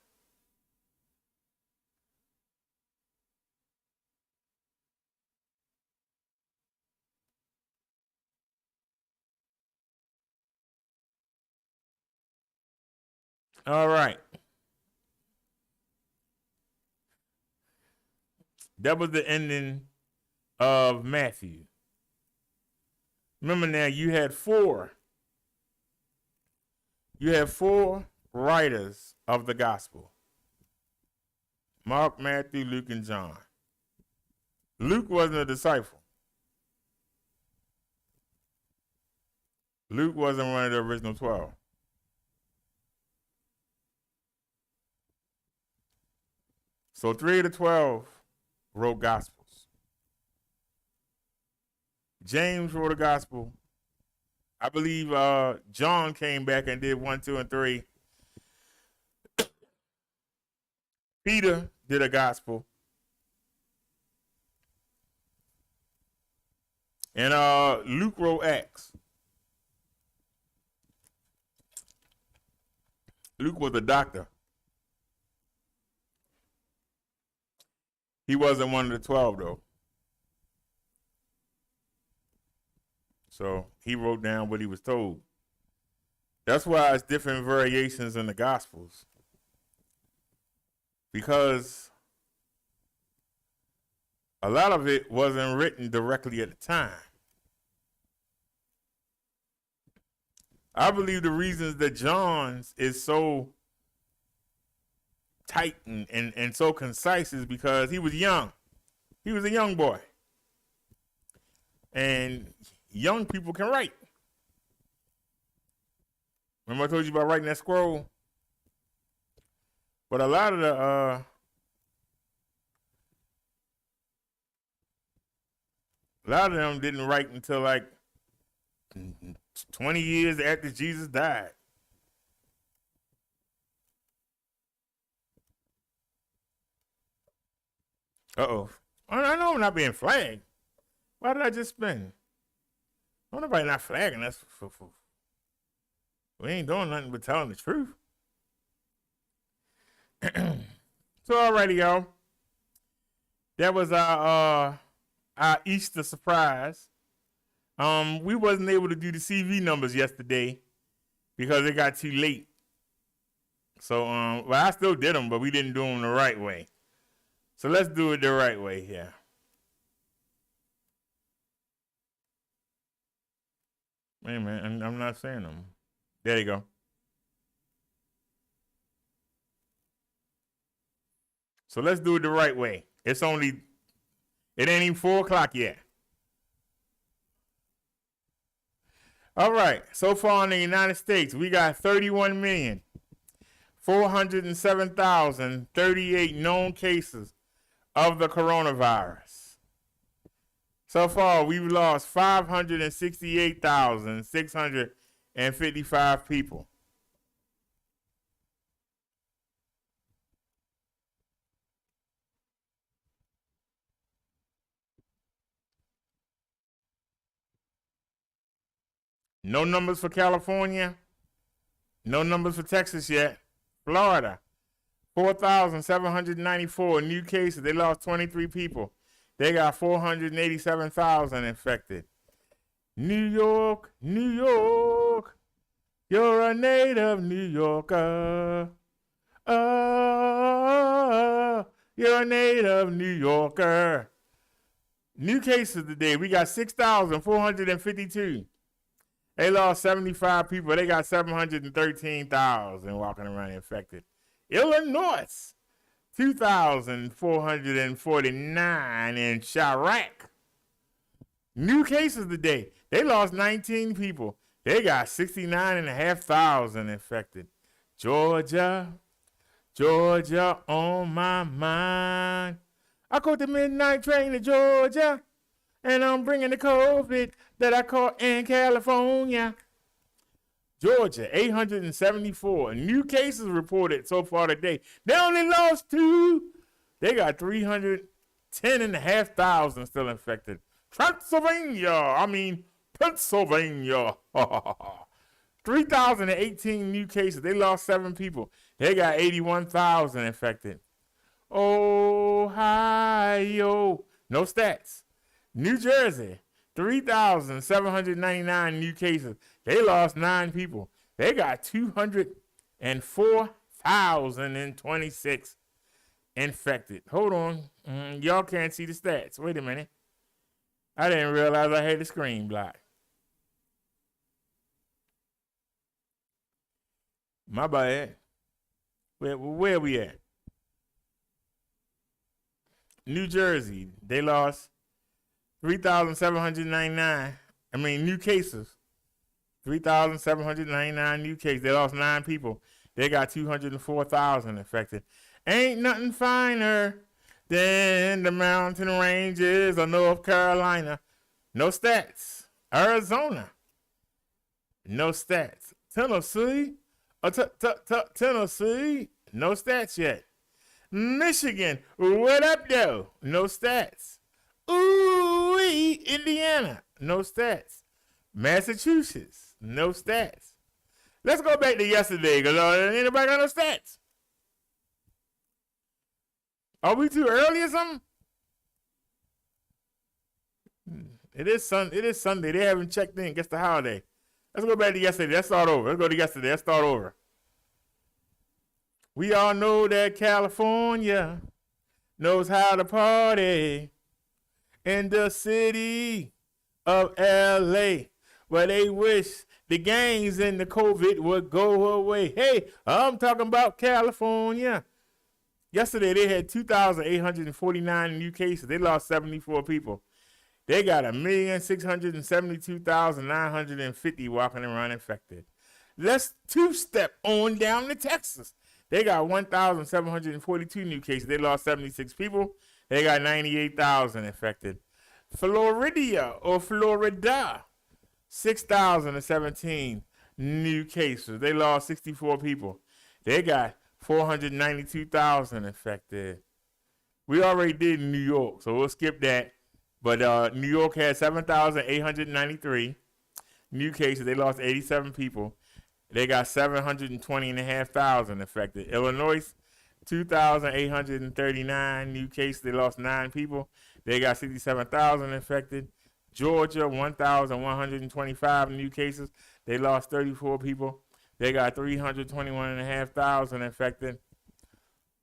All right. That was the ending of Matthew. Remember now, you had four writers of the gospel: Mark, Matthew, Luke, and John. Luke wasn't a disciple. Luke wasn't one of the original 12. So 3 of the 12 wrote gospels. James wrote a gospel. I believe John came back and did 1, 2, and 3. Peter did a gospel. And Luke wrote Acts. Luke was a doctor. He wasn't one of the 12, though. So he wrote down what he was told. That's why it's different variations in the Gospels. Because a lot of it wasn't written directly at the time. I believe the reasons that John's is so tight and so concise is because he was young. He was a young boy. And young people can write. Remember I told you about writing that scroll? But a lot of them didn't write until like 20 years after Jesus died. Uh-oh. I know I'm not being flagged. Why did I just spin? Nobody not flagging us. We ain't doing nothing but telling the truth. So alrighty, y'all. That was our Easter surprise. We wasn't able to do the CV numbers yesterday because it got too late. So well, I still did them, but we didn't do them the right way. So let's do it the right way here. Wait a minute, I'm not saying them. There you go. So let's do it the right way. It ain't even 4 o'clock yet. All right, so far in the United States, we got 31,407,038 known cases of the coronavirus. So far, we've lost 568,655 people. No numbers for California. No numbers for Texas yet. Florida, 4,794 new cases. They lost 23 people. They got 487,000 infected. New York, New York, you're a native New Yorker. Oh, you're a native New Yorker. New cases today, we got 6,452. They lost 75 people. They got 713,000 walking around infected. Illinois, 2,449 in Chirac. New cases today. They lost 19 people. They got 69,500 infected. Georgia, Georgia on my mind. I caught the midnight train to Georgia, and I'm bringing the COVID that I caught in California. Georgia, 874 new cases reported so far today. They only lost 2. They got 310,500 still infected. Pennsylvania. 3,018 new cases. They lost 7 people. They got 81,000 infected. Ohio, no stats. New Jersey, 3,799 new cases. They lost 9 people. They got 204,026 infected. Hold on. Y'all can't see the stats. Wait a minute. I didn't realize I had the screen blocked. My bad. Where we at? New Jersey, they lost 3,799. New cases. 3,799 new cases. They lost 9 people. They got 204,000 infected. Ain't nothing finer than the mountain ranges of North Carolina. No stats. Arizona. No stats. Tennessee. Tennessee. No stats yet. Michigan. What up, though? No stats. Ooh, Tennessee, Indiana, no stats. Massachusetts, no stats. Let's go back to yesterday, because anybody got no stats? Are we too early or something? It is Sunday. They haven't checked in. Guess the holiday. Let's go back to yesterday. Let's start over. Let's go to yesterday. Let's start over. We all know that California knows how to party in the city of LA, where they wish the gangs and the COVID would go away. Hey, I'm talking about California. Yesterday, they had 2,849 new cases. They lost 74 people. They got 1,672,950 walking around infected. Let's two-step on down to Texas. They got 1,742 new cases. They lost 76 people. They got 98,000 infected. Florida, 6,017 new cases. They lost 64 people. They got 492,000 infected. We already did New York, so we'll skip that. But New York had 7,893 new cases. They lost 87 people. They got 720,500 infected. Illinois, 2,839 new cases. They lost 9 people. They got 67,000 infected. Georgia, 1,125 new cases. They lost 34 people. They got 321,500 infected.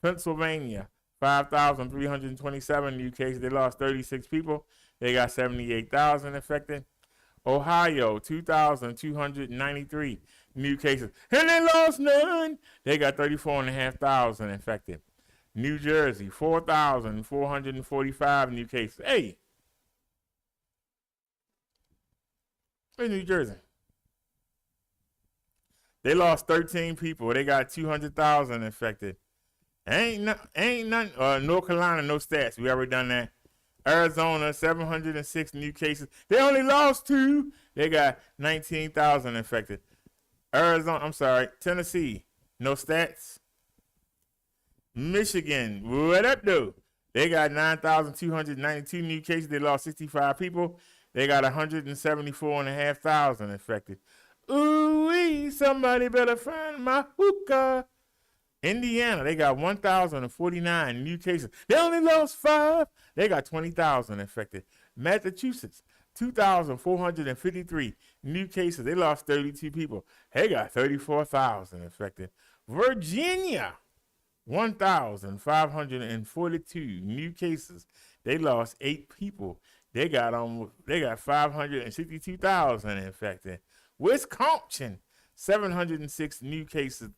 Pennsylvania, 5,327 new cases. They lost 36 people. They got 78,000 infected. Ohio, 2,293 new cases. And they lost none. They got 34,500 infected. New Jersey, 4,445 new cases. Hey, where's New Jersey? They lost 13 people. They got 200,000 infected. Ain't nothing. North Carolina, no stats. We already done that. Arizona, 706 new cases. They only lost 2. They got 19,000 infected. Tennessee, no stats. Michigan, what up, though? They got 9,292 new cases. They lost 65 people. They got 174,500 infected. Ooh-wee, somebody better find my hookah. Indiana, they got 1,049 new cases. They only lost 5. They got 20,000 infected. Massachusetts, 2,453 new cases. They lost 32 people. They got 34,000 infected. Virginia, 1,542 new cases. They lost 8 people. They got 562,000 infected. Wisconsin, 706 new cases.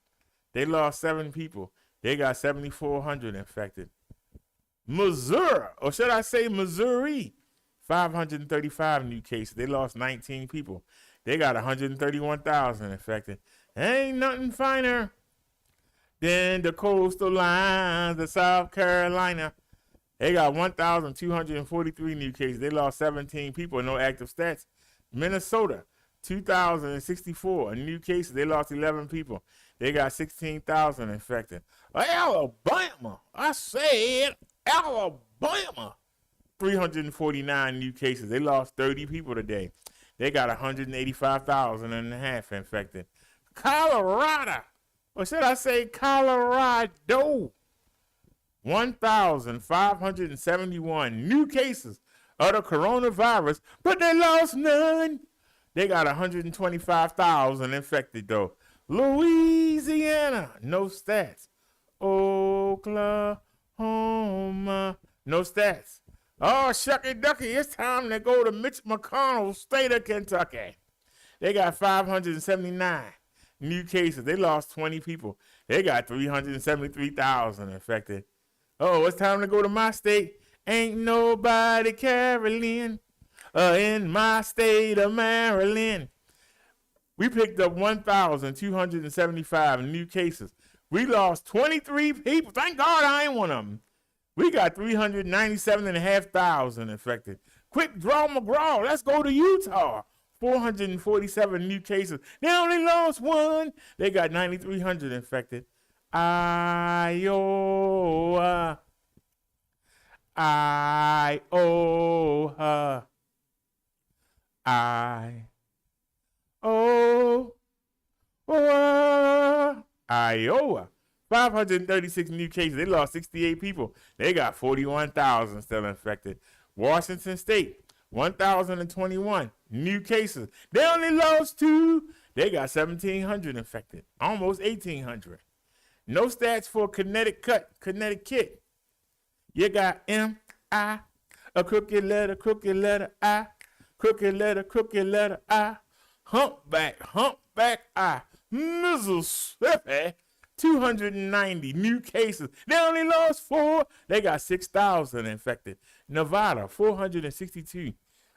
They lost 7 people. They got 7,400 infected. Missouri, or should I say Missouri, 535 new cases. They lost 19 people. They got 131,000 infected. Ain't nothing finer than the coastal lines of South Carolina. They got 1,243 new cases. They lost 17 people. No active stats. Minnesota, 2,064 new cases. They lost 11 people. They got 16,000 infected. Alabama, I said Alabama, 349 new cases. They lost 30 people today. They got 185,000 infected. Colorado, or should I say Colorado, 1,571 new cases of the coronavirus, but they lost none. They got 125,000 infected, though. Louisiana, no stats. Oklahoma, no stats. Oh, shucky ducky, it's time to go to Mitch McConnell's state of Kentucky. They got 579 new cases. They lost 20 people. They got 373,000 infected. Oh, it's time to go to my state. Ain't nobody caroling in my state of Maryland. We picked up 1,275 new cases. We lost 23 people. Thank God I ain't one of them. We got 397,500 infected. Quick draw McGraw. Let's go to Utah. 447 new cases. They only lost 1. They got 9,300 infected. Iowa. Iowa. 536 new cases. They lost 68 people. They got 41,000 still infected. Washington State, 1,021 new cases. They only lost 2. They got 1,700 infected. Almost 1,800. No stats for Connecticut. You got M-I, a crooked letter I, crooked letter I, humpback I, Mississippi, 290 new cases. They only lost 4. They got 6,000 infected. Nevada, 462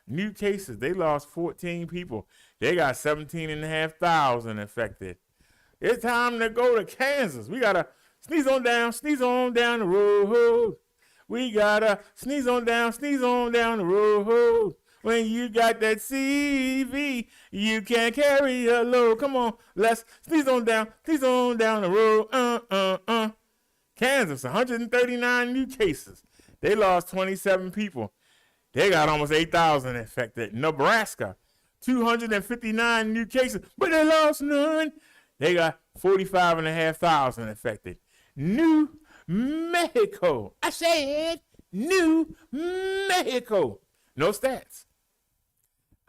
new cases. They lost 14 people. They got 17,500 infected. It's time to go to Kansas. We got to sneeze on down the road. We got to sneeze on down the road. When you got that CV, you can't carry a load. Come on, let's sneeze on down the road. Kansas, 139 new cases. They lost 27 people. They got almost 8,000 infected. Nebraska, 259 new cases, but they lost none. They got 45,500 infected. New Mexico. I said New Mexico. No stats.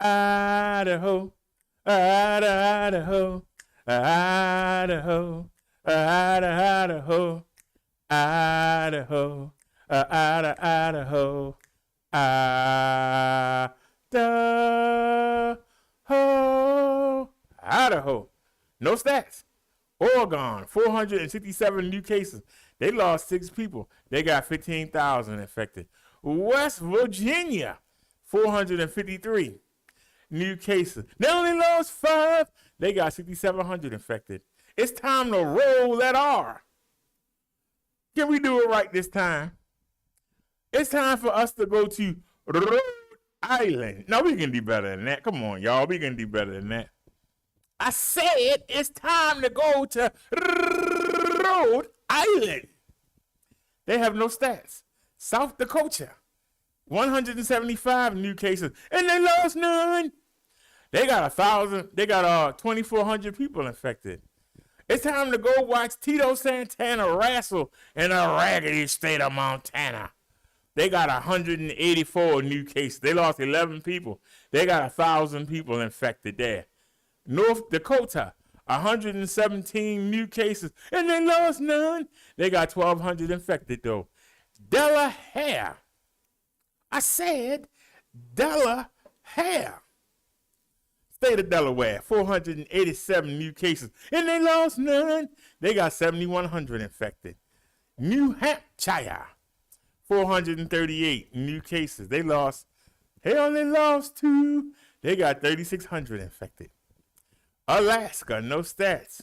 Idaho, Idaho, Idaho, Idaho, Idaho, Idaho, Idaho. No stats. Oregon, 467 new cases. They lost 6 people. They got 15,000 infected. West Virginia, 453 new cases. They only lost 5. They got 6,700 infected. It's time to roll that R. Can we do it right this time? It's time for us to go to Rhode Island. No, we can do better than that. Come on, y'all. We can do better than that. I said it's time to go to Rhode Island. They have no stats. South Dakota, 175 new cases, and they lost none. They got 2,400 people infected. It's time to go watch Tito Santana wrestle in a raggedy state of Montana. They got 184 new cases. They lost 11 people. They got 1,000 people infected there. North Dakota, 117 new cases, and they lost none. They got 1,200 infected, though. Delaware. I said Delaware. State of Delaware, 487 new cases, and they lost none. They got 7,100 infected. New Hampshire, 438 new cases. They only lost 2. They got 3,600 infected. Alaska, no stats.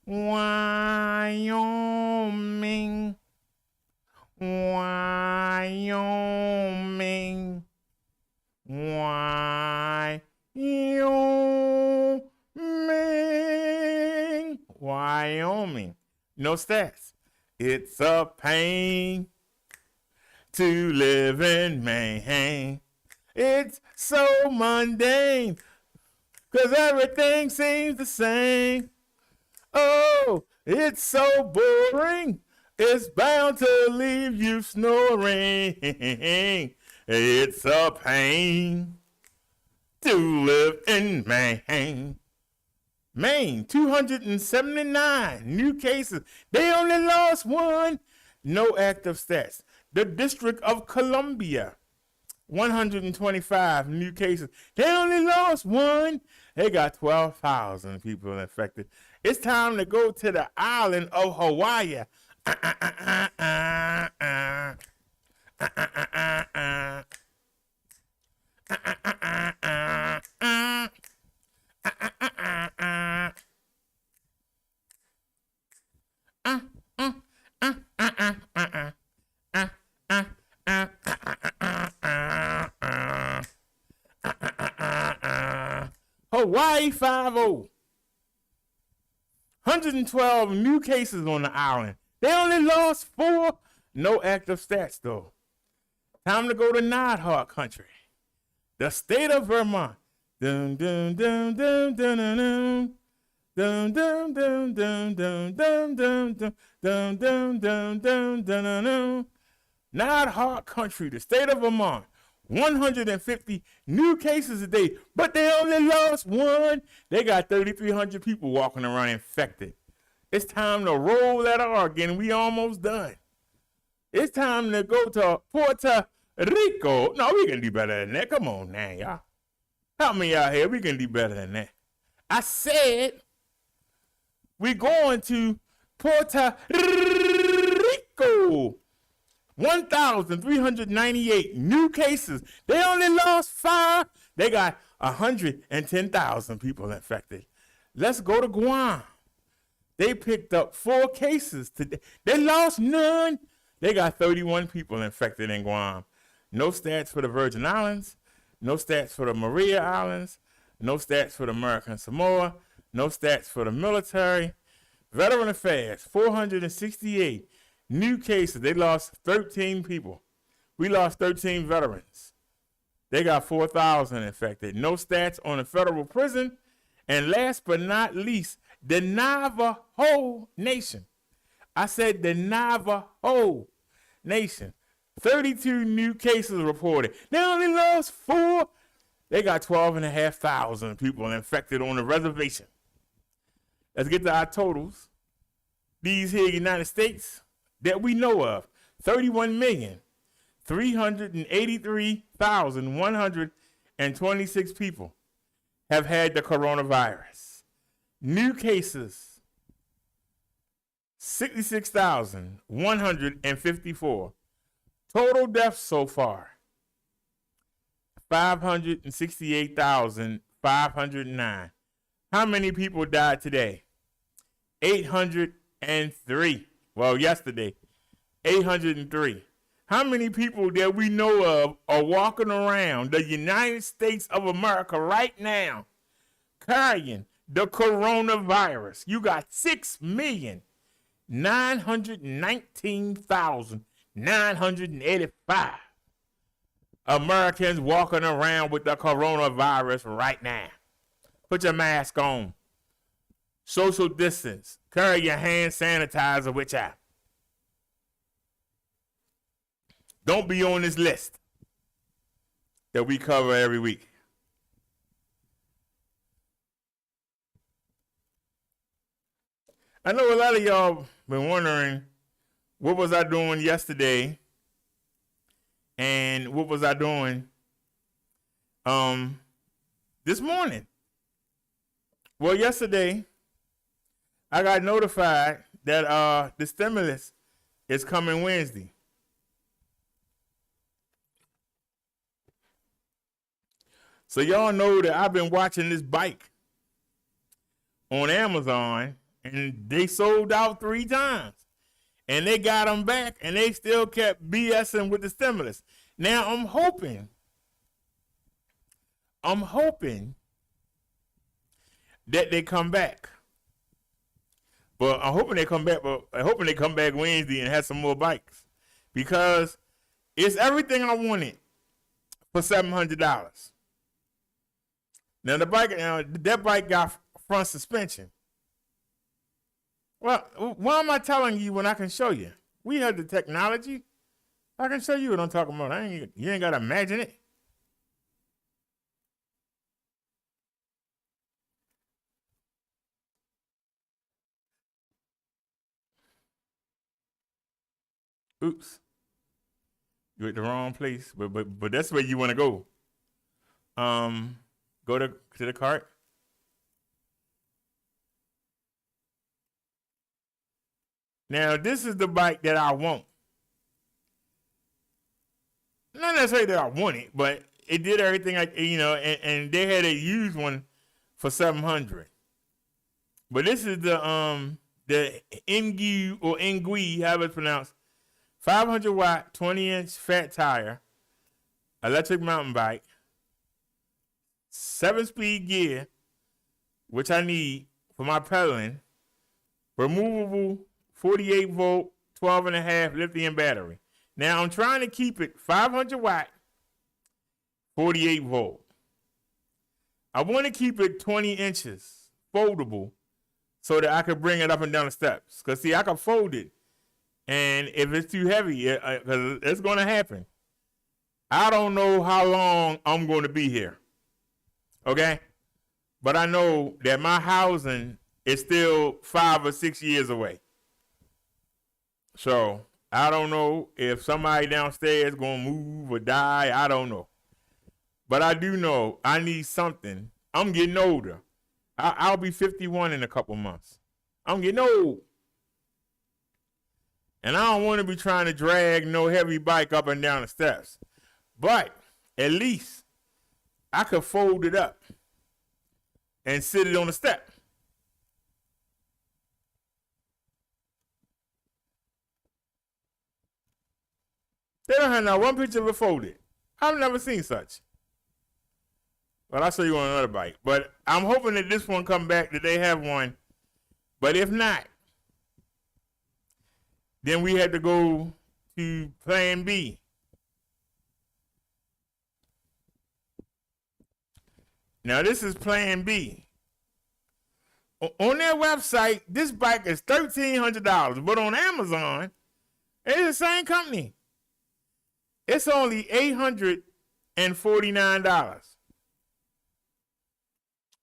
Wyoming. Wyoming. No stats. It's a pain to live in Maine. It's so mundane, 'cause everything seems the same. Oh, it's so boring. It's bound to leave you snoring. It's a pain to live in Maine. Maine, 279 new cases. They only lost 1. No active stats. The District of Columbia, 125 new cases. They only lost 1. They got 12,000 people infected. It's time to go to the island of Hawaii. Hawaii 5-0. 112 new cases on the island. They only lost 4. No active stats, though. Time to go to Nighthawk country. The state of Vermont, Dun dun dun dun dun dun dun. Dun dun dun dun dun dun dun dun dun dun dun dun dun dun. Not hard country, the state of Vermont, 150 new cases a day, but they only lost one. They got 3,300 people walking around infected. It's time to roll that R again. We almost done. It's time to go to Puerto Rico. No, we can do better than that. Come on now, y'all. Help me out here. We can do better than that. I said we're going to Puerto Rico. 1,398 new cases. They only lost 5. They got 110,000 people infected. Let's go to Guam. They picked up 4 cases today. They lost none. They got 31 people infected in Guam. No stats for the Virgin Islands. No stats for the Maria Islands. No stats for the American Samoa. No stats for the military. Veteran Affairs, 468 new cases. They lost 13 people. We lost 13 veterans. They got 4,000 infected. No stats on the federal prison. And last but not least, the Navajo Nation. I said the Navajo Nation. 32 new cases reported. They only lost 4. They got 12,500 people infected on the reservation. Let's get to our totals. These here United States that we know of, 31,383,126 people have had the coronavirus. New cases, 66,154. Total deaths so far, 568,509. How many people died today? 803. Well, yesterday, 803. How many people that we know of are walking around the United States of America right now carrying the coronavirus? You got 6,919,985 Americans walking around with the coronavirus right now. Put your mask on. Social distance. Carry your hand sanitizer with you. Don't be on this list that we cover every week. I know a lot of y'all been wondering, what was I doing yesterday and what was I doing this morning? Well, yesterday I got notified that the stimulus is coming Wednesday. So y'all know that I've been watching this bike on Amazon, and they sold out 3 times. And they got them back, and they still kept BSing with the stimulus. Now I'm hoping that they come back. But I'm hoping they come back, Wednesday and have some more bikes. Because it's everything I wanted for $700. Now that bike got front suspension. Well, why am I telling you when I can show you? We have the technology. I can show you what I'm talking about. You ain't got to imagine it. Oops. You're at the wrong place, but that's where you want to go. Go to the cart. Now, this is the bike that I want. Not necessarily that I want it, but it did everything and they had a used one for $700. But this is the Ingui or Ingui, however it's pronounced, 500 watt, 20-inch fat tire, electric mountain bike, 7-speed gear, which I need for my pedaling, removable 48 volt, 12.5 lithium battery. Now I'm trying to keep it 500 watt, 48 volt. I want to keep it 20 inches foldable so that I could bring it up and down the steps. Because, see, I can fold it. And if it's too heavy, because it's going to happen. I don't know how long I'm going to be here. Okay? But I know that my housing is still 5 or 6 years away. So I don't know if somebody downstairs going to move or die. I don't know. But I do know I need something. I'm getting older. I'll be 51 in a couple months. I'm getting old. And I don't want to be trying to drag no heavy bike up and down the steps. But at least I could fold it up and sit it on the step. They don't have not one picture of it folded. I've never seen such. Well, I'll show you on another bike. But I'm hoping that this one come back, that they have one. But if not, then we had to go to plan B. Now, this is plan B. On their website, this bike is $1,300. But on Amazon, it's the same company. It's only $849.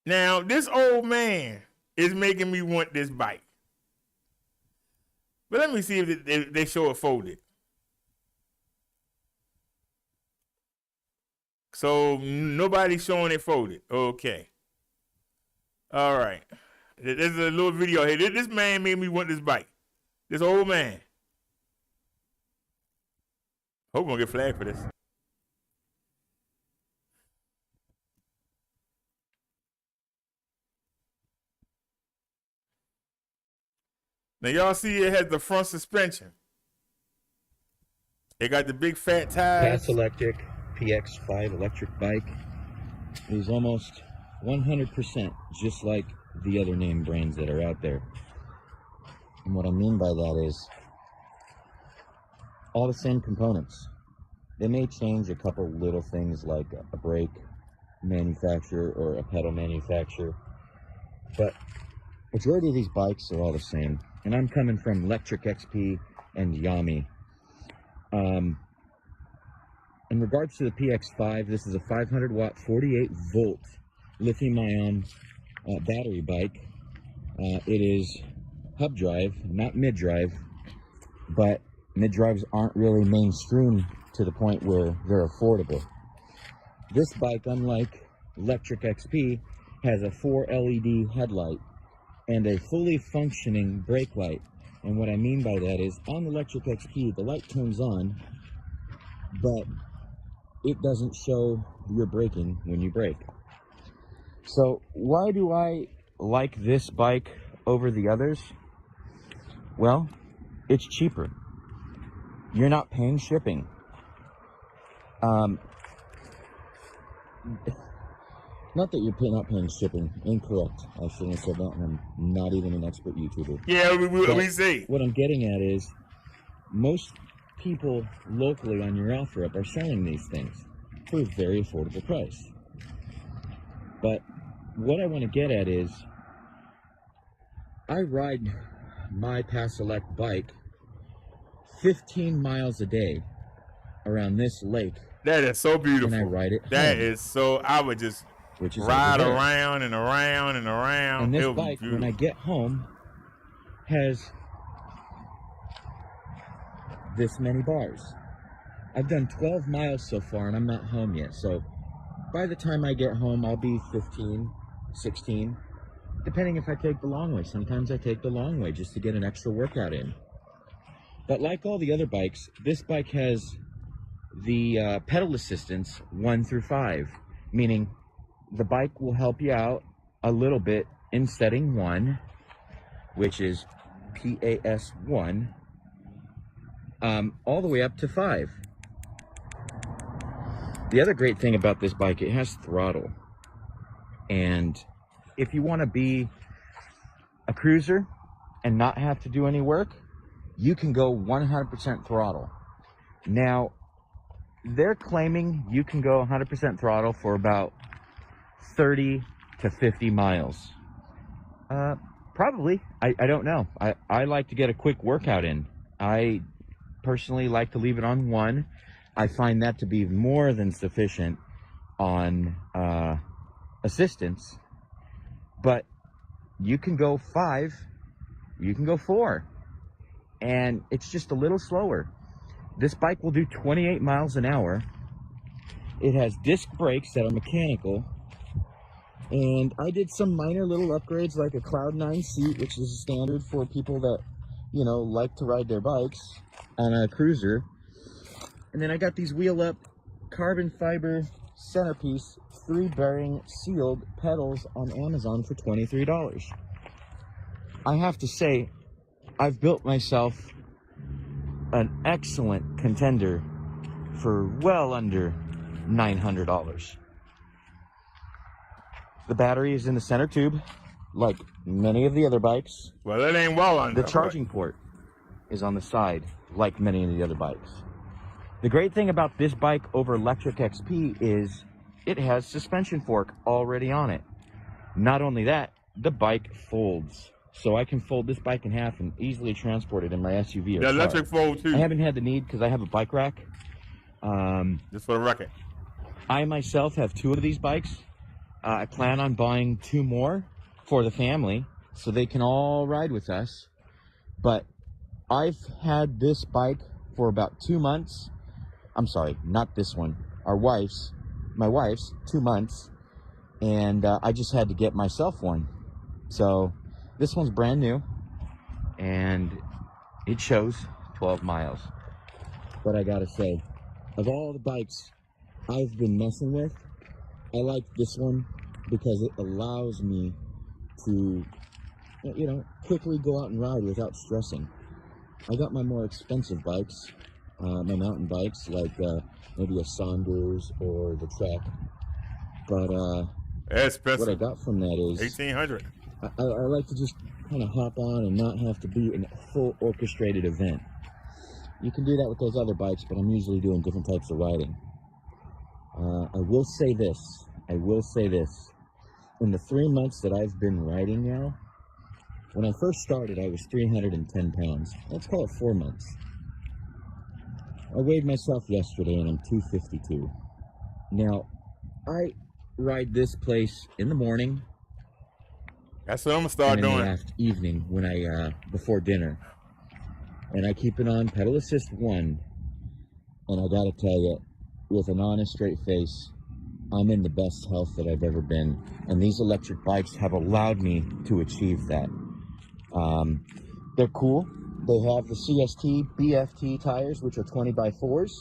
Now, this old man is making me want this bike. But let me see if they show it folded. So nobody's showing it folded. Okay. All right. There's a little video here. This man made me want this bike. This old man. Hope we're going to get flagged for this. Now, y'all see it has the front suspension. It got the big fat tires. Pass Electric PX5 electric bike is almost 100% just like the other name brands that are out there. And what I mean by that is all the same components. They may change a couple little things like a brake manufacturer or a pedal manufacturer, but majority of these bikes are all the same. And I'm coming from Electric XP and Yami. In regards to the PX5, this is a 500 watt, 48 volt lithium-ion battery bike. It is hub drive, not mid-drive, but mid-drives aren't really mainstream to the point where they're affordable. This bike, unlike Electric XP, has a 4 LED headlight and a fully functioning brake light. And what I mean by that is, on Electric XP, the light turns on, but it doesn't show you're braking when you brake. So why do I like this bike over the others? Well, it's cheaper. You're not paying shipping. Not that you're not paying shipping. Incorrect. I shouldn't have said that, and I'm not even an expert YouTuber. Yeah, we see. What I'm getting at is, most people locally on your OfferUp are selling these things for a very affordable price. But what I want to get at is, I ride my Pass Select bike 15 miles a day around this lake. That is so beautiful. And I ride it That home, is so, I would just which is ride around and around and around. And this bike, when I get home, has this many bars. I've done 12 miles so far and I'm not home yet. So by the time I get home, I'll be 15, 16, depending if I take the long way. Sometimes I take the long way just to get an extra workout in. But like all the other bikes, this bike has the pedal assistance 1 through 5, meaning the bike will help you out a little bit in setting 1, which is PAS1, all the way up to 5. The other great thing about this bike, it has throttle. And if you want to be a cruiser and not have to do any work, you can go 100% throttle. Now, they're claiming you can go 100% throttle for about 30 to 50 miles. Probably. I don't know. I like to get a quick workout in. I personally like to leave it on 1. I find that to be more than sufficient on assistance. But you can go 5, you can go 4, and it's just a little slower. This bike will do 28 miles an hour. It has disc brakes that are mechanical. And I did some minor little upgrades like a Cloud 9 seat, which is standard for people that, you know, like to ride their bikes on a cruiser. And then I got these wheel up carbon fiber centerpiece 3-bearing sealed pedals on Amazon for $23. I have to say, I've built myself an excellent contender for well under $900. The battery is in the center tube, like many of the other bikes. Well, it ain't well under. The charging port is on the side, like many of the other bikes. The great thing about this bike over Electric XP is it has suspension fork already on it. Not only that, the bike folds. So I can fold this bike in half and easily transport it in my SUV or The car. electric fold too. I haven't had the need because I have a bike rack. Just for the record. I myself have 2 of these bikes. I plan on buying 2 more for the family so they can all ride with us. But I've had this bike for about 2 months. I'm sorry, not this one. My wife's 2 months. And I just had to get myself one. So this one's brand new. And it shows 12 miles. But I gotta say, of all the bikes I've been messing with, I like this one because it allows me to, you know, quickly go out and ride without stressing. I got my more expensive bikes, my mountain bikes, like maybe a Saunders or the Trek. But what I got from that is 1800. I like to just kind of hop on and not have to be in a full orchestrated event. You can do that with those other bikes, but I'm usually doing different types of riding. I will say this. In the 3 months that I've been riding now, when I first started, I was 310 pounds. Let's call it 4 months. I weighed myself yesterday and I'm 252. Now, I ride this place in the morning. That's what I'm gonna start and in doing. the evening when before dinner. And I keep it on pedal assist 1. And I gotta tell you, with an honest, straight face, I'm in the best health that I've ever been. And these electric bikes have allowed me to achieve that. They're cool. They have the CST BFT tires, which are 20x4s.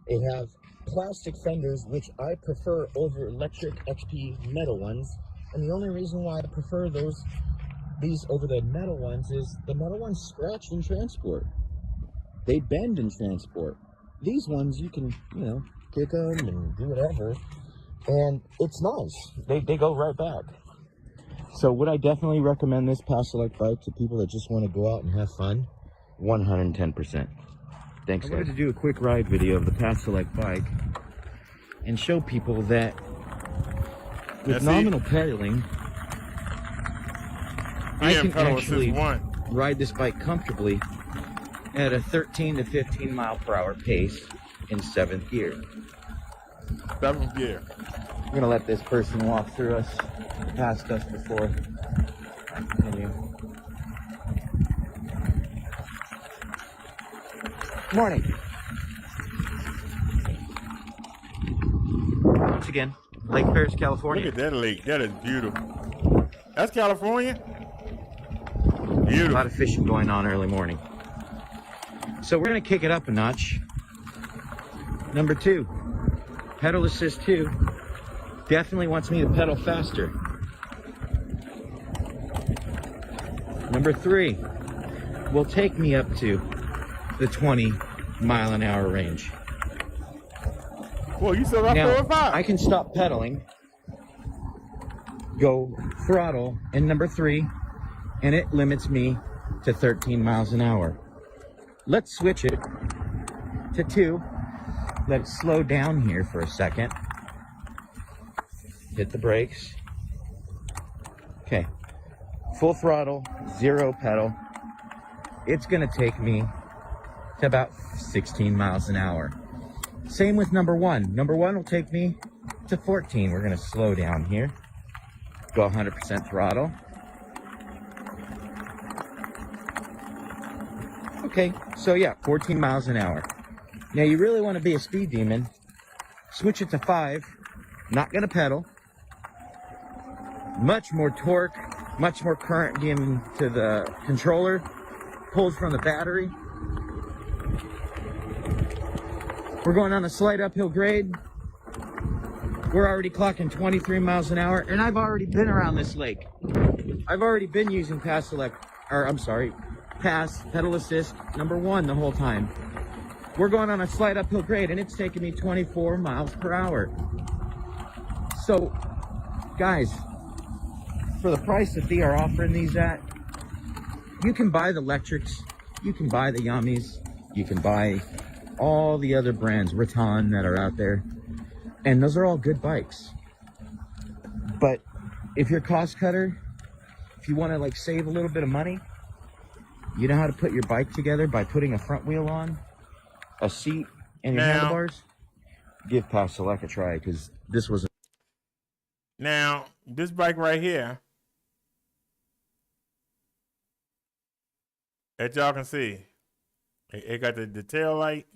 They have plastic fenders, which I prefer over Electric XP metal ones. And the only reason why I prefer these over the metal ones is the metal ones scratch in transport. They bend in transport. These ones, you can, you know, kick them and do whatever. And it's nice. They go right back. So would I definitely recommend this Pasolite bike to people that just want to go out and have fun? 110%. Thanks, guys. I wanted to do a quick ride video of the Pasolite bike and show people that with nominal pedaling, I can actually ride this bike comfortably at a 13 to 15 mile per hour pace in 7th gear. 7th gear. I'm gonna let this person walk through us, past us before. Continue. Morning. Once again, Lake Paris, California. Look at that lake. That is beautiful. That's California? Beautiful. A lot of fishing going on early morning. So we're going to kick it up a notch. Number 2, pedal assist 2 definitely wants me to pedal faster. Number 3 will take me up to the 20-mile-an-hour range. Well, you still got 4 or 5. I can stop pedaling, go throttle in number 3, and it limits me to 13 miles an hour. Let's switch it to 2. Let it slow down here for a second. hit the brakes. Okay, full throttle, 0 pedal. It's gonna take me to about 16 miles an hour. Same with number 1. Number 1 will take me to 14. We're gonna slow down here. Go 100% throttle. Okay, so yeah, 14 miles an hour. Now you really want to be a speed demon, switch it to 5, not gonna pedal. Much more torque, much more current getting to the controller, pulls from the battery. We're going on a slight uphill grade. We're already clocking 23 miles an hour, and I've already been around this lake. I've already been using pass pedal assist number 1 the whole time. We're going on a slight uphill grade, and it's taking me 24 miles per hour. So, guys, for the price that they are offering these at, you can buy the electrics, you can buy the Yummies, you can buy all the other brands, Raton, that are out there, and those are all good bikes. But if you're a cost cutter, if you want to like save a little bit of money, you know how to put your bike together by putting a front wheel on, a seat, and your handlebars? Give Past Select a try, because this was... Now, this bike right here, as y'all can see, it got the tail light.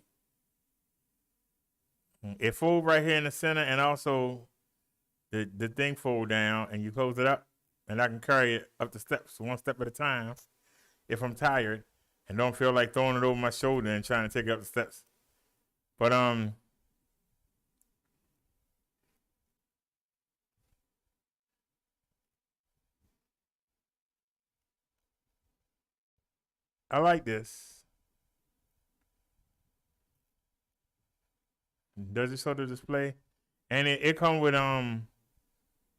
It folds right here in the center, and also the thing fold down, and you close it up, and I can carry it up the steps, 1 step at a time, if I'm tired and don't feel like throwing it over my shoulder and trying to take it up the steps. But I like this. Does it show the display? And it comes with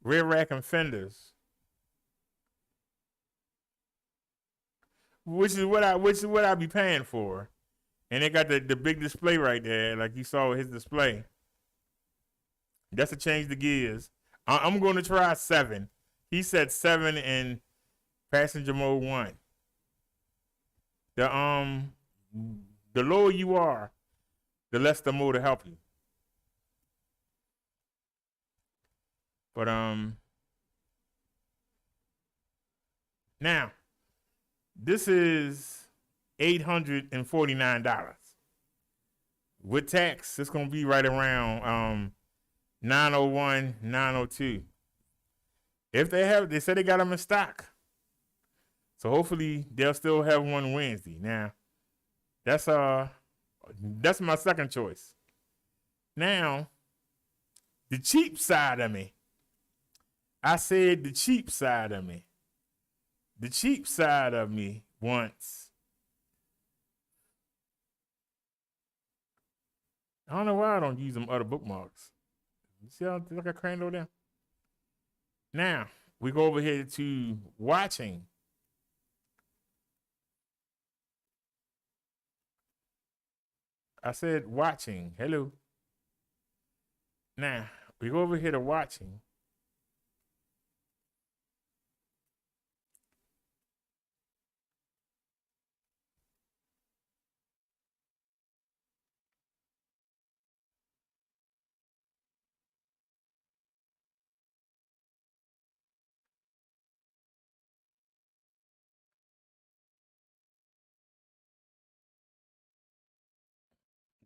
rear rack and fenders, which is what I be paying for. And it got the big display right there, like you saw with his display. That's to change the gears. I'm going to try 7. He said 7 in passenger mode 1. The lower you are, the less the motor help you. But now this is $849 with tax. It's gonna be right around $901, $902. If they said they got them in stock, so hopefully they'll still have one Wednesday. Now that's my second choice. Now the cheap side of me. I said the cheap side of me. The cheap side of me wants. I don't know why I don't use them other bookmarks. You see how look at crane over there? Now, we go over here to watching. I said watching. Hello. Now, we go over here to watching.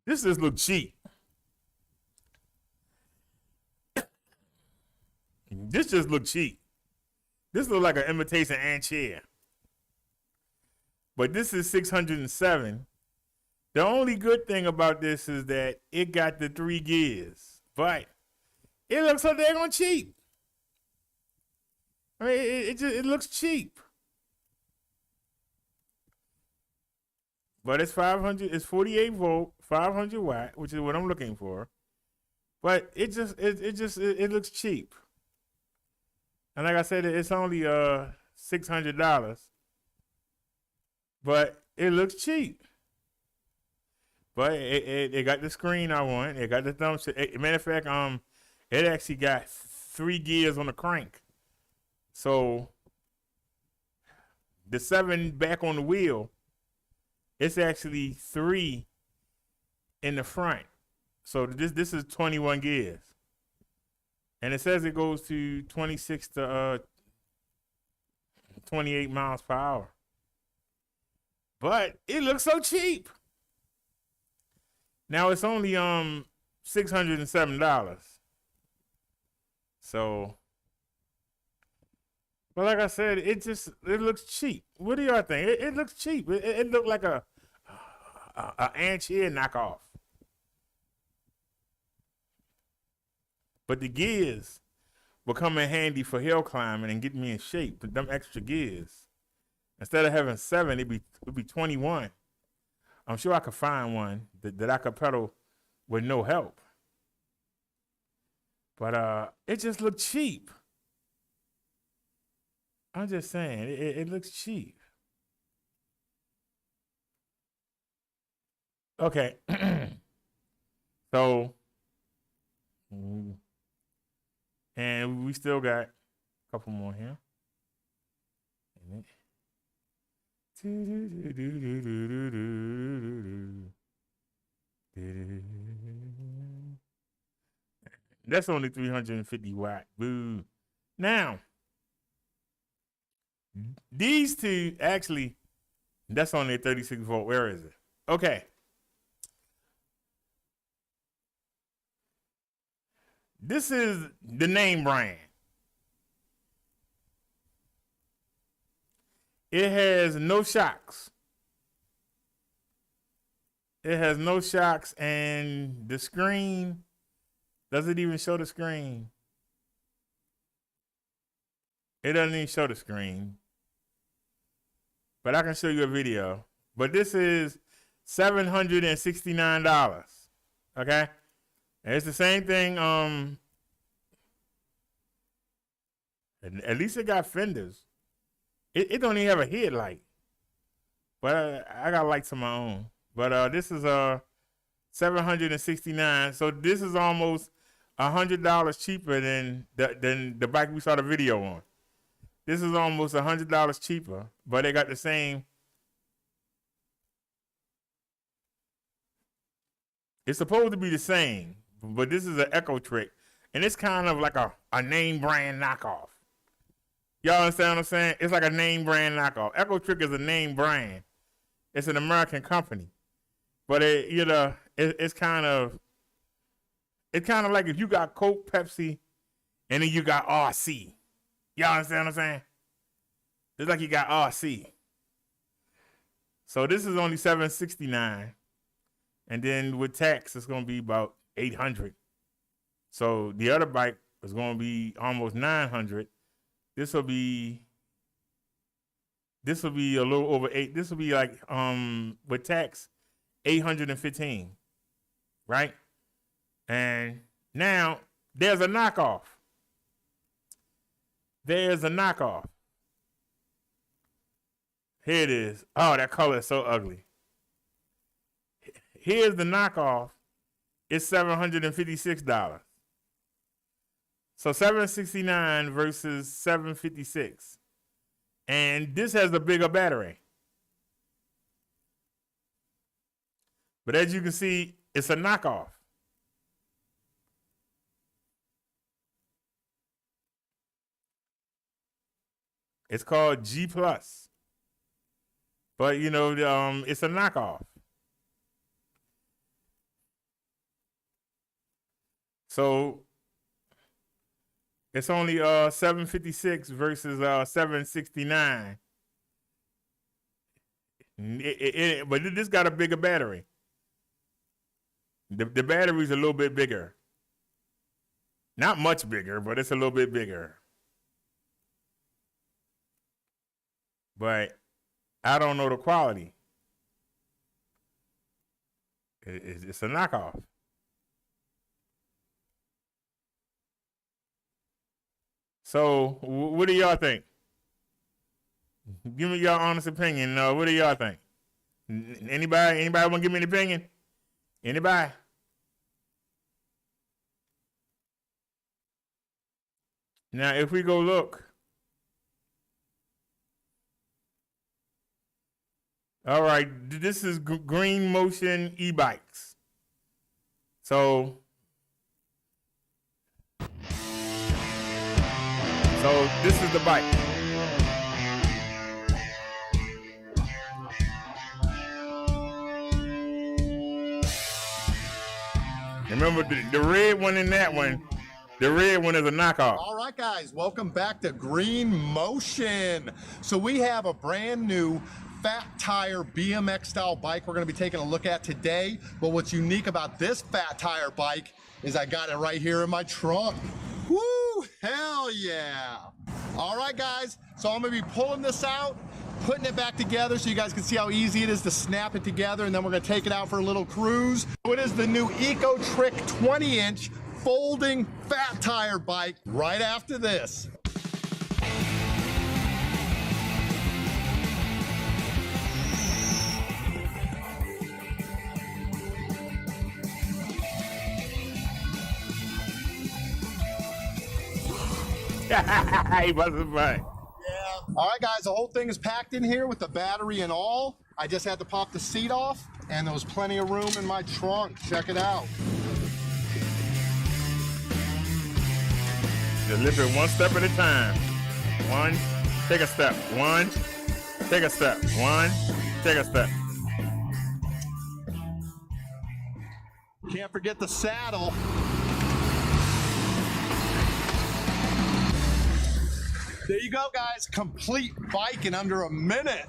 This just look cheap. This just look cheap. This look like an imitation ant chair. But this is 607. The only good thing about this is that it got the 3 gears. But it looks so daggone cheap. I mean, it looks cheap. But it's 500, it's 48 volt, 500 watt, which is what I'm looking for. But it looks cheap. And like I said, it's only $600. But it looks cheap. But it got the screen I want. It got the thumbstick. Matter of fact, it actually got 3 gears on the crank. So the 7 back on the wheel, it's actually 3 in the front. So this is 21 gears. And it says it goes to 26 to 28 miles per hour. But it looks so cheap. Now it's only $607. So, but like I said, it looks cheap. What do y'all think? It looks cheap. It looked like a Anchier knockoff. But the gears will come in handy for hill climbing and get me in shape. Them extra gears. Instead of having 7, it'd be 21. I'm sure I could find one that I could pedal with no help. But it just looked cheap. I'm just saying, it looks cheap. Okay. So, and we still got a couple more here. That's only 350 watt. Boo. Now, these two actually, that's only a 36 volt. Where is it? Okay. This is the name brand. It has no shocks. It has no shocks, and the screen doesn't even show the screen. It doesn't even show the screen. But I can show you a video. But this is $769. Okay? And it's the same thing. At least it got fenders. It don't even have a headlight. But I got lights of my own. But this is $769. So this is almost $100 cheaper than the bike we saw the video on. This is almost $100 cheaper, but they got the same. It's supposed to be the same, but this is an Echo Trick, and it's kind of like a name brand knockoff. Y'all understand what I'm saying? It's like a name brand knockoff. Echo Trick is a name brand. It's an American company, but it's kind of like if you got Coke, Pepsi, and then you got RC. Y'all understand what I'm saying? It's like you got RC. So this is only $769, and then with tax, it's gonna be about $800. So the other bike is gonna be almost $900. This will be a little over $800. This will be like with tax, $815, right? And now there's a knockoff. There's a knockoff. Here it is. Oh, that color is so ugly. Here's the knockoff. It's $756. So $769 versus $756. And this has a bigger battery. But as you can see, it's a knockoff. It's called G+. But, it's a knockoff. So it's only $756 versus $769. But this got a bigger battery. The battery's a little bit bigger. Not much bigger, but it's a little bit bigger. But I don't know the quality. It's a knockoff. So, what do y'all think? Give me your honest opinion. What do y'all think? Anybody want to give me an opinion? Anybody? Now, if we go look, all right, this is Green Motion e-bikes. So this is the bike. Remember the red one in that one, the red one is a knockoff. All right, guys, welcome back to Green Motion. So we have a brand new fat tire BMX style bike we're gonna be taking a look at today. But what's unique about this fat tire bike is I got it right here in my trunk. Woo, hell yeah. All right, guys, so I'm gonna be pulling this out, putting it back together so you guys can see how easy it is to snap it together, and then we're gonna take it out for a little cruise. It is the new Eco Trick 20-inch folding fat tire bike right after this. He wasn't fine. Yeah. All right, guys, the whole thing is packed in here with the battery and all. I just had to pop the seat off, and there was plenty of room in my trunk. Check it out. Just lift it one step at a time. One, take a step. One, take a step. One, take a step. Can't forget the saddle. There you go, guys. Complete bike in under a minute.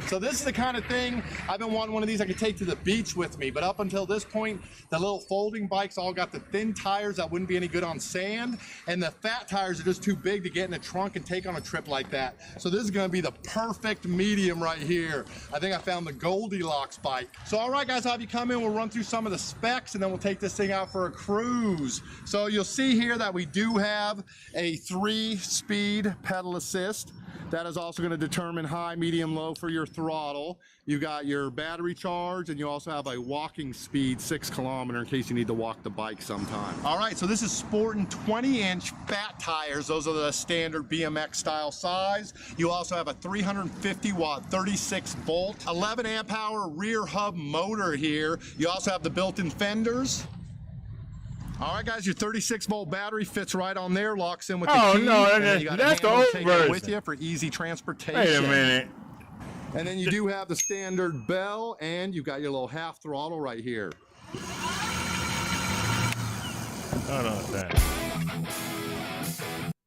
So this is the kind of thing I've been wanting one of these I could take to the beach with me. But up until this point, the little folding bikes all got the thin tires that wouldn't be any good on sand. And the fat tires are just too big to get in a trunk and take on a trip like that. So this is gonna be the perfect medium right here. I think I found the Goldilocks bike. So all right, guys, I'll have you come in. We'll run through some of the specs and then we'll take this thing out for a cruise. So you'll see here that we do have a 3-speed pedal assist. That is also going to determine high, medium, low for your throttle. You've got your battery charge, and you also have a walking speed, 6 kilometer, in case you need to walk the bike sometime. All right, so this is sporting 20-inch fat tires. Those are the standard BMX style size. You also have a 350-watt, 36-volt, 11 amp hour rear hub motor here. You also have the built-in fenders. All right, guys, your 36-volt battery fits right on there, locks in with the key. No, that's the old version. With you for easy transportation. Wait a minute. And then you do have the standard bell, and you've got your little half throttle right here. Hold on a second.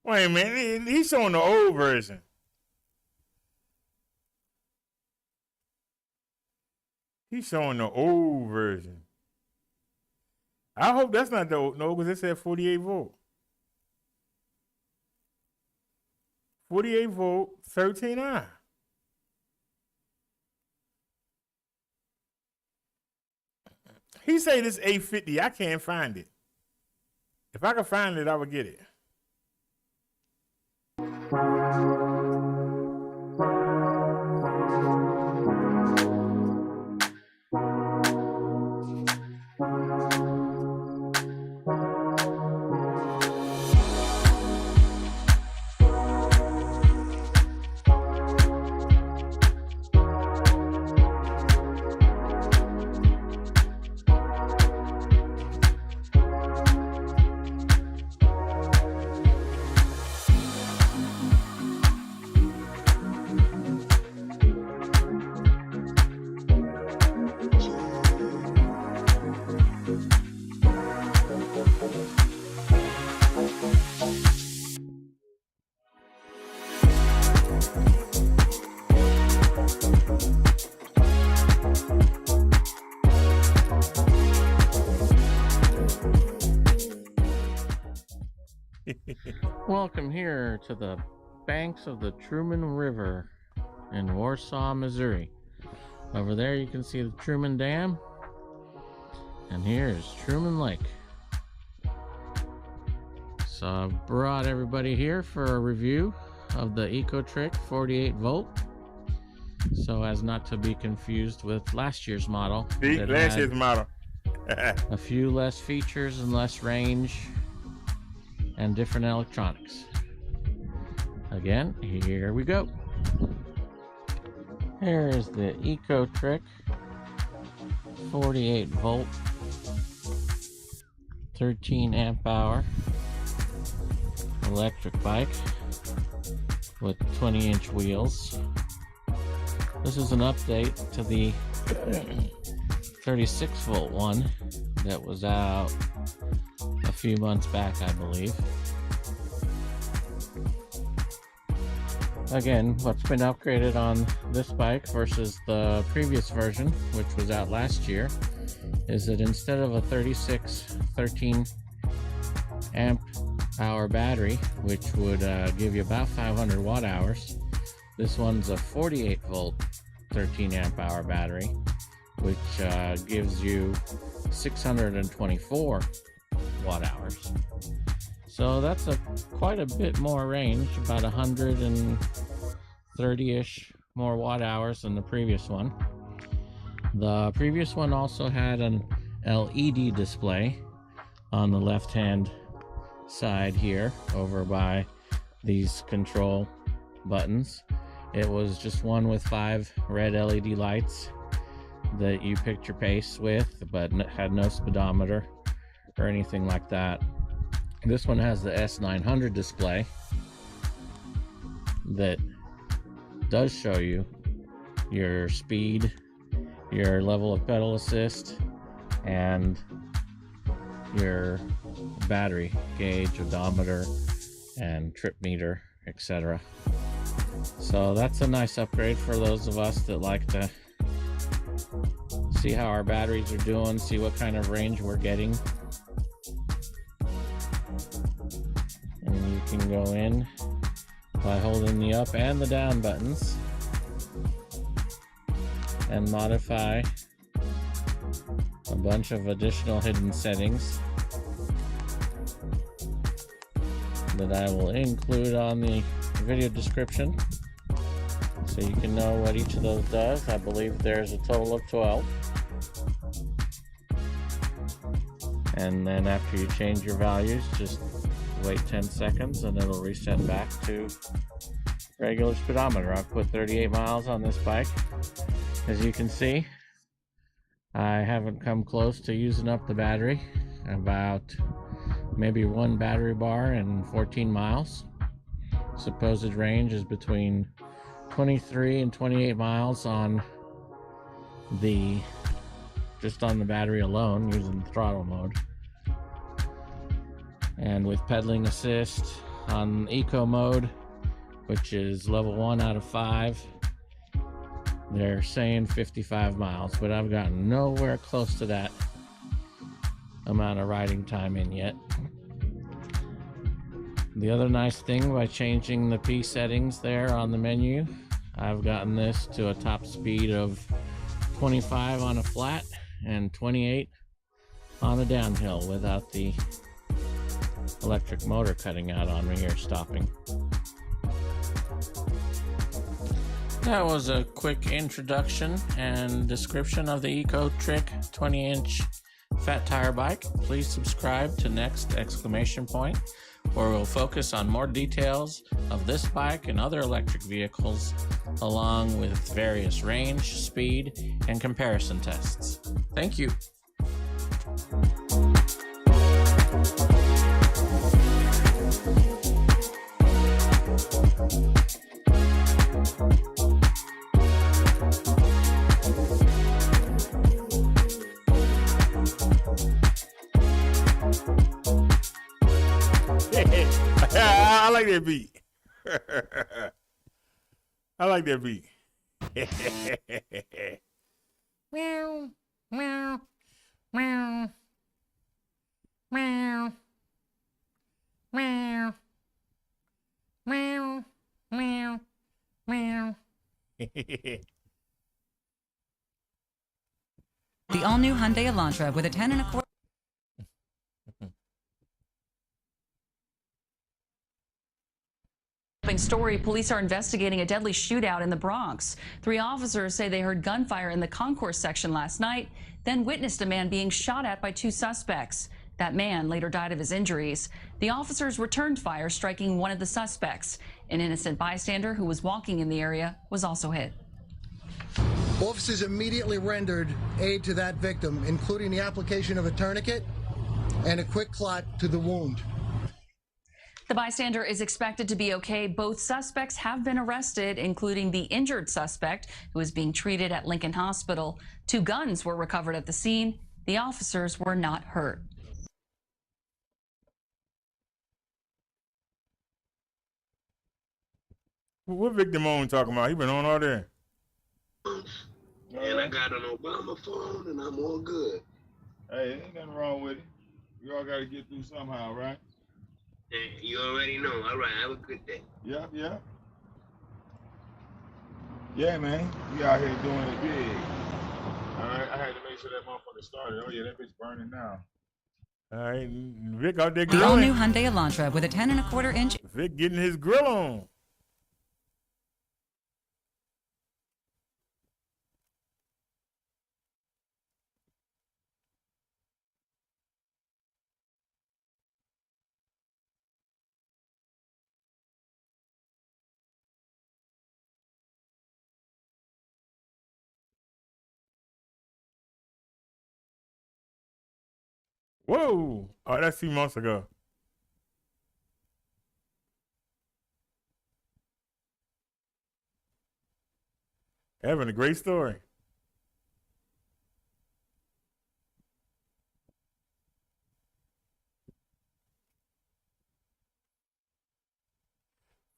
Wait a minute, he's showing the old version. He's showing the old version. I hope that's not the old, no, because it said 48 volt. 48 volt, 13i. He say this 850. I can't find it. If I could find it, I would get it. Welcome here to the banks of the Truman River in Warsaw, Missouri. Over there you can see the Truman Dam, and here's Truman Lake. So I brought everybody here for a review of the Eco Trick 48 volt, so as not to be confused with last year's model. Last year's model. A few less features and less range and different electronics. Again, here we go. Here is the Eco Trick 48 volt 13 amp hour electric bike with 20-inch wheels. This is an update to the 36 volt one that was out a few months back, I believe. Again, what's been upgraded on this bike versus the previous version, which was out last year, is that instead of a 13 amp hour battery, which would give you about 500 watt hours, this one's a 48 volt 13 amp hour battery, which gives you 624 watt hours. So that's quite a bit more range, about 130-ish more watt hours than the previous one. The previous one also had an LED display on the left-hand side here, over by these control buttons. It was just one with 5 red LED lights that you picked your pace with, but had no speedometer or anything like that. This one has the S900 display that does show you your speed, your level of pedal assist, and your battery gauge, odometer, and trip meter, etc. So that's a nice upgrade for those of us that like to see how our batteries are doing, see what kind of range we're getting. And you can go in by holding the up and the down buttons and modify a bunch of additional hidden settings that I will include on the video description so you can know what each of those does. I believe there's a total of 12. And then after you change your values, just wait 10 seconds and it'll reset back to regular speedometer. I've put 38 miles on this bike. As you can see, I haven't come close to using up the battery. About maybe 1 battery bar and 14 miles. Supposed range is between 23 and 28 miles on the battery alone, using the throttle mode. And with pedaling assist on eco mode, which is level 1 out of 5, they're saying 55 miles, but I've gotten nowhere close to that amount of riding time in yet. The other nice thing, by changing the P settings there on the menu, I've gotten this to a top speed of 25 on a flat and 28 on a downhill without the electric motor cutting out on me or stopping. That was a quick introduction and description of the Eco Trick 20-inch fat tire bike. Please subscribe to Next ! Where we'll focus on more details of this bike and other electric vehicles, along with various range, speed, and comparison tests. Thank you. I like that beat. I like that beat. Meow, meow, meow, meow, meow, meow, meow, meow. The all-new Hyundai Elantra with a 10 and a quarter. Story, police are investigating a deadly shootout in the Bronx. 3 officers say they heard gunfire in the concourse section last night, then witnessed a man being shot at by 2 suspects. That man later died of his injuries. The officers returned fire, striking one of the suspects. An innocent bystander who was walking in the area was also hit. Officers immediately rendered aid to that victim, including the application of a tourniquet and a quick clot to the wound. The bystander is expected to be okay. Both suspects have been arrested, including the injured suspect who is being treated at Lincoln Hospital. 2 guns were recovered at the scene. The officers were not hurt. What victim on talking about? He been on all day. And I got an Obama phone, and I'm all good. Hey, ain't nothing wrong with it. We all got to get through somehow, right? Hey, you already know. All right, have a good day. Yep. Yeah, man. We out here doing it big. All right, I had to make sure that motherfucker started. Oh, yeah, that bitch burning now. All right, Vic out there The grilling. all-new Hyundai Elantra with a 10.25-inch. Vic getting his grill on. Whoa! Oh, that's 2 months ago. Having a great story.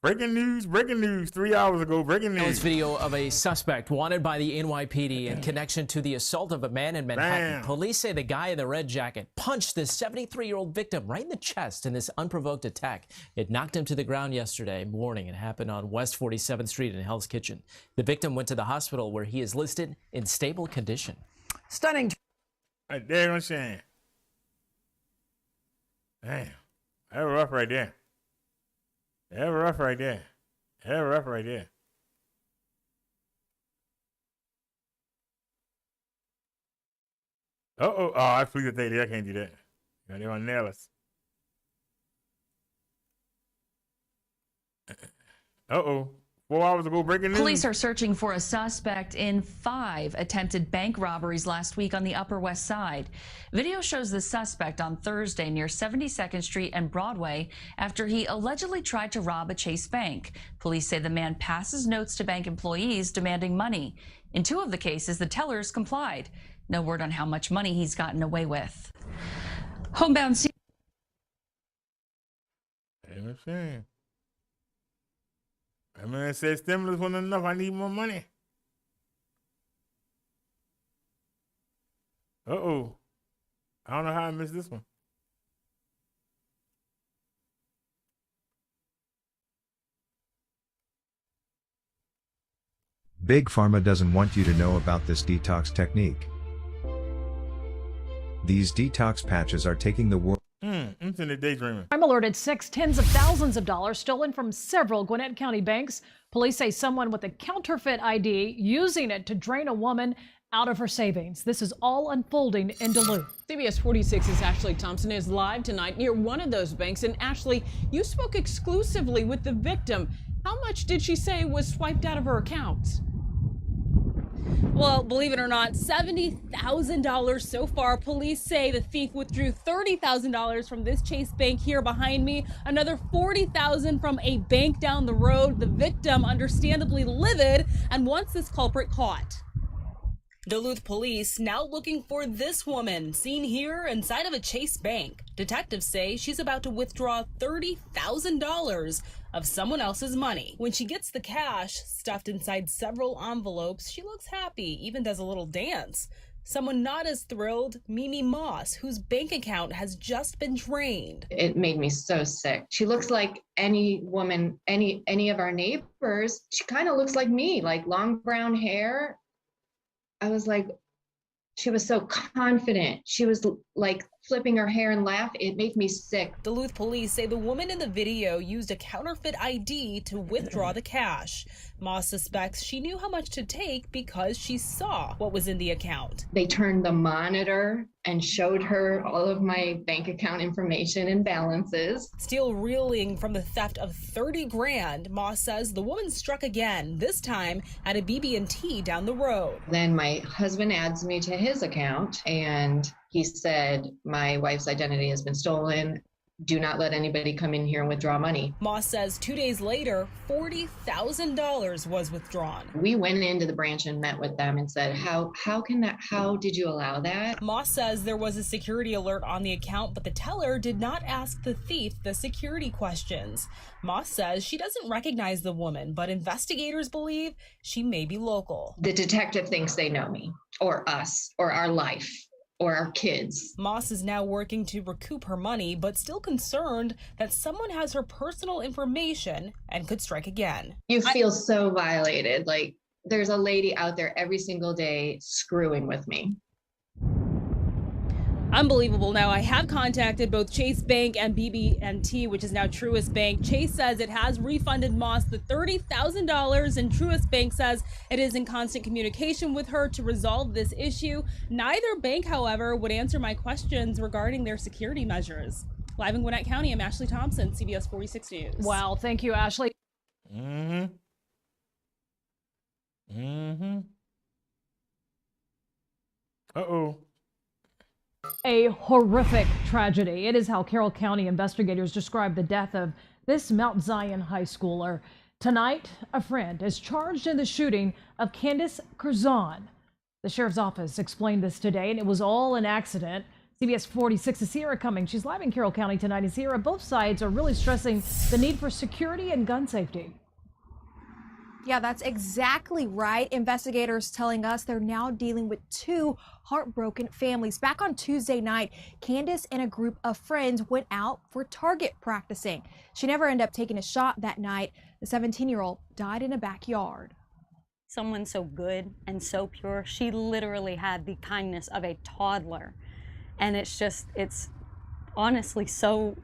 Breaking news, 3 hours ago, breaking This news. video of a suspect wanted by the NYPD in connection to the assault of a man in Manhattan. Bam. Police say the guy in the red jacket punched this 73-year-old victim right in the chest in this unprovoked attack. It knocked him to the ground yesterday morning. It happened on West 47th Street in Hell's Kitchen. The victim went to the hospital where he is listed in stable condition. Stunning. Damn, I'm saying. Damn. That was rough right there. That was rough right there. That was rough right there. Uh-oh. Oh, I plead the thing. I can't do that. They're going to nail us. Uh-oh. 4 hours ago, breaking news. Police are searching for a suspect in 5 attempted bank robberies last week on the Upper West Side. Video shows the suspect on Thursday near 72nd Street and Broadway after he allegedly tried to rob a Chase bank. Police say the man passes notes to bank employees demanding money. In 2 of the cases, the tellers complied. No word on how much money he's gotten away with. Homebound. I'm saying. That man said stimulus wasn't enough. I need more money. Uh-oh. I don't know how I missed this one. Big Pharma doesn't want you to know about this detox technique. These detox patches are taking the world. Internet daydreaming. I'm alerted 6 tens of thousands of dollars stolen from several Gwinnett County banks. Police say someone with a counterfeit ID using it to drain a woman out of her savings. This is all unfolding in Duluth. CBS 46's Ashley Thompson is live tonight near one of those banks. And Ashley, you spoke exclusively with the victim. How much did she say was swiped out of her accounts? Well, believe it or not, $70,000 so far. Police say the thief withdrew $30,000 from this Chase bank here behind me, another $40,000 from a bank down the road. The victim understandably livid and wants this culprit caught. Duluth police now looking for this woman seen here inside of a Chase bank. Detectives say she's about to withdraw $30,000 of someone else's money. When she gets the cash stuffed inside several envelopes, she looks happy, even does a little dance. Someone not as thrilled, Mimi Moss, whose bank account has just been drained. It made me so sick. She looks like any woman, any of our neighbors. She kind of looks like me, like long brown hair. I was like, she was so confident. She was like flipping her hair and laugh. It made me sick. Duluth police say the woman in the video used a counterfeit ID to withdraw the cash. Moss suspects she knew how much to take because she saw what was in the account. They turned the monitor and showed her all of my bank account information and balances. Still reeling from the theft of 30 grand, Moss says the woman struck again, this time at a BB&T down the road. Then my husband adds me to his account and he said, my wife's identity has been stolen. Do not let anybody come in here and withdraw money. Moss says 2 days later, $40,000 was withdrawn. We went into the branch and met with them and said, how did you allow that? Moss says there was a security alert on the account, but the teller did not ask the thief the security questions. Moss says she doesn't recognize the woman, but investigators believe she may be local. The detective thinks they know me, or us, or our life, or our kids. Moss is now working to recoup her money, but still concerned that someone has her personal information and could strike again. You feel so violated. Like there's a lady out there every single day screwing with me. Unbelievable. Now, I have contacted both Chase Bank and BB&T, which is now Truist Bank. Chase says it has refunded Moss the $30,000, and Truist Bank says it is in constant communication with her to resolve this issue. Neither bank, however, would answer my questions regarding their security measures. Live in Gwinnett County, I'm Ashley Thompson, CBS 46 News. Wow, thank you, Ashley. Uh-oh. A horrific tragedy. It is how Carroll County investigators describe the death of this Mount Zion high schooler. Tonight, a friend is charged in the shooting of Candace Curzon. The sheriff's office explained this today, and it was all an accident. CBS 46's Sierra Cummings. She's live in Carroll County tonight. And Sierra, both sides are really stressing the need for security and gun safety. Yeah, that's exactly right. Investigators telling us they're now dealing with two heartbroken families. Back on Tuesday night, Candace and a group of friends went out for target practicing. She never ended up taking a shot that night. The 17-year-old died in a backyard. Someone so good and so pure. She literally had the kindness of a toddler. And it's honestly so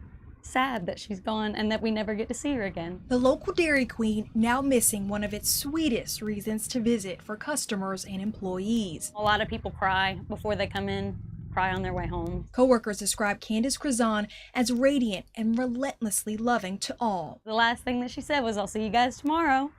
sad that she's gone and that we never get to see her again. The local Dairy Queen now missing one of its sweetest reasons to visit for customers and employees. A lot of people cry before they come in, cry on their way home. Co-workers describe Candace Curzon as radiant and relentlessly loving to all. The last thing that she said was, "I'll see you guys tomorrow."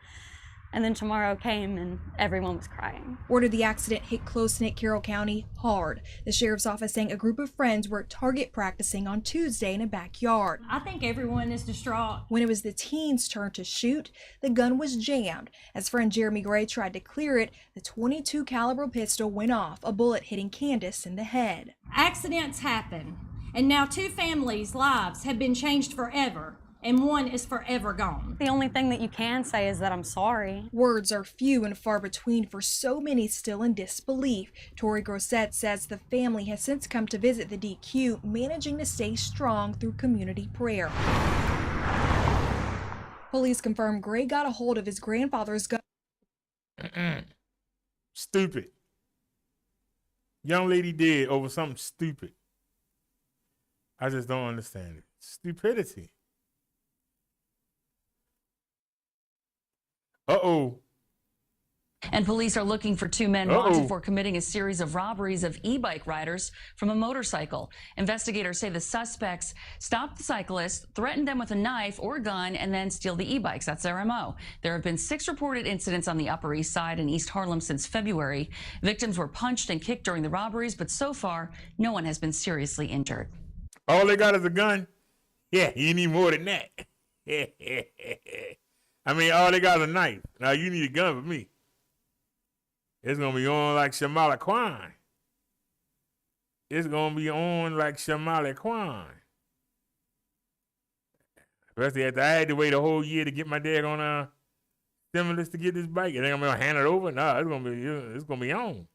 And then tomorrow came and everyone was crying. Word of the accident hit close-knit Carroll County hard. The sheriff's office saying a group of friends were target practicing on Tuesday in a backyard. I think everyone is distraught. When it was the teens' turn to shoot, the gun was jammed. As friend Jeremy Gray tried to clear it, the .22 caliber pistol went off, a bullet hitting Candace in the head. Accidents happen, and now two families' lives have been changed forever. And one is forever gone. The only thing that you can say is that I'm sorry. Words are few and far between for so many still in disbelief. Tori Grosset says the family has since come to visit the DQ, managing to stay strong through community prayer. Police confirm Gray got a hold of his grandfather's gun. Stupid. Young lady dead over something stupid. I just don't understand it. Stupidity. Uh-oh. And police are looking for two men wanted for committing a series of robberies of e-bike riders from a motorcycle. Investigators say the suspects stopped the cyclists, threatened them with a knife or gun, and then steal the e-bikes. That's their MO. There have been 6 reported incidents on the Upper East Side and East Harlem since February. Victims were punched and kicked during the robberies, but so far, no one has been seriously injured. All they got is a gun? Yeah, you need more than that. I mean, all they got is a knife. Now, you need a gun for me. It's going to be on like Shamala Kwan. It's going to be on like Shamala Kwan. Especially after I had to wait a whole year to get my dad on stimulus to get this bike. And then I'm going to hand it over? No, it's going to be on.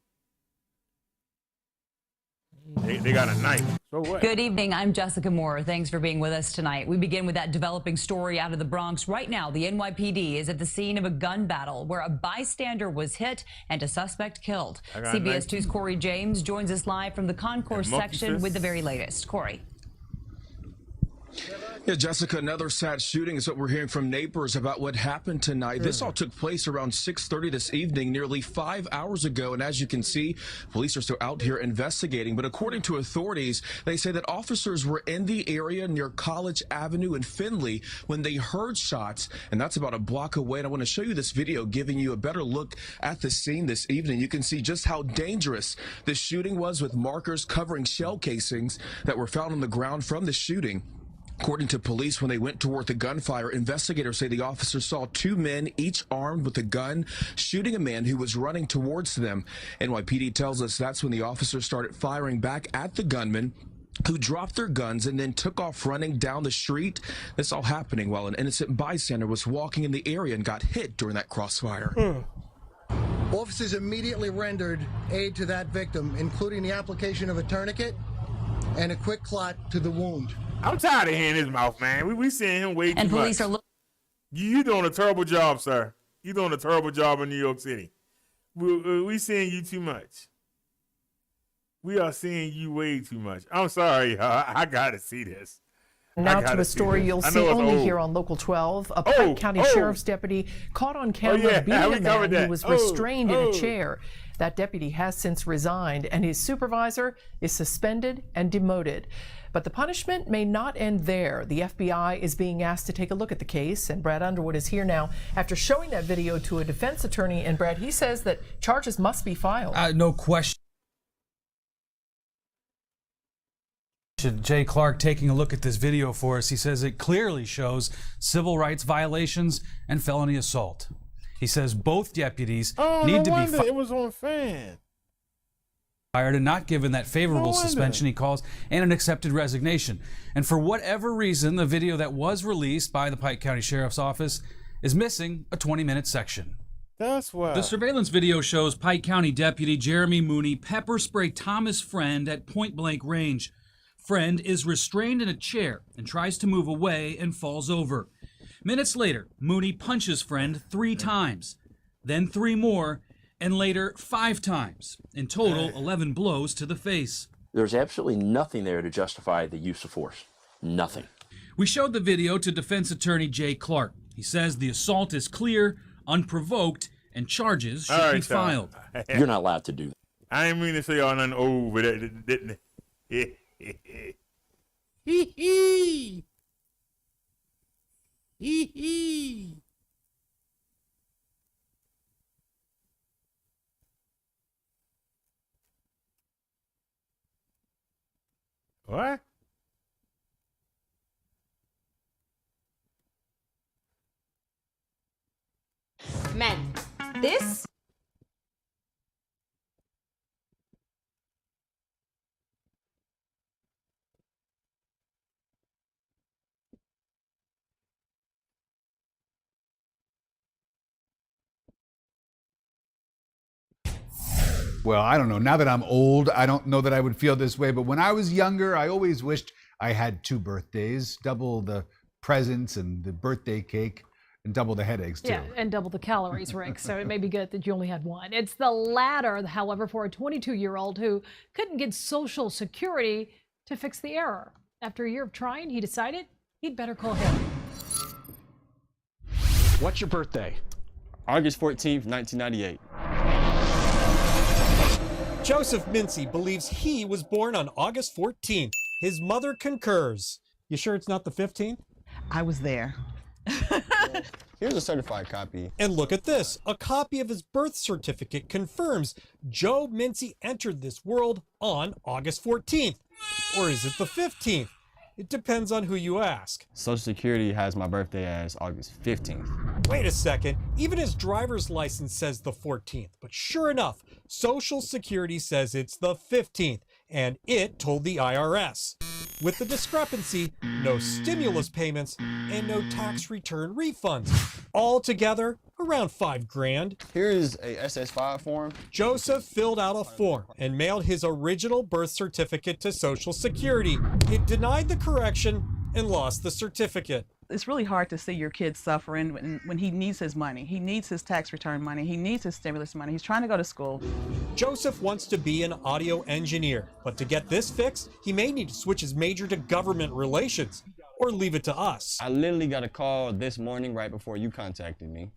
They got a knife. So what? Good evening. I'm Jessica Moore. Thanks for being with us tonight. We begin with that developing story out of the Bronx. Right now, the NYPD is at the scene of a gun battle where a bystander was hit and a suspect killed. CBS 2's Corey James joins us live from the concourse section with the very latest. Corey. Yeah, Jessica, another sad shooting is what we're hearing from neighbors about what happened tonight. This all took place around 6:30 this evening, nearly 5 hours ago. And as you can see, police are still out here investigating. But according to authorities, they say that officers were in the area near College Avenue in Findlay when they heard shots. And that's about a block away. And I want to show you this video, giving you a better look at the scene this evening. You can see just how dangerous the shooting was, with markers covering shell casings that were found on the ground from the shooting. According to police, when they went toward the gunfire, investigators say the officers saw two men, each armed with a gun, shooting a man who was running towards them. NYPD tells us that's when the officers started firing back at the gunman, who dropped their guns and then took off running down the street. This all happening while an innocent bystander was walking in the area and got hit during that crossfire. Officers immediately rendered aid to that victim, including the application of a tourniquet and a quick clot to the wound. I'm tired of hearing his mouth, man. We seeing him way too much. And police are looking. You doing a terrible job, sir. You doing a terrible job in New York City. We seeing you too much. We are seeing you way too much. I'm sorry, I gotta see this. Now to a story you'll see only here on Local 12. A Pike County Sheriff's deputy caught on camera beating a man who was restrained in a chair. That deputy has since resigned, and his supervisor is suspended and demoted. But the punishment may not end there. The FBI is being asked to take a look at the case, and Brad Underwood is here now after showing that video to a defense attorney. And Brad, he says that charges must be filed. No question. Jay Clark taking a look at this video for us. He says it clearly shows civil rights violations and felony assault. He says both deputies need to be fired. It was on fan. And not given that favorable suspension he calls and an accepted resignation. And for whatever reason, the video that was released by the Pike County Sheriff's Office is missing a 20-minute section. That's why. The surveillance video shows Pike County Deputy Jeremy Mooney pepper spray Thomas Friend at point-blank range. Friend is restrained in a chair and tries to move away and falls over. Minutes later, Mooney punches Friend 3 times, then 3 more, and later 5 times. In total, 11 blows to the face. There's absolutely nothing there to justify the use of force. Nothing. We showed the video to defense attorney Jay Clark. He says the assault is clear, unprovoked, and charges should be filed. You're not allowed to do that. I didn't mean to say all nothing over that, didn't it? Hee hee. Hee hee. What? Men, this Well, I don't know. Now that I'm old, I don't know that I would feel this way. But when I was younger, I always wished I had 2 birthdays, double the presents and the birthday cake, and double the headaches, too. Yeah, and double the calories, Rick. So it may be good that you only had 1. It's the latter, however, for a 22-year-old who couldn't get Social Security to fix the error. After a year of trying, he decided he'd better call him. What's your birthday? August 14th, 1998. Joseph Mincy believes he was born on August 14th. His mother concurs. You sure it's not the 15th? I was there. Here's a certified copy. And look at this. A copy of his birth certificate confirms Joe Mincy entered this world on August 14th. Or is it the 15th? It depends on who you ask. Social Security has my birthday as August 15th. Wait a second. Even his driver's license says the 14th. But sure enough, Social Security says it's the 15th. And it told the IRS. With the discrepancy, no stimulus payments and no tax return refunds. Altogether, around $5,000. Here is a SS5 form. Joseph filled out a form and mailed his original birth certificate to Social Security. It denied the correction and lost the certificate. It's really hard to see your kid suffering when he needs his money. He needs his tax return money. He needs his stimulus money. He's trying to go to school. Joseph wants to be an audio engineer, but to get this fixed, he may need to switch his major to government relations or leave it to us. I literally got a call this morning right before you contacted me.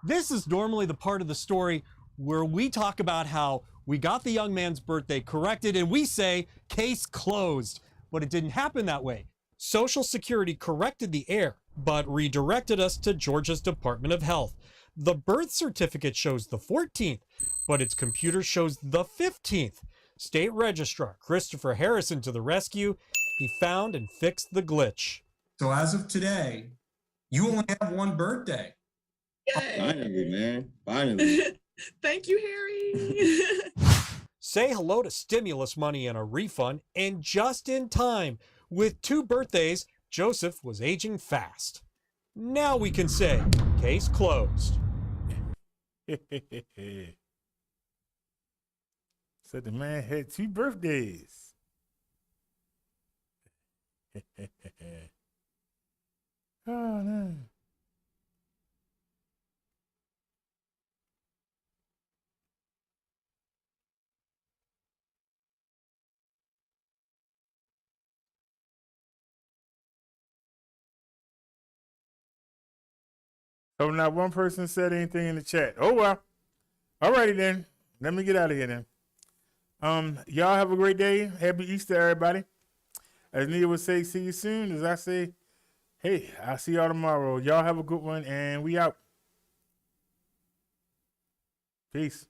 This is normally the part of the story where we talk about how we got the young man's birthday corrected and we say, case closed. But it didn't happen that way. Social Security corrected the error, but redirected us to Georgia's Department of Health. The birth certificate shows the 14th, but its computer shows the 15th. State Registrar Christopher Harrison to the rescue. He found and fixed the glitch. So as of today, you only have one birthday. Finally, man. Finally. Thank you, Harry. Say hello to stimulus money and a refund, and just in time. With 2 birthdays, Joseph was aging fast. Now we can say, case closed. So the man had 2 birthdays. Oh, no. So not one person said anything in the chat. Oh, well. Alrighty then. Let me get out of here then. Y'all have a great day. Happy Easter, everybody. As Nia would say, see you soon. As I say, hey, I'll see y'all tomorrow. Y'all have a good one, and we out. Peace.